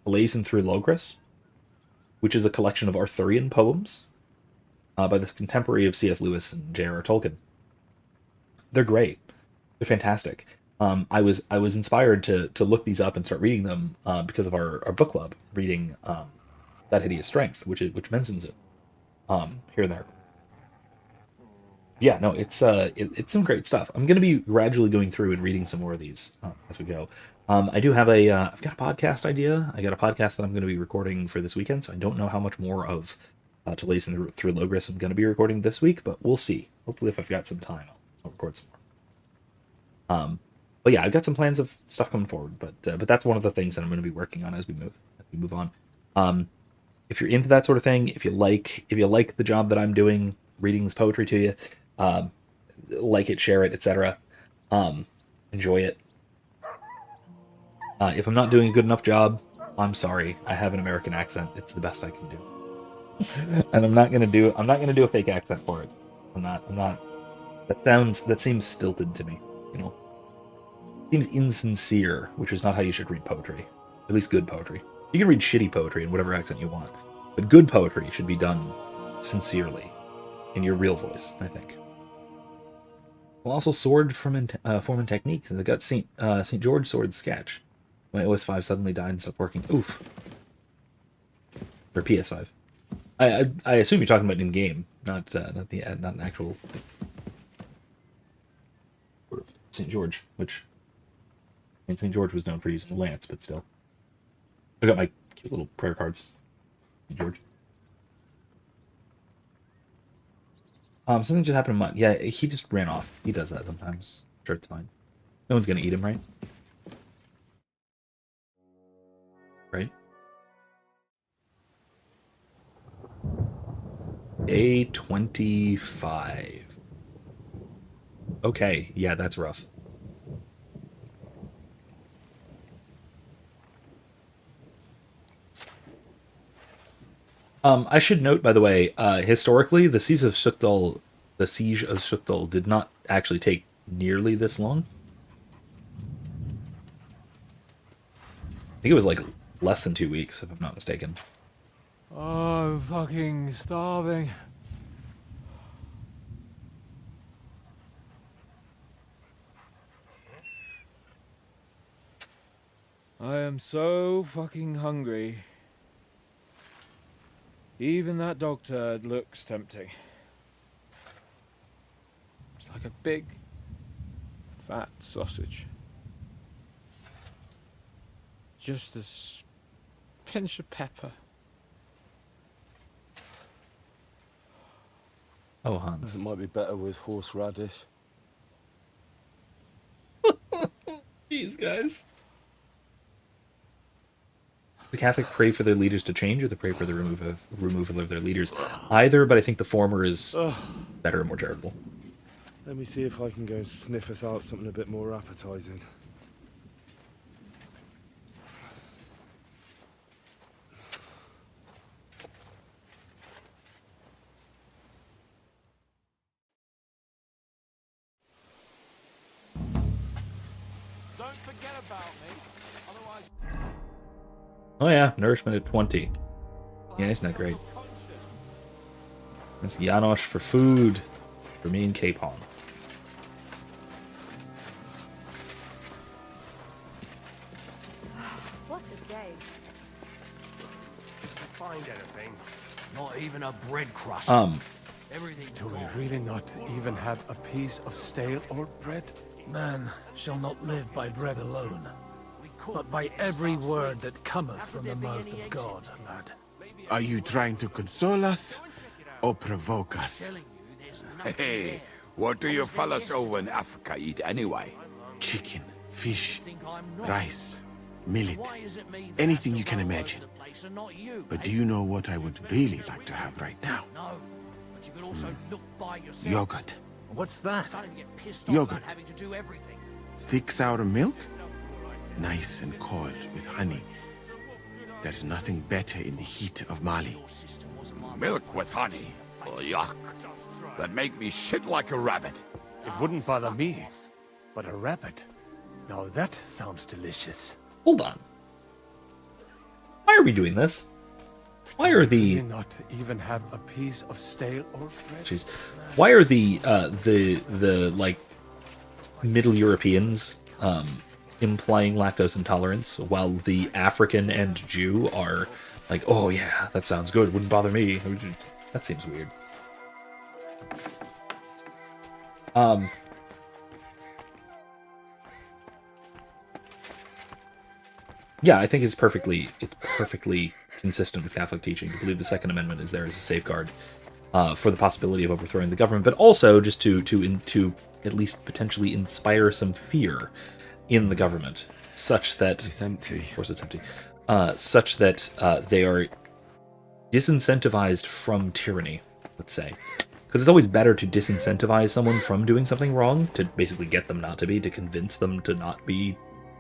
Blazing Through Logres, which is a collection of Arthurian poems by the contemporary of C.S. Lewis and J.R.R. Tolkien. They're great. They're fantastic. I was inspired to look these up and start reading them because of our book club reading That Hideous Strength, which mentions it here and there. Yeah, no, it's some great stuff. I'm going to be gradually going through and reading some more of these as we go. I do have I've got a podcast idea. I got a podcast that I'm going to be recording for this weekend, so I don't know how much more of To Lacing Through Logres I'm going to be recording this week, but we'll see. Hopefully, if I've got some time, I'll record some more. But yeah, I've got some plans of stuff coming forward, but that's one of the things that I'm going to be working on as we move on. If you're into that sort of thing, if you like the job that I'm doing, reading this poetry to you, like it, share it, etc. Enjoy it. If I'm not doing a good enough job, I'm sorry. I have an American accent. It's the best I can do, and I'm not gonna do a fake accent for it. I'm not. That seems stilted to me. Seems insincere, which is not how you should read poetry. At least good poetry. You can read shitty poetry in whatever accent you want, but good poetry should be done sincerely, in your real voice, I think. Colossal sword form and techniques, and they got St. George sword sketch. My OS5 suddenly died and stopped working. Oof. Or PS5. I assume you're talking about in game, not an actual St. George, which St. George was known for using the lance, but still. I got my cute little prayer cards, St. George. Something just happened to Mutt. Yeah, he just ran off. He does that sometimes. Sure, it's fine. No one's gonna eat him, right? Right? Day 25. Okay, yeah, that's rough. I should note, by the way, historically, the siege of Sukdal did not actually take nearly this long. I think it was like less than 2 weeks, if I'm not mistaken. Oh, I'm fucking starving. I am so fucking hungry. Even that dog turd looks tempting. It's like a big, fat sausage. Just a pinch of pepper. Oh, Hans. It might be better with horseradish. Jeez, guys. The Catholic pray for their leaders to change, or they pray for the removal of their leaders? Either, but I think the former is better and more charitable. Let me see if I can go sniff us out something a bit more appetizing. Don't forget about me, otherwise... Oh yeah, nourishment at 20. Yeah, it's not great. That's Janosch for food. For me and Capon. What a day. Find anything? Not even a bread crust. Everything Do we really not even have a piece of stale old bread? Man shall not live by bread alone, but by every word that cometh from the mouth of God, lad. Are you trying to console us or provoke us? Hey, what do you fellas over in Africa eat anyway? Chicken, fish, rice, millet, anything you can imagine. But do you know what I would really like to have right now? Yogurt. What's that? Yogurt. Thick sour milk? Nice and cold with honey. There's nothing better in the heat of Mali. Milk with honey? Oh, yuck. That'd make me shit like a rabbit. It wouldn't bother me, but a rabbit. Now that sounds delicious. Hold on. Why are we doing this? Why are the... Do not even have a piece of stale old bread? Jeez. Why are the like Middle Europeans implying lactose intolerance, while the African and Jew are like, oh yeah, that sounds good, wouldn't bother me. That seems weird. Yeah, I think it's perfectly consistent with Catholic teaching to believe the Second Amendment is there as a safeguard for the possibility of overthrowing the government, but also just to at least potentially inspire some fear in the government, such that it's empty. Of course, it's empty. Such that they are disincentivized from tyranny. Let's say, because it's always better to disincentivize someone from doing something wrong, to basically get them not to be, to convince them to not be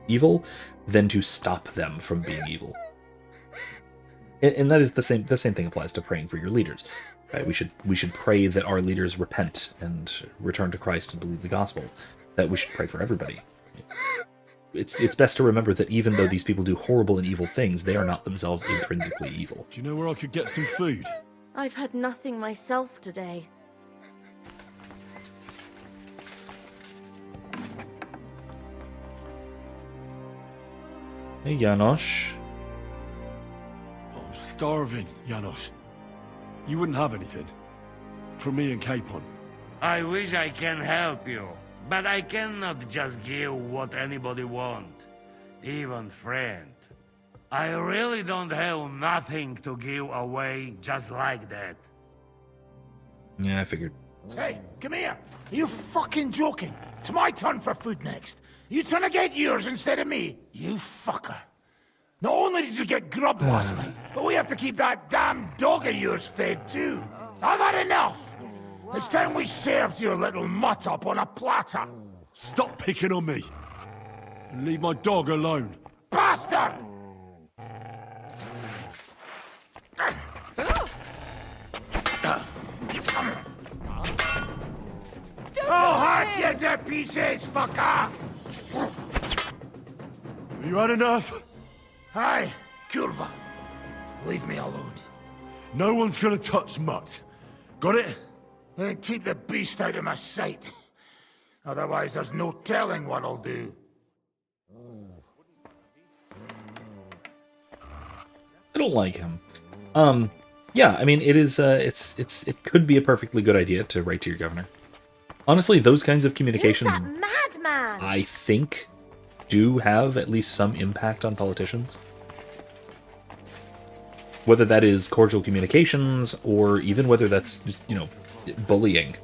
evil, than to stop them from being evil. And that is the same thing applies to praying for your leaders. Right? We should pray that our leaders repent and return to Christ and believe the gospel. That we should pray for everybody. It's best to remember that even though these people do horrible and evil things, they are not themselves intrinsically evil. Do you know where I could get some food? I've had nothing myself today. Hey, Janosch. I'm starving, Janosch. You wouldn't have anything? For me and Capon. I wish I can help you, but I cannot just give what anybody want, even friend. I really don't have nothing to give away just like that. Yeah, I figured. Hey, come here. Are you fucking joking? It's my turn for food next. You trying to get yours instead of me? You fucker. Not only did you get grub last night, but we have to keep that damn dog of yours fed too. I've had enough! It's time we served your little mutt up on a platter! Stop picking on me! And leave my dog alone! Bastard! I'll hack you to pieces, fucker! Have you had enough? Aye, Curva. Leave me alone. No one's gonna touch Mutt. Got it? And keep the beast out of my sight. Otherwise, there's no telling what I'll do. I don't like him. Yeah, I mean, it is. It could be a perfectly good idea to write to your governor. Honestly, those kinds of communications, Madman! I think, do have at least some impact on politicians. Whether that is cordial communications or even whether that's just, bullying.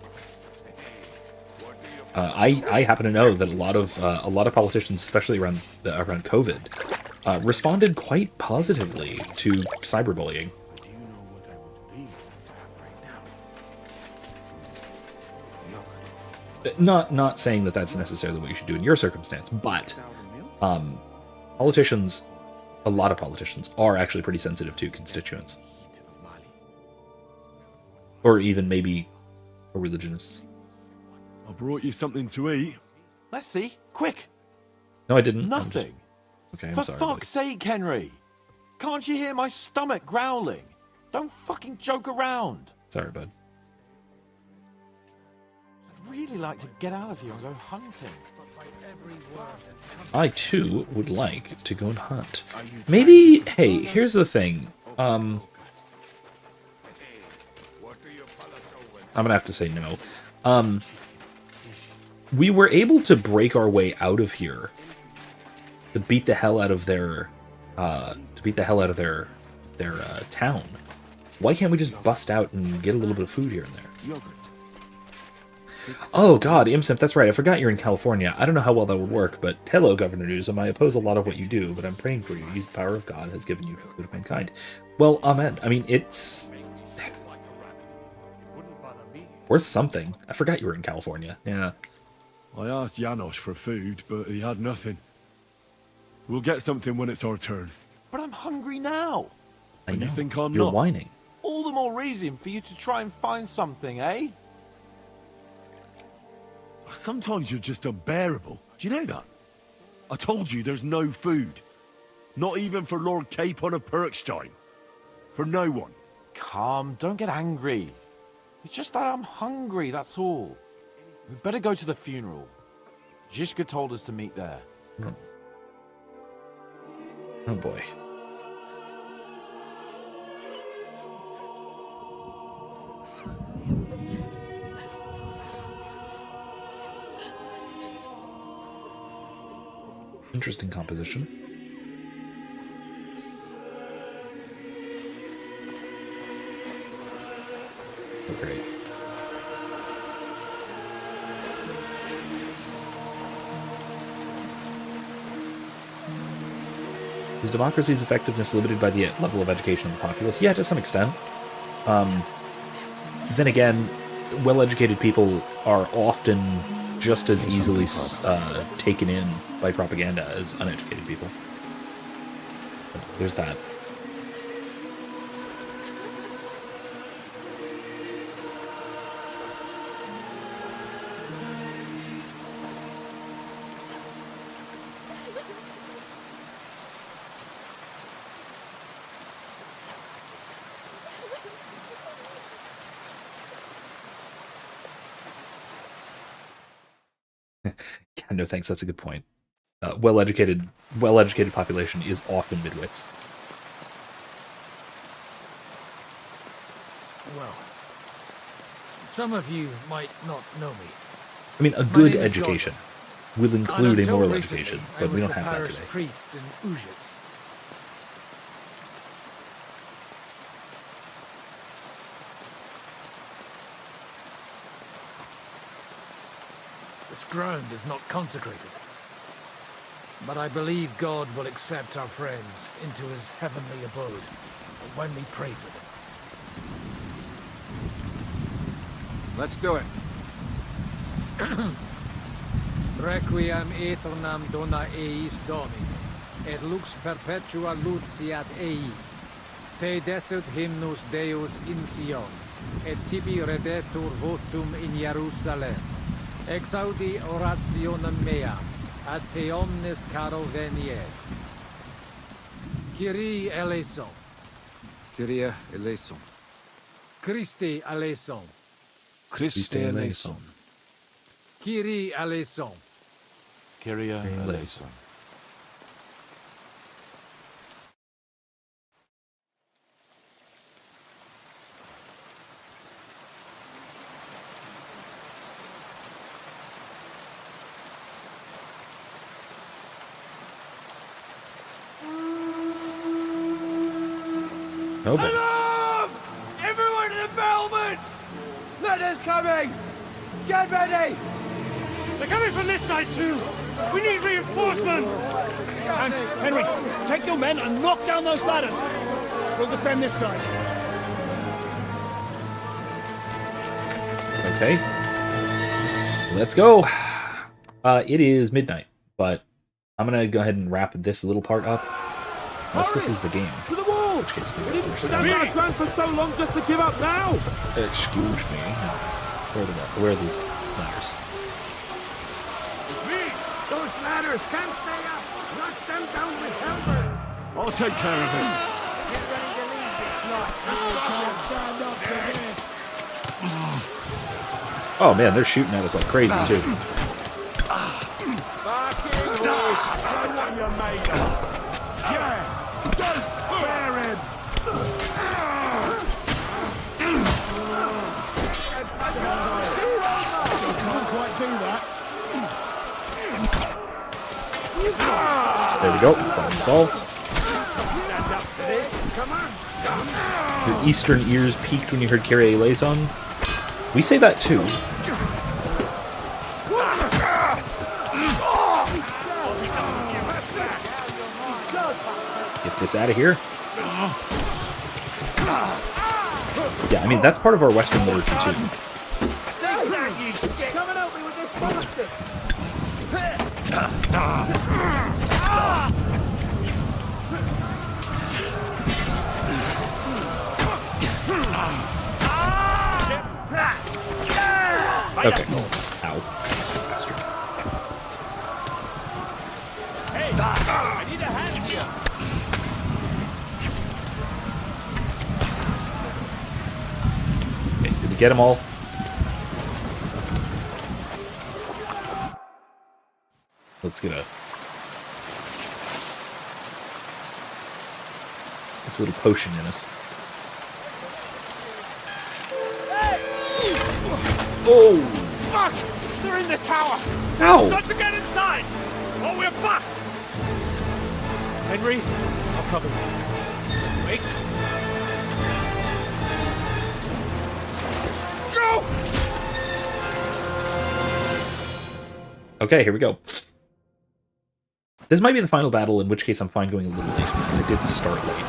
I happen to know that a lot of politicians, especially around COVID, responded quite positively to cyberbullying. Not saying that that's necessarily what you should do in your circumstance, but politicians, a lot of politicians, are actually pretty sensitive to constituents. Or even maybe a religionist. I brought you something to eat. Let's see. Quick. No, I didn't. Nothing. Okay, I'm For sorry. fuck's sake, Henry. Can't you hear my stomach growling? Don't fucking joke around. Sorry, bud. I'd really like to get out of here and go hunting. I, too, would like to go and hunt. Maybe, hey, here's the thing. I'm gonna have to say no. We were able to break our way out of here to beat the hell out of their town. Why can't we just bust out and get a little bit of food here and there? Oh god, Imsimp, that's right, I forgot you're in California. I don't know how well that would work, but hello, Governor Newsom. I oppose a lot of what you do, but I'm praying for you. Use the power of God has given you good of mankind. Well, amen. I mean, it's worth something. I forgot you were in California. Yeah. I asked Janos for food, but he had nothing. We'll get something when it's our turn. But I'm hungry now. I know. You think I'm You're not? whining. All the more reason for you to try and find something, eh? Sometimes you're just unbearable. Do you know that? I told you there's no food. Not even for Lord Capon of Perkstein. For no one. Calm, don't get angry. It's just that I'm hungry, that's all. We'd better go to the funeral. Zizka told us to meet there. Oh boy. Interesting composition. Oh, great. Is democracy's effectiveness limited by the level of education of the populace? Yeah, to some extent. Then again, well-educated people are often just as easily taken in by propaganda as uneducated people. There's that. Yeah, no thanks, that's a good point. Well-educated population is often midwits. Well, some of you might not know me. I mean, a My good name is education Gordon. will include a And until moral recently, education, I but we was don't the have that parish today. priest in Uzhitz. This ground is not consecrated. But I believe God will accept our friends into his heavenly abode when we pray for them. Let's do it. Requiem aeternam dona eis Domini, et lux perpetua luciat eis. Te desit hymnus Deus in Sion, et tibi redetur votum in Jerusalem. Exaudi orationem meam, ad te omnes caro veniet. Kyrie eleison. Kyrie eleison. Christe eleison. Christe eleison. Kyrie eleison. Kyrie eleison. Oh boy. Alarm! Everyone to the battlements! Letters coming! Get ready! They're coming from this side too! We need reinforcements! And, Henry, take your men and knock down those ladders! We'll defend this side. Okay. Let's go. It is midnight, but I'm gonna go ahead and wrap this little part up. Unless this is the game. To the wall! Which gets We didn't stand our ground for so long just to give up now! Excuse me. Where are these ladders? Me! Those ladders can't stay up! Knock them down with helmet! I'll take care of it. Get ready to leave this lot! Stand up to this! Oh man, they're shooting at us like crazy too. Barking horse! Show what you're made of! Yeah! Don't spare him! Can't quite do that. There we go. Problem solved. Stand up to this! Come on! Your eastern ears peaked when you heard Kyrie eleison. We say that too. Get this out of here. Yeah, I mean, that's part of our Western liturgy too. Come and help me with this bastard! Okay. Ow. Bastard. Hey! I need a hand here! Okay, did we get them all? Let's get this little potion in us. Oh! Fuck! They're in the tower! Ow! Got to get inside! Or we're fucked! Henry, I'll cover you. Wait. Go! Okay, here we go. This might be the final battle, in which case I'm fine going a little late. I did start late.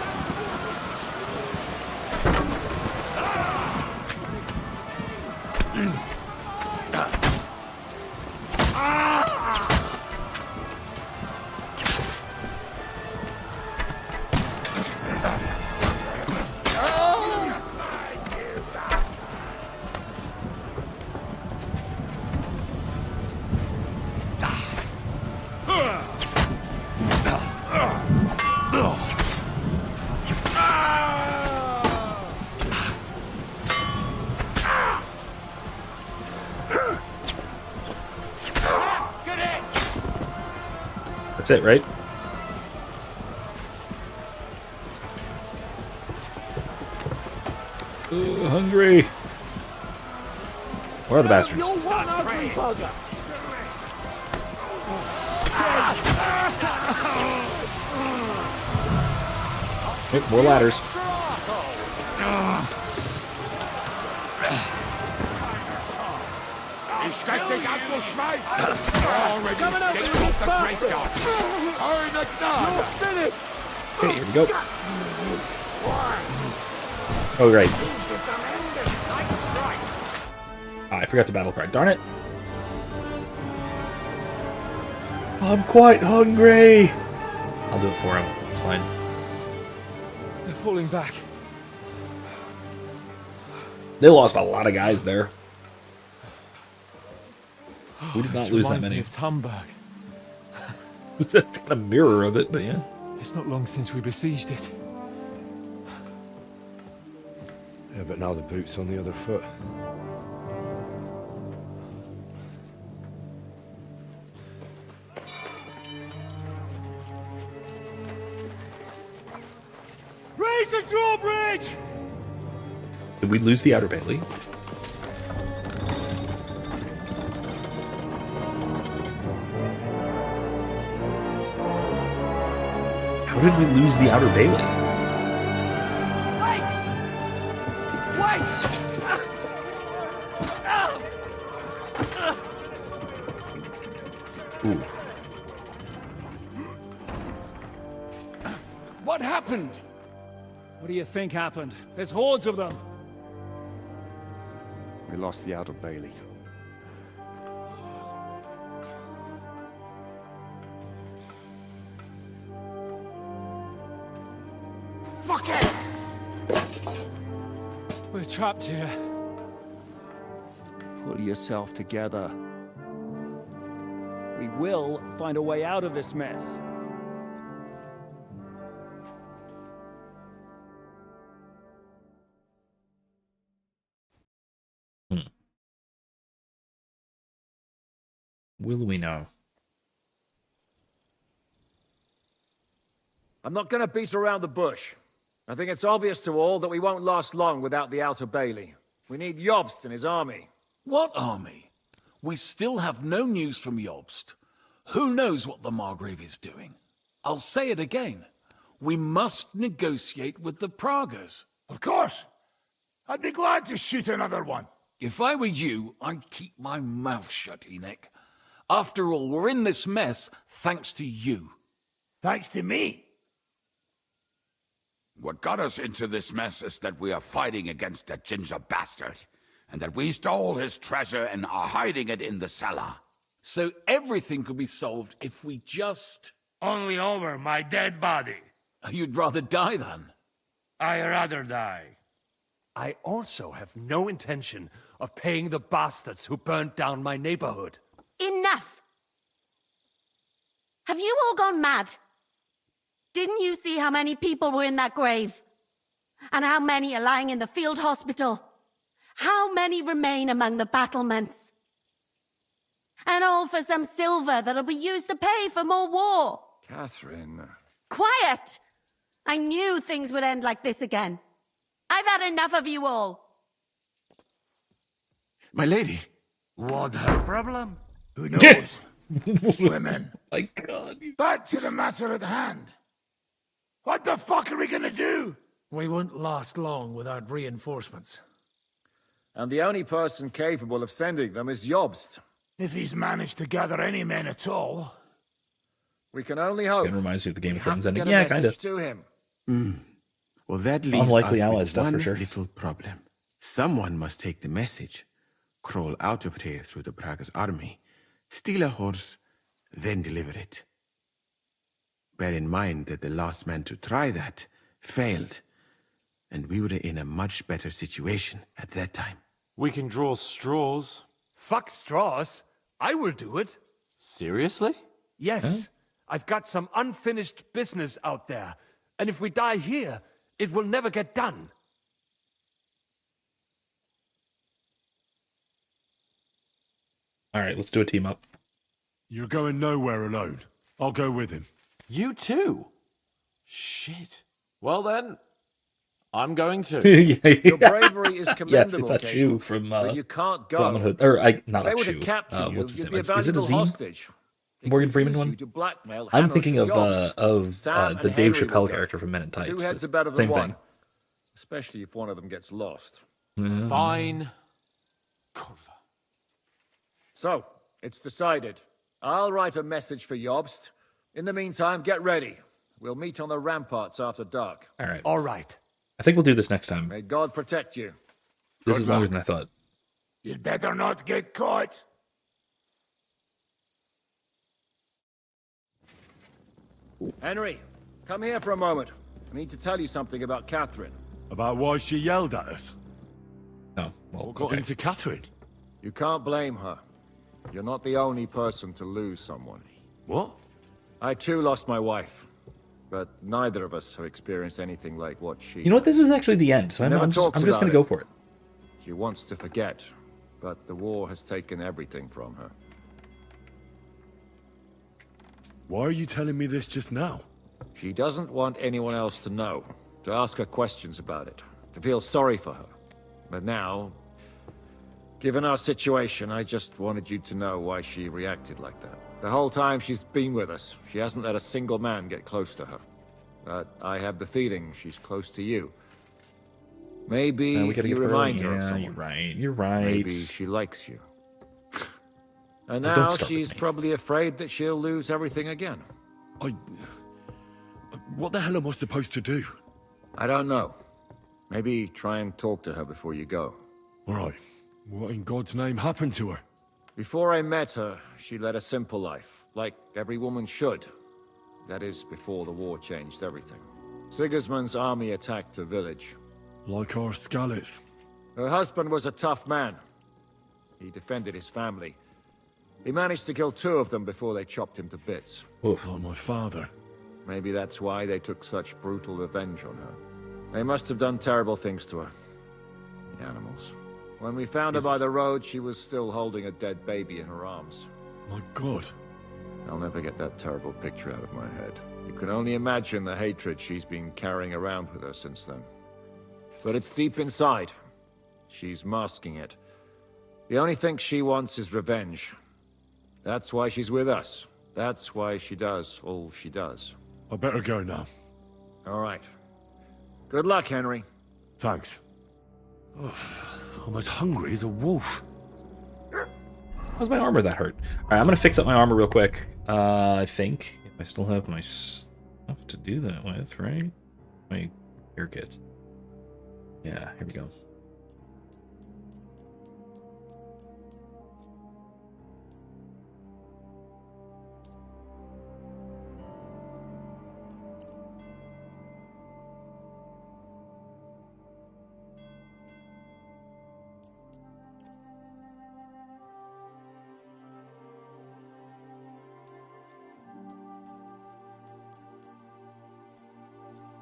That's it, right? Hungry. Where are the bastards? You're one ugly bugger! Yep, more ladders. Ich steck dich ab, du Schwein! Already escaped off the graveyard! Keine Gnade! Okay, here we go. Oh, right. I forgot to battle cry. Darn it. I'm quite hungry. I'll do it for him. It's fine. They're falling back. They lost a lot of guys there. We did not lose that many. Me of Tumberg. That's kind of mirror of it, but yeah. It's not long since we besieged it. Yeah, but now the boot's on the other foot. Raise the drawbridge! Did we lose the outer bailey? How did we lose the outer bailey? Wait! Wait! Ooh. What happened? What do you think happened? There's hordes of them. We lost the outer bailey. Fuck it! We're trapped here. Pull yourself together. We will find a way out of this mess. Will we know? I'm not going to beat around the bush. I think it's obvious to all that we won't last long without the outer bailey. We need Jobst and his army. What army? We still have no news from Jobst. Who knows what the Margrave is doing? I'll say it again. We must negotiate with the Pragas. Of course. I'd be glad to shoot another one. If I were you, I'd keep my mouth shut, Enoch. After all, we're in this mess thanks to you. Thanks to me? What got us into this mess is that we are fighting against that ginger bastard, and that we stole his treasure and are hiding it in the cellar. So everything could be solved if we just... Only over my dead body. You'd rather die then? I'd rather die. I also have no intention of paying the bastards who burnt down my neighborhood. Enough! Have you all gone mad? Didn't you see how many people were in that grave? And how many are lying in the field hospital? How many remain among the battlements? And all for some silver that'll be used to pay for more war. Catherine. Quiet! I knew things would end like this again. I've had enough of you all. My lady. What her problem? Who knows? Women. My God. Back to the matter at hand. What the fuck are we gonna do? We won't last long without reinforcements. And the only person capable of sending them is Jobst. If he's managed to gather any men at all. We can only hope. It reminds you of the Game of Thrones Have to ending. get a Yeah, kind of. message to him. Well, that leaves Unlikely us ally with stuff one for sure. little problem. Someone must take the message, crawl out of here through the Pragas army, steal a horse, then deliver it. Bear in mind that the last man to try that failed, and we were in a much better situation at that time. We can draw straws. Fuck straws. I will do it. Seriously? Yes. I've got some unfinished business out there. And if we die here, it will never get done. All right, let's do a team up. You're going nowhere alone. I'll go with him. You too? Shit. Well then, I'm going to. Your bravery is commendable, Yes, it's a Cable, shoe from but you can't go. Robin Hood. Or not if they a were shoe. to capture you, What's his you'd name? be a Is it a valuable zine? hostage. They Morgan could Freeman use one? you to blackmail I'm Hanush thinking and of Jobst. Sam the and Dave Henry Chappelle will go. character from Men in Tights. Two heads but are better than same one. thing. Especially if one of them gets lost. Fine. So, it's decided. I'll write a message for Jobst. In the meantime, get ready. We'll meet on the ramparts after dark. All right. All right. I think we'll do this next time. May God protect you. This is longer than I thought. You'd better not get caught. Henry, come here for a moment. I need to tell you something about Catherine. About why she yelled at us? No. Well, what got into Catherine? You can't blame her. You're not the only person to lose someone. What? I too lost my wife. But neither of us have experienced anything like what she... You know what? This is actually the end, so I'm just going to go for it. She wants to forget, but the war has taken everything from her. Why are you telling me this just now? She doesn't want anyone else to know, to ask her questions about it, to feel sorry for her. But now, given our situation, I just wanted you to know why she reacted like that. The whole time she's been with us, she hasn't let a single man get close to her. But I have the feeling she's close to you. Maybe you remind her of someone. You're right. Maybe she likes you. And now she's probably afraid that she'll lose everything again. What the hell am I supposed to do? I don't know. Maybe try and talk to her before you go. All right. What in God's name happened to her? Before I met her, she led a simple life, like every woman should. That is, before the war changed everything. Sigismund's army attacked her village. Like our Skalitz. Her husband was a tough man. He defended his family. He managed to kill 2 of them before they chopped him to bits. Like my father. Maybe that's why they took such brutal revenge on her. They must have done terrible things to her. The animals. When we found her by the road, she was still holding a dead baby in her arms. My God. I'll never get that terrible picture out of my head. You can only imagine the hatred she's been carrying around with her since then. But it's deep inside. She's masking it. The only thing she wants is revenge. That's why she's with us. That's why she does all she does. I better go now. All right. Good luck, Henry. Thanks. I'm as hungry as a wolf. How's my armor that hurt? Alright, I'm going to fix up my armor real quick. I think. I still have my stuff to do that with, right? My hair kits. Yeah, here we go.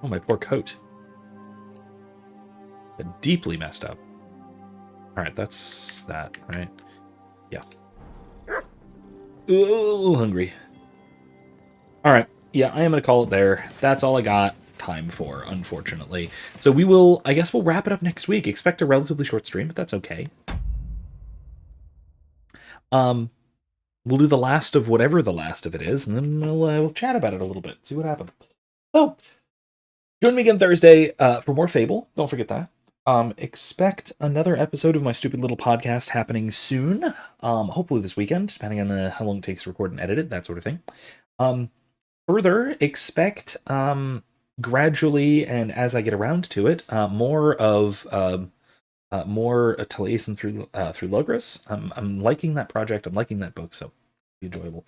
Oh, my poor coat. Been deeply messed up. Alright, that's that, right? Yeah. Ooh, hungry. Alright, yeah, I am going to call it there. That's all I got time for, unfortunately. So we will, I guess we'll wrap it up next week. Expect a relatively short stream, but that's okay. We'll do the last of whatever the last of it is, and then we'll chat about it a little bit, see what happens. So, join me again Thursday for more Fable. Don't forget that. Expect another episode of my stupid little podcast happening soon. Hopefully this weekend, depending on how long it takes to record and edit it, that sort of thing. Further, expect gradually, and as I get around to it, more Taliesin through Logris. I'm liking that project. I'm liking that book, so it'll be enjoyable.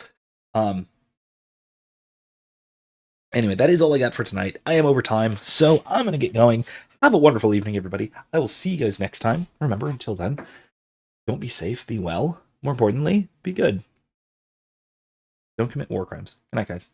Anyway, that is all I got for tonight. I am over time, so I'm going to get going. Have a wonderful evening, everybody. I will see you guys next time. Remember, until then, don't be safe, be well. More importantly, be good. Don't commit war crimes. Good night, guys.